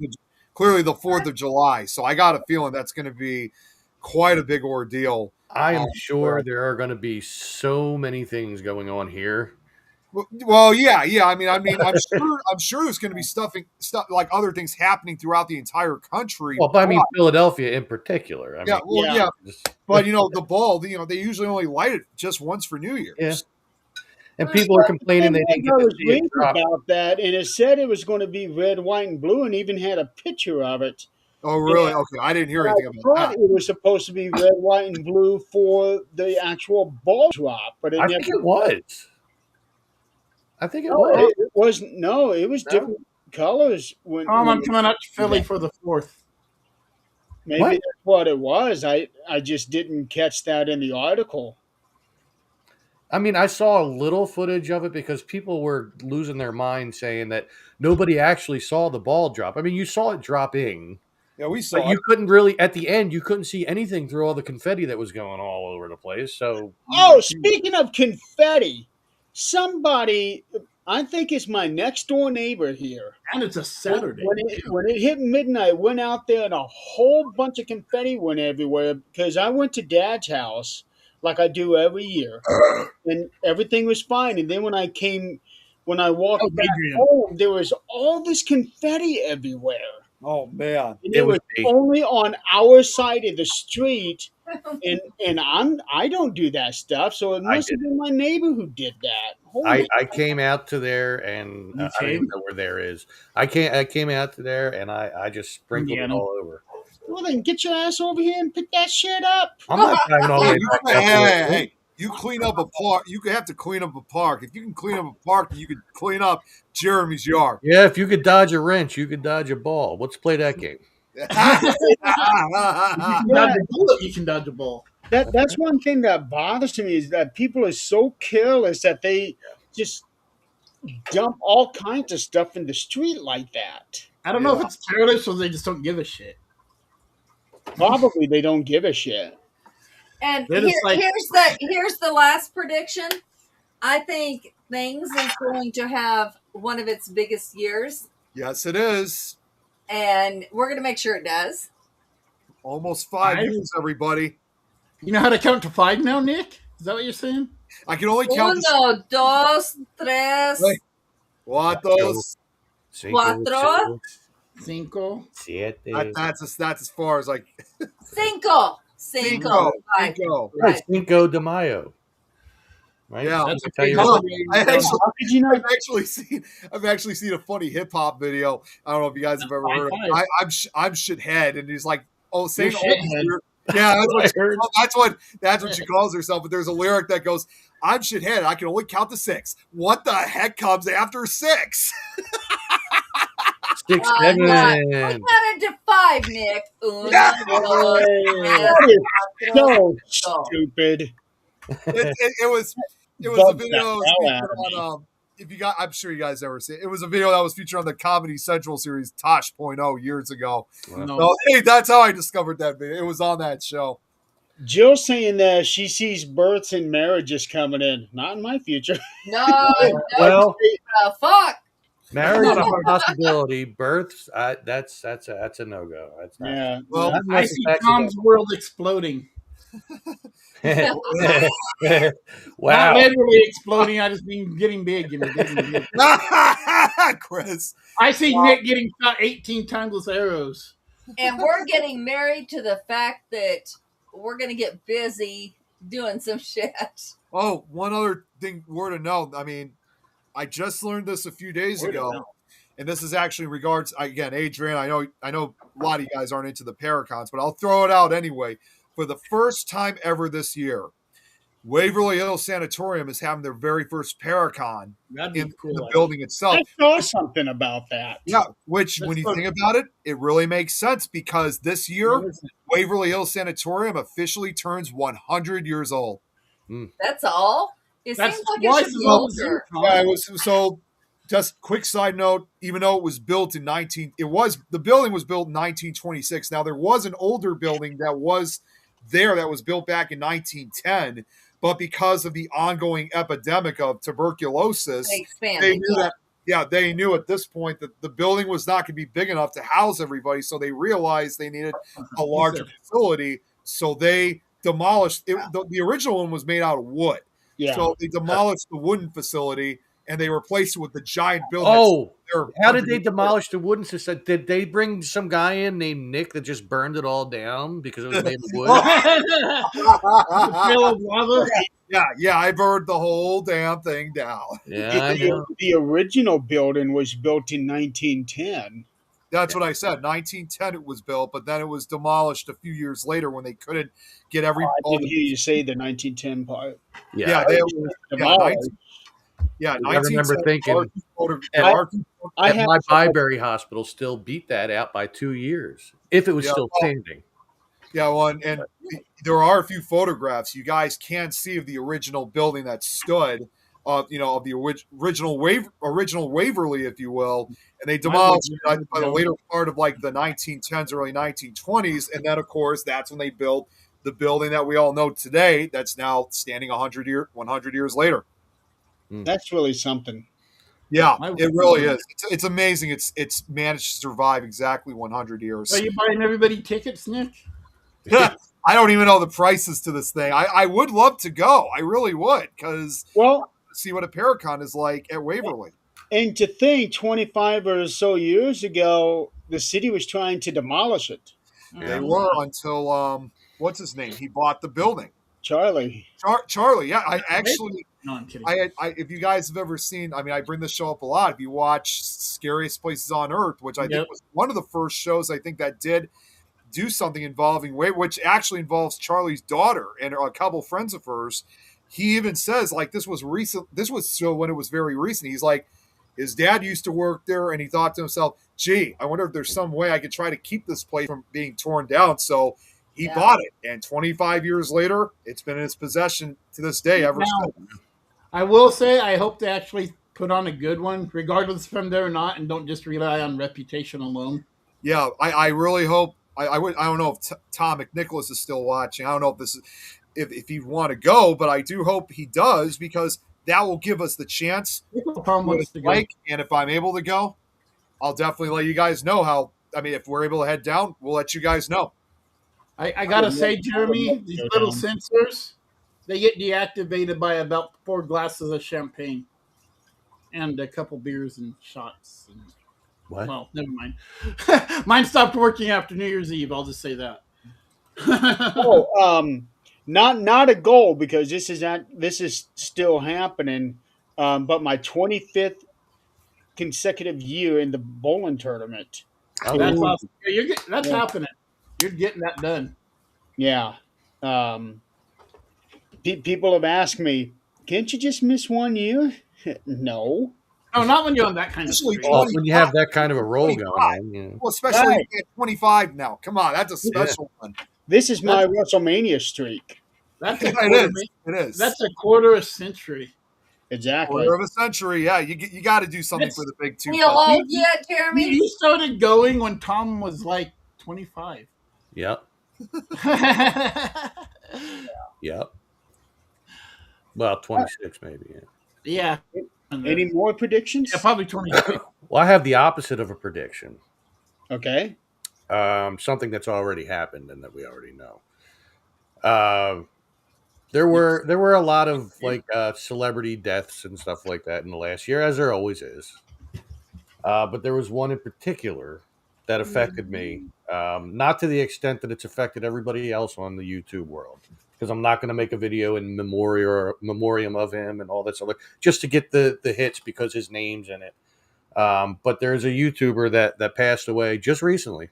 clearly the 4th of July. So I got a feeling that's going to be quite a big ordeal. I am sure there are going to be so many things going on here. Well, yeah. I mean, I'm sure there's going to be stuff like other things happening throughout the entire country. Well, but I mean Philadelphia in particular. I mean, yeah. But the ball, they usually only light it just once for New Year's. Yeah. And people are complaining they didn't get I to was see it reading drop. about that, and it said it was going to be red, white, and blue, and even had a picture of it. Oh, really? Okay, I didn't hear anything I about thought that. it was supposed to be red, white, and blue for the actual ball drop, but I think it was. I think it was. It was no, it was different colors when I'm coming up to Philly for the 4th. maybe What? that's what it was. I just didn't catch that in the article. I mean, I saw a little footage of it because people were losing their mind saying that nobody actually saw the ball drop. I mean, you saw it dropping. Yeah, we But saw you it. couldn't really, at the end, you couldn't see anything through all the confetti that was going all over the place. So, Oh, speaking of confetti, somebody, I think it's my next door neighbor here. And it's a Saturday. When it hit midnight, went out there and a whole bunch of confetti went everywhere because I went to Dad's house like I do every year, and everything was fine. And then when I walked back home, there was all this confetti everywhere. Oh man, And It it was was me. only on our side of the street, and I don't do that stuff, so it must have been my neighbor who did that. Holy I came out to there and I don't even know where there is. I came out to there and I just sprinkled it all over. well, then get your ass over here and pick that shit up. I'm not driving all the way back out there. hey, you clean up a park. You have to clean up a park. If you can clean up a park, you can clean up Jeremy's yard. Yeah, if you could dodge a wrench, you could dodge a ball. Let's play that game. You can dodge a bullet, you can dodge a ball. That's one thing that bothers me is that people are so careless that they just dump all kinds of stuff in the street like that. I don't know if it's careless or they just don't give a shit. Probably they don't give a shit. And They're just like- here's the last prediction. I think things is going to have one of its biggest years, Yes, it is. and we're going to make sure it does. Almost 5 Five? years, everybody. You know how to count to 5 now, Nick? Is that what you're saying? I can only count. Uno, dos, tres, Wait. Cuantos? Cuatro. 5. That's as far as like cinco. Cinco. Five. Cinco. Right. Cinco de Mayo. Right? Yeah. That's a Tell you big what. holiday. Did you not? I've actually seen a funny hip hop video. I don't know if you guys have ever heard of it. I'm shithead, and he's like, oh, saying You're all these shithead. weird- yeah, That's what I heard. that's what she calls herself. But there's a lyric that goes, "I'm shithead. I can only count to 6. What the heck comes after 6?" 6 We 7. counted to five, Nick. Uno, Yeah. dos, tres, That is cuatro, so cinco. stupid. It was a Bugged the video that was hell featured out of on me. if you got I'm sure you guys ever see it. It was a video that was featured on the Comedy Central series Tosh.0 years ago. No. So hey, that's how I discovered that video. It was on that show. Jill saying that she sees births and marriages coming in. Not in my future. No, no, Well, fuck. marriage Not is a a hard. possibility. Births, that's a no go. That's not. Yeah. Well, yeah. Not I unless it's see Tom's accidental. world exploding. Not Wow. literally exploding. I just mean getting big and big and big. Chris. I see Nick getting shot 18 times with arrows. And we're getting married to the fact that we're going to get busy doing some shit. Oh, one other thing word to know. I mean, I just learned this a few days Word to ago. know. And this is actually in regards again, Adrian. I know a lot of you guys aren't into the Paracons, but I'll throw it out anyway. For the first time ever this year, Waverly Hills Sanatorium is having their very first Paracon That'd be in cool. the building itself. I saw something about that. Yeah, which That's when you fun. think about it, it really makes sense because this year Waverly Hills Sanatorium officially turns 100 years old. That's all. It That's seems like twice it should as be old as older. you, Yeah, Tom. it was so. Just quick side note: even though it was built in the building was built in 1926. Now there was an older building that was there that was built back in 1910, but because of the ongoing epidemic of tuberculosis, They expanded. they knew that. Yeah, they knew at this point that the building was not going to be big enough to house everybody, so they realized they needed a larger facility. So they demolished it. The original one was made out of wood. Yeah. So they demolished the wooden facility and they replaced it with the giant building. Oh, They're how did they 100 demolish the wooden system? Did they bring some guy in named Nick that just burned it all down because it was made of wood? Trail of lava. yeah, I burned the whole damn thing down. Yeah, I know. The original building was built in 1910. That's what I said. 1910 it was built, but then it was demolished a few years later when they couldn't get I all didn't hear you say the 1910 part. yeah, they, yeah, Demolished. yeah, I remember 1910 thinking, there are two I and have my Byberry hospital still beat that out by 2 years if it was Yeah. still standing. Yeah, well, and there are a few photographs you guys can see of the original building that stood, of the original Waverly, if you will, and they demolished it by the later part of like the 1910s, early 1920s, and then of course that's when they built the building that we all know today. That's now standing 100 years later. That's really something. Yeah, it really is. It's amazing. It's managed to survive exactly 100 years. Are you buying everybody tickets, Nick? I don't even know the prices to this thing. I would love to go. I really would, because Well, see what a Paracon is like at Waverly. and to think 25 or so years ago, the city was trying to demolish it. They were until what's his name? He bought the building. Charlie. Charlie. Yeah, I actually. No, I'm kidding. If you guys have ever seen, I mean, I bring this show up a lot. If you watch Scariest Places on Earth, which I think was one of the first shows I think that did do something involving which actually involves Charlie's daughter and a couple friends of hers. He even says like this was recent. This was so when it was very recent. He's like, his dad used to work there, and he thought to himself, "Gee, I wonder if there's some way I could try to keep this place from being torn down." So he bought it, and 25 years later, it's been in his possession to this day. Ever since. I will say, I hope they actually put on a good one, regardless if I'm there or not, and don't just rely on reputation alone. Yeah, I really hope. I don't know if Tom McNicholas is still watching. I don't know if this is if he'd want to go, but I do hope he does because that will give us the chance. Tom wants to go. And if I'm able to go, I'll definitely let you guys know how. I mean, if we're able to head down, we'll let you guys know. I gotta say, Jeremy, these little sensors, they get deactivated by about 4 glasses of champagne and a couple beers and shots. And, What? well, never mind. Mine stopped working after New Year's Eve. I'll just say that. Not a goal because this is still happening. But my 25th consecutive year in the bowling tournament. That's awesome. Yeah, that's happening. You're getting that done. Yeah. People have asked me, can't you just miss one year? No. No, not when you're on that kind of Especially streak. Well, when you have 25. that kind of a roll going 25. on, you know. Well, especially Right. at 25 now. Come on, that's a Yeah. special one. This is my That's WrestleMania streak. that's a It quarter. is. It is. That's a quarter of a century. Exactly. Quarter of a century. Yeah, you got to do something That's for the big two. Feel Pup. old yet, You, Jeremy? you started going when Tom was like 25. Yep. yeah, Yep. Well, 26 maybe. Yeah. Any more predictions? yeah, probably 26. Well, I have the opposite of a prediction. Okay. Something that's already happened and that we already know. There were a lot of like celebrity deaths and stuff like that in the last year, as there always is. But there was one in particular that affected me, not to the extent that it's affected everybody else on the YouTube world, because I'm not going to make a video in memoriam of him and all that stuff, just to get the hits because his name's in it. But there's a YouTuber that passed away just recently,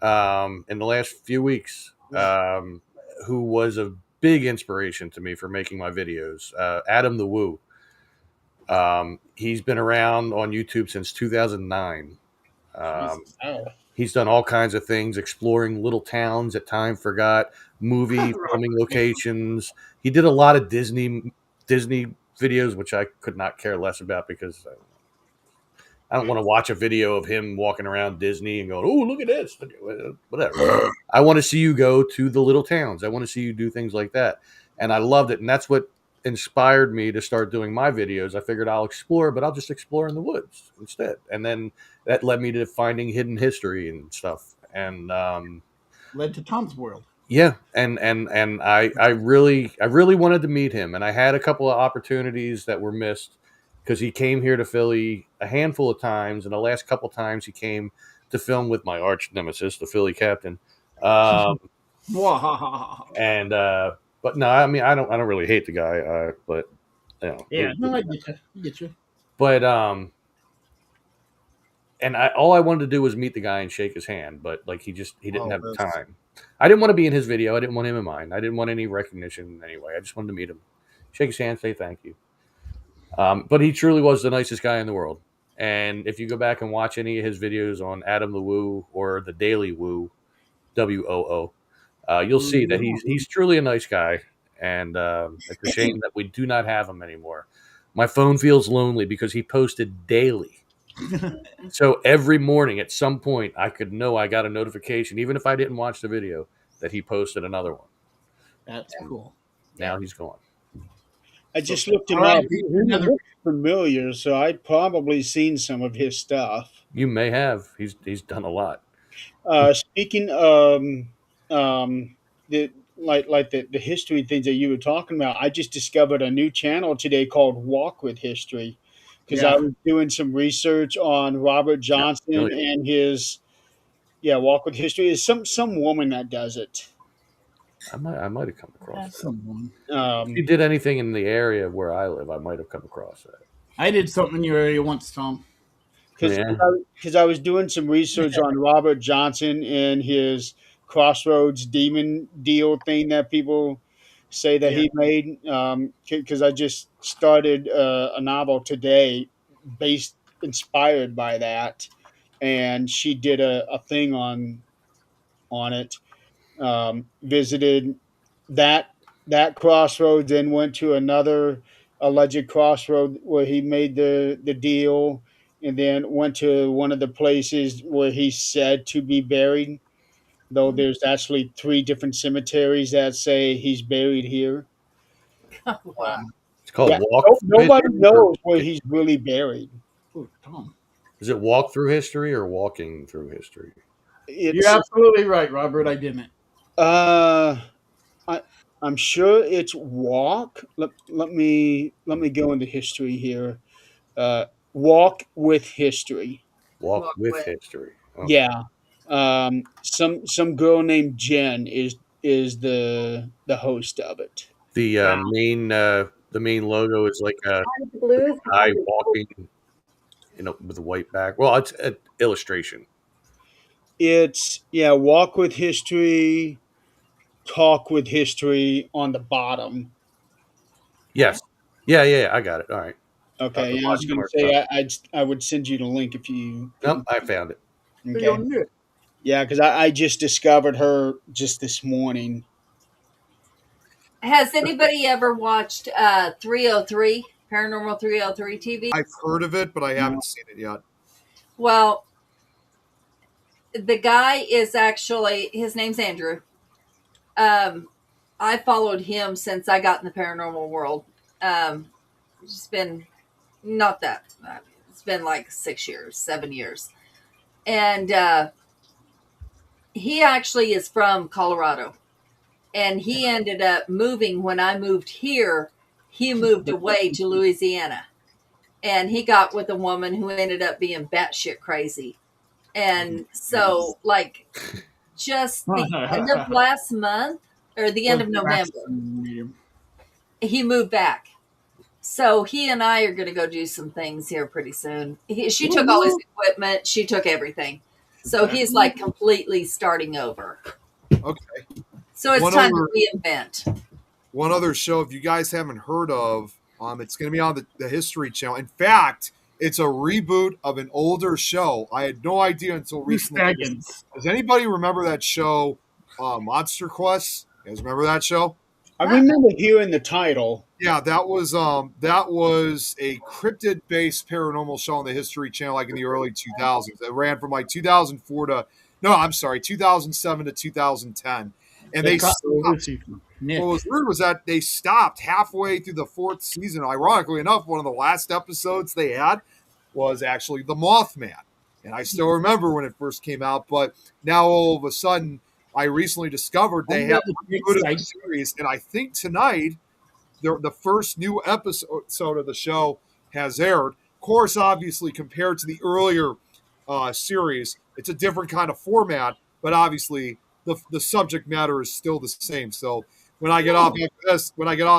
in the last few weeks, who was a big inspiration to me for making my videos. Adam the Woo. He's been around on YouTube since 2009. Oh. He's done all kinds of things, exploring little towns that time forgot, movie filming locations. He did a lot of Disney videos, which I could not care less about because I don't want to watch a video of him walking around Disney and going, "Oh, look at this," whatever. I want to see you go to the little towns. I want to see you do things like that, and I loved it. And that's what inspired me to start doing my videos. I figured I'll explore, but I'll just explore in the woods instead. And then that led me to finding hidden history and stuff. And Led to Tom's World. yeah, and I really wanted to meet him, and I had a couple of opportunities that were missed because he came here to Philly a handful of times, and the last couple times he came to film with my arch nemesis, the Philly captain. Wow. And but no, I mean I don't really hate the guy, but you know, Yeah, no, I get you. I get you. but and all I wanted to do was meet the guy and shake his hand, but like he didn't have the time. I didn't want to be in his video. I didn't want him in mine. I didn't want any recognition anyway. I just wanted to meet him, shake his hand, say thank you. But he truly was the nicest guy in the world. And if you go back and watch any of his videos on Adam the Woo or the Daily Woo, WOO, you'll see that he's truly a nice guy. And it's a shame that we do not have him anymore. My phone feels lonely because he posted daily. So every morning at some point, I could know I got a notification, even if I didn't watch the video, that he posted another one. That's cool. Now he's gone. I just looked him up. He looked familiar, so I'd probably seen some of his stuff. You may have. He's done a lot. Speaking the the history things that you were talking about, I just discovered a new channel today called Walk with History because I was doing some research on Robert Johnson and his Walk with History. Is some woman that does it. I might have come across that. Someone. If you did anything in the area where I live, I might have come across that. I did something in your area once, Tom. Because I was doing some research on Robert Johnson and his Crossroads Demon deal thing that people say that he made. Because I just started a novel today inspired by that, and she did a thing on it. Visited that crossroads, then went to another alleged crossroad where he made the deal, and then went to one of the places where he's said to be buried, though there's actually 3 different cemeteries that say he's buried here. Wow. It's called Walk. Nobody knows where he's really buried. Oh, Tom. Is it Walk Through History or Walking Through History? You're absolutely right, Robert. I didn't. I'm sure it's Walk. Let me go into history here. Walk with History. Walk with History. Okay. Yeah. Some girl named Jen is the host of it. The main logo is like a guy walking, with a white back. Well, it's an illustration. It's Walk with History, Talk with History on the bottom. Yes. Yeah. I got it. All right. Okay, to yeah, I watch was going to more say stuff. I would send you the link if you Nope, couldn't. I found it. So you're Okay, new. yeah, because I just discovered her just this morning. Has anybody ever watched 303 Paranormal 303 TV? I've heard of it, but I No. haven't seen it yet. Well, the guy is actually his name's Andrew. Um, I followed him since I got in the paranormal world. It's been not that. It's been like 6 years, 7 years, and he actually is from Colorado, and he ended up moving when I moved here. He moved away to Louisiana, and he got with a woman who ended up being batshit crazy. And so, like, just the end of last month or the end Was of the last November, time we met him. he moved back. So he and I are going to go do some things here pretty soon. She took all his equipment. She took everything. So he's like completely starting over. Okay. So it's One time other- to reinvent. One other show, if you guys haven't heard of, it's going to be on the History Channel. In fact, it's a reboot of an older show. I had no idea until recently. Dragons. Does anybody remember that show, Monster Quest? You guys remember that show? I remember hearing the title. Yeah, that was a cryptid-based paranormal show on the History Channel, like in the early 2000s. It ran from like 2007 to 2010, and they stopped. Nick. What was weird was that they stopped halfway through the fourth season. Ironically enough, one of the last episodes they had was actually the Mothman, and I still remember when it first came out. But now all of a sudden, I recently discovered they have rebooted the series, and I think tonight the first new episode of the show has aired. Of course, obviously, compared to the earlier series, it's a different kind of format, but obviously the subject matter is still the same. So when I get off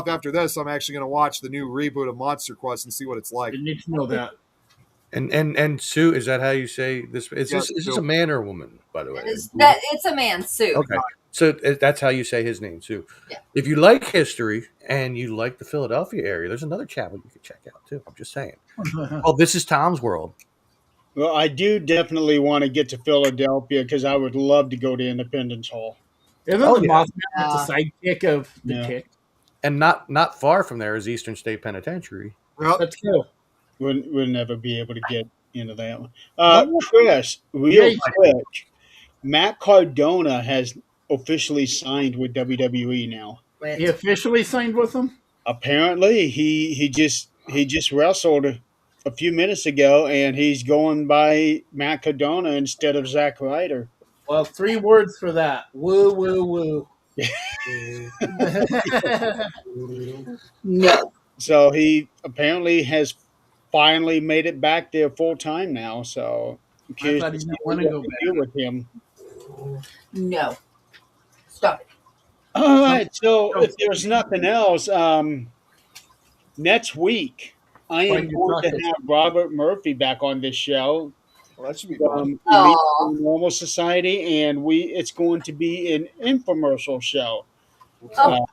after this, I'm actually going to watch the new reboot of Monster Quest and see what it's like. You need to know that. And Sue, is that how you say this? Is Yes, this Sue. a man or a woman, by the way? It's a man suit. Okay. So that's how you say his name, Sue. Yeah. If you like history and you like the Philadelphia area, there's another channel you can check out too. I'm just saying. Oh, this is Tom's World. Well, I do definitely want to get to Philadelphia because I would love to go to Independence Hall. Isn't Oh, the yeah. Mothman the sidekick of the Yeah. kick? And not far from there is Eastern State Penitentiary. Well, Let's go. We'll never be able to get into that one. No. Chris, real Yeah. quick, Matt Cardona has officially signed with WWE now. He officially signed with them? Apparently, he just wrestled a few minutes ago, and he's going by Matt Cardona instead of Zack Ryder. Well, 3 words for that. Woo, woo, woo. No. So he apparently has finally made it back there full time now. So I'm I curious thought to he see didn't what want to they go can back. do with him. No. Stop it. All right. So if there's nothing else, next week I am Find your going to pockets. have Robert Murphy back on this show well, that should be fun. from Elite Aw. Normal Society, and it's going to be an infomercial show. Oh.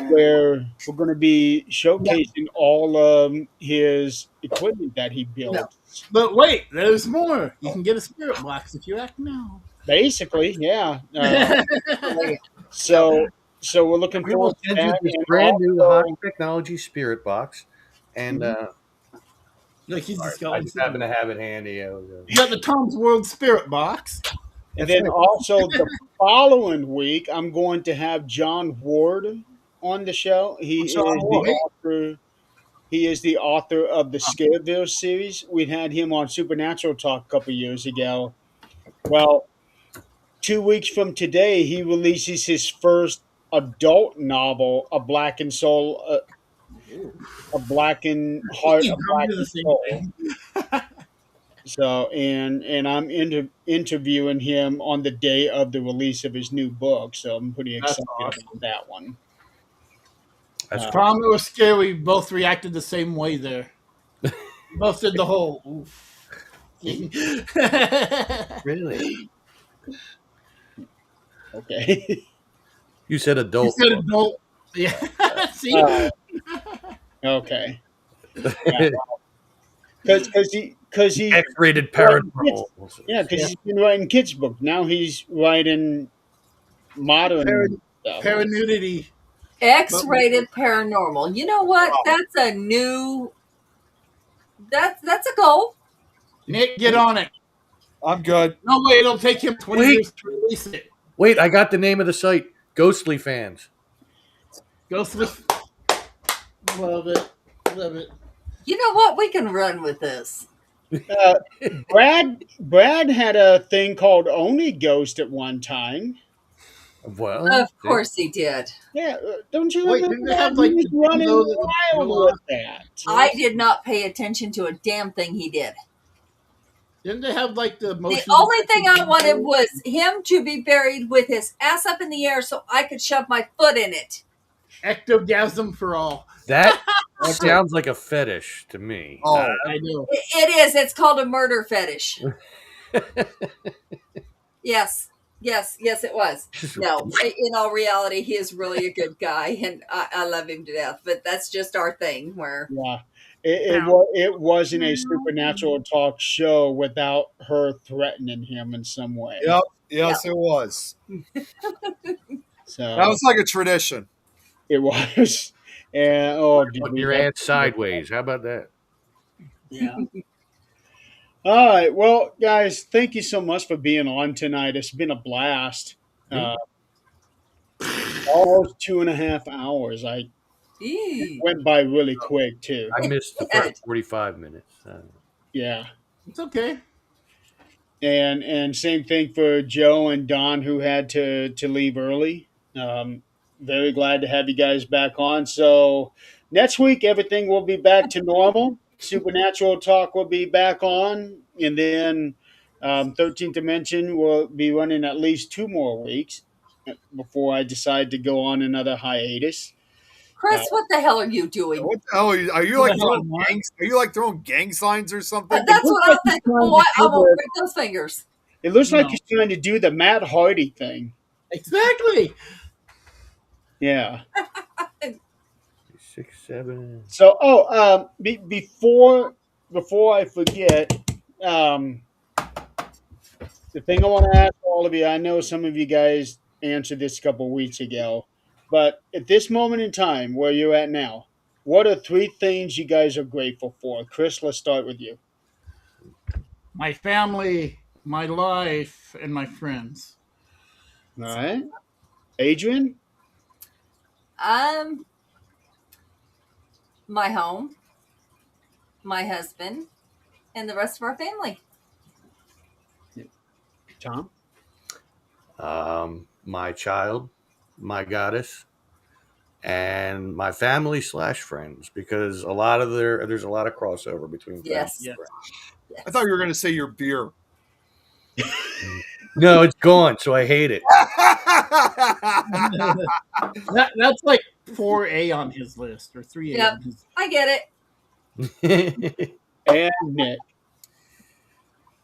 Where we're going to be showcasing all his equipment that he built. No. But wait, there's more. You can get a spirit box if you act now. Basically, yeah. So we're looking We will forward to send you that. this And brand new also- high technology spirit box, and Like he's just I just happen to have it handy. You got the Tom's World Spirit Box. And then also the following week, I'm going to have John Ward on the show. He is John Ward. the author. He is the author of the Scareville series. We had him on Supernatural Talk a couple years ago. Well, 2 weeks from today, he releases his first adult novel, A Blackened Soul, a Blackened Heart, a Blackened Soul. So, and I'm interviewing him on the day of the release of his new book. So I'm pretty That's excited awesome. about that one. That's Tom, it was scary. We both reacted the same way there. Both did the whole. Oof. really. Okay. You said You adult. said adult. Yeah. See? Okay. Because he's X-rated writing kids, paranormal. yeah, because Yeah. he's been writing kids' book. Now he's writing modern stuff. Paranudity. But X-rated paranormal. You know what? Wow. That's a new. That's a goal. Nick, get on it. I'm good. No way, it'll take him 20 Wait. years to release it. Wait, I got the name of the site. Ghostly Fans. Ghostly. Love it. Love it. You know what? We can run with this. Uh, Brad had a thing called Only Ghost at one time. Well, Of course he did. Yeah, don't you Wait, remember didn't they that? have He like was the running dildo that would wild go with off? that. I did not pay attention to a damn thing he did. Didn't they have like the The motion? only thing I wanted was him to be buried with his ass up in the air so I could shove my foot in it. Ectogasm for all. that sounds like a fetish to me. Oh, I know. It is. It's called a murder fetish. Yes. Yes, it was. No, in all reality, he is really a good guy, and I love him to death. But that's just our thing. Where Yeah, it wasn't a supernatural talk show without her threatening him in some way. yep. Yes, it was. So That was like a tradition. it was. And oh, did Put we your have- ant sideways. How about that? Yeah. All right. Well, guys, thank you so much for being on tonight. It's been a blast. Almost 2.5 hours. I Eee. went by really quick too. I missed the first 45 minutes. Yeah. It's okay. And same thing for Joe and Don who had to leave early. Very glad to have you guys back on. So next week everything will be back to normal. Supernatural Talk will be back on, and then 13th Dimension will be running at least 2 more weeks before I decide to go on another hiatus. Chris, what the hell are you doing? What the hell are you like throwing gang? Are you like throwing gang signs or something? That's what I'm thinking. Boy, I won't break those fingers. It looks like No. he's trying to do the Matt Hardy thing. Exactly. Yeah. 6, 7. So, before I forget, the thing I want to ask all of you, I know some of you guys answered this a couple weeks ago, but at this moment in time, where you're at now, what are 3 things you guys are grateful for? Chris, let's start with you. My family, my life, and my friends. All right, Adrian. My home, my husband, and the rest of our family. Tom. My child, my goddess, and my family / friends, because there's a lot of crossover between family Yes. and friends. Yes. I thought you were going to say your beer. No, it's gone, so I hate it. That's like 4A on his list, or 3A Yep. on his. I get it. And Nick.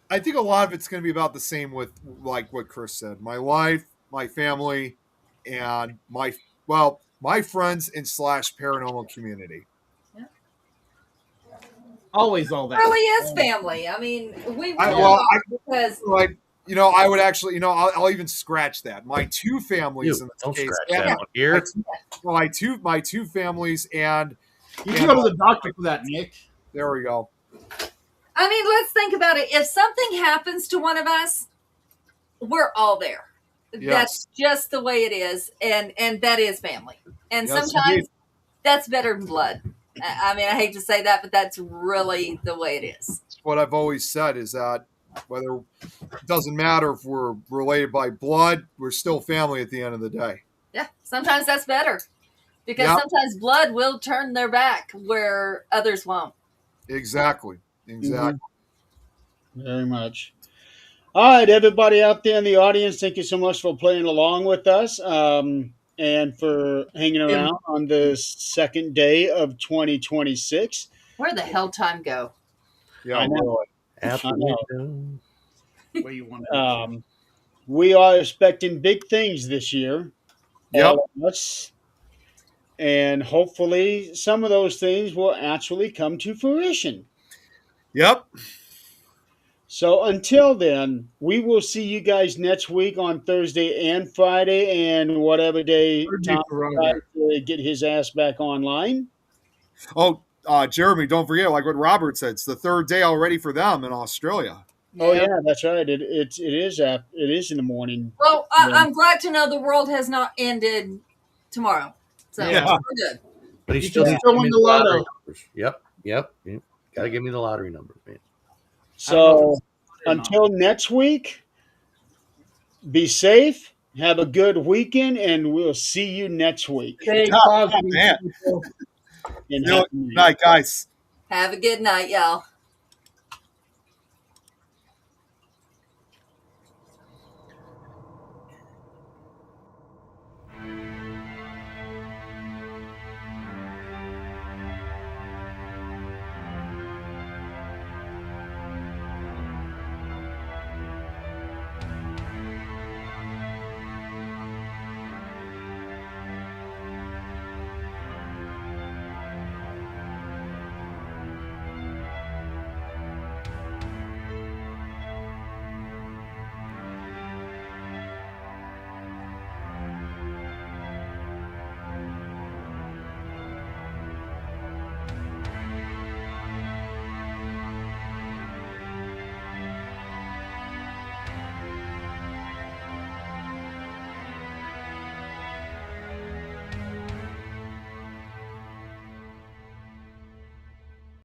I think a lot of it's going to be about the same with like what Chris said. My life, my family, and my friends and / paranormal community. Always all that. Really is family. I mean, we I- will well, because Like, I would actually, I'll even scratch that. My 2 families in this Don't case. scratch that one here. My two families, and You can go to the doctor for that, Nick. there we go. I mean, let's think about it. If something happens to one of us, we're all there. Yes. That's just the way it is, and that is family. And Yes, sometimes indeed. that's better than blood. I mean, I hate to say that, but that's really the way it is. What I've always said is that whether it doesn't matter if we're related by blood, we're still family at the end of the day. Yeah, sometimes that's better because Yep. sometimes blood will turn their back where others won't. Exactly. Very much. All right, everybody out there in the audience, thank you so much for playing along with us and for hanging around on the second day of 2026. Where the hell time go? Yeah, I know. really. Apple I know. window. Where you want to We are expecting big things this year. Yep. All of us. and hopefully some of those things will actually come to fruition. Yep. So until then, we will see you guys next week on Thursday and Friday, and whatever day Thursday Tom for decides Robert. to get his ass back online. Oh, Jeremy, don't forget, like what Robert said, it's the third day already for them in Australia. Oh yeah, that's right. It is in the morning. Well, Yeah. I'm glad to know the world has not ended tomorrow. So Yeah. we're good. But he You still can needs to still give win me the the lottery lotto. numbers. Yep. Got to give me the lottery numbers, man. I don't know if So it's or not. until next week, be safe. Have a good weekend, and we'll see you next week. Stay Oh, positive, man. people. And Good happy New Year. night, guys. Have a good night, y'all.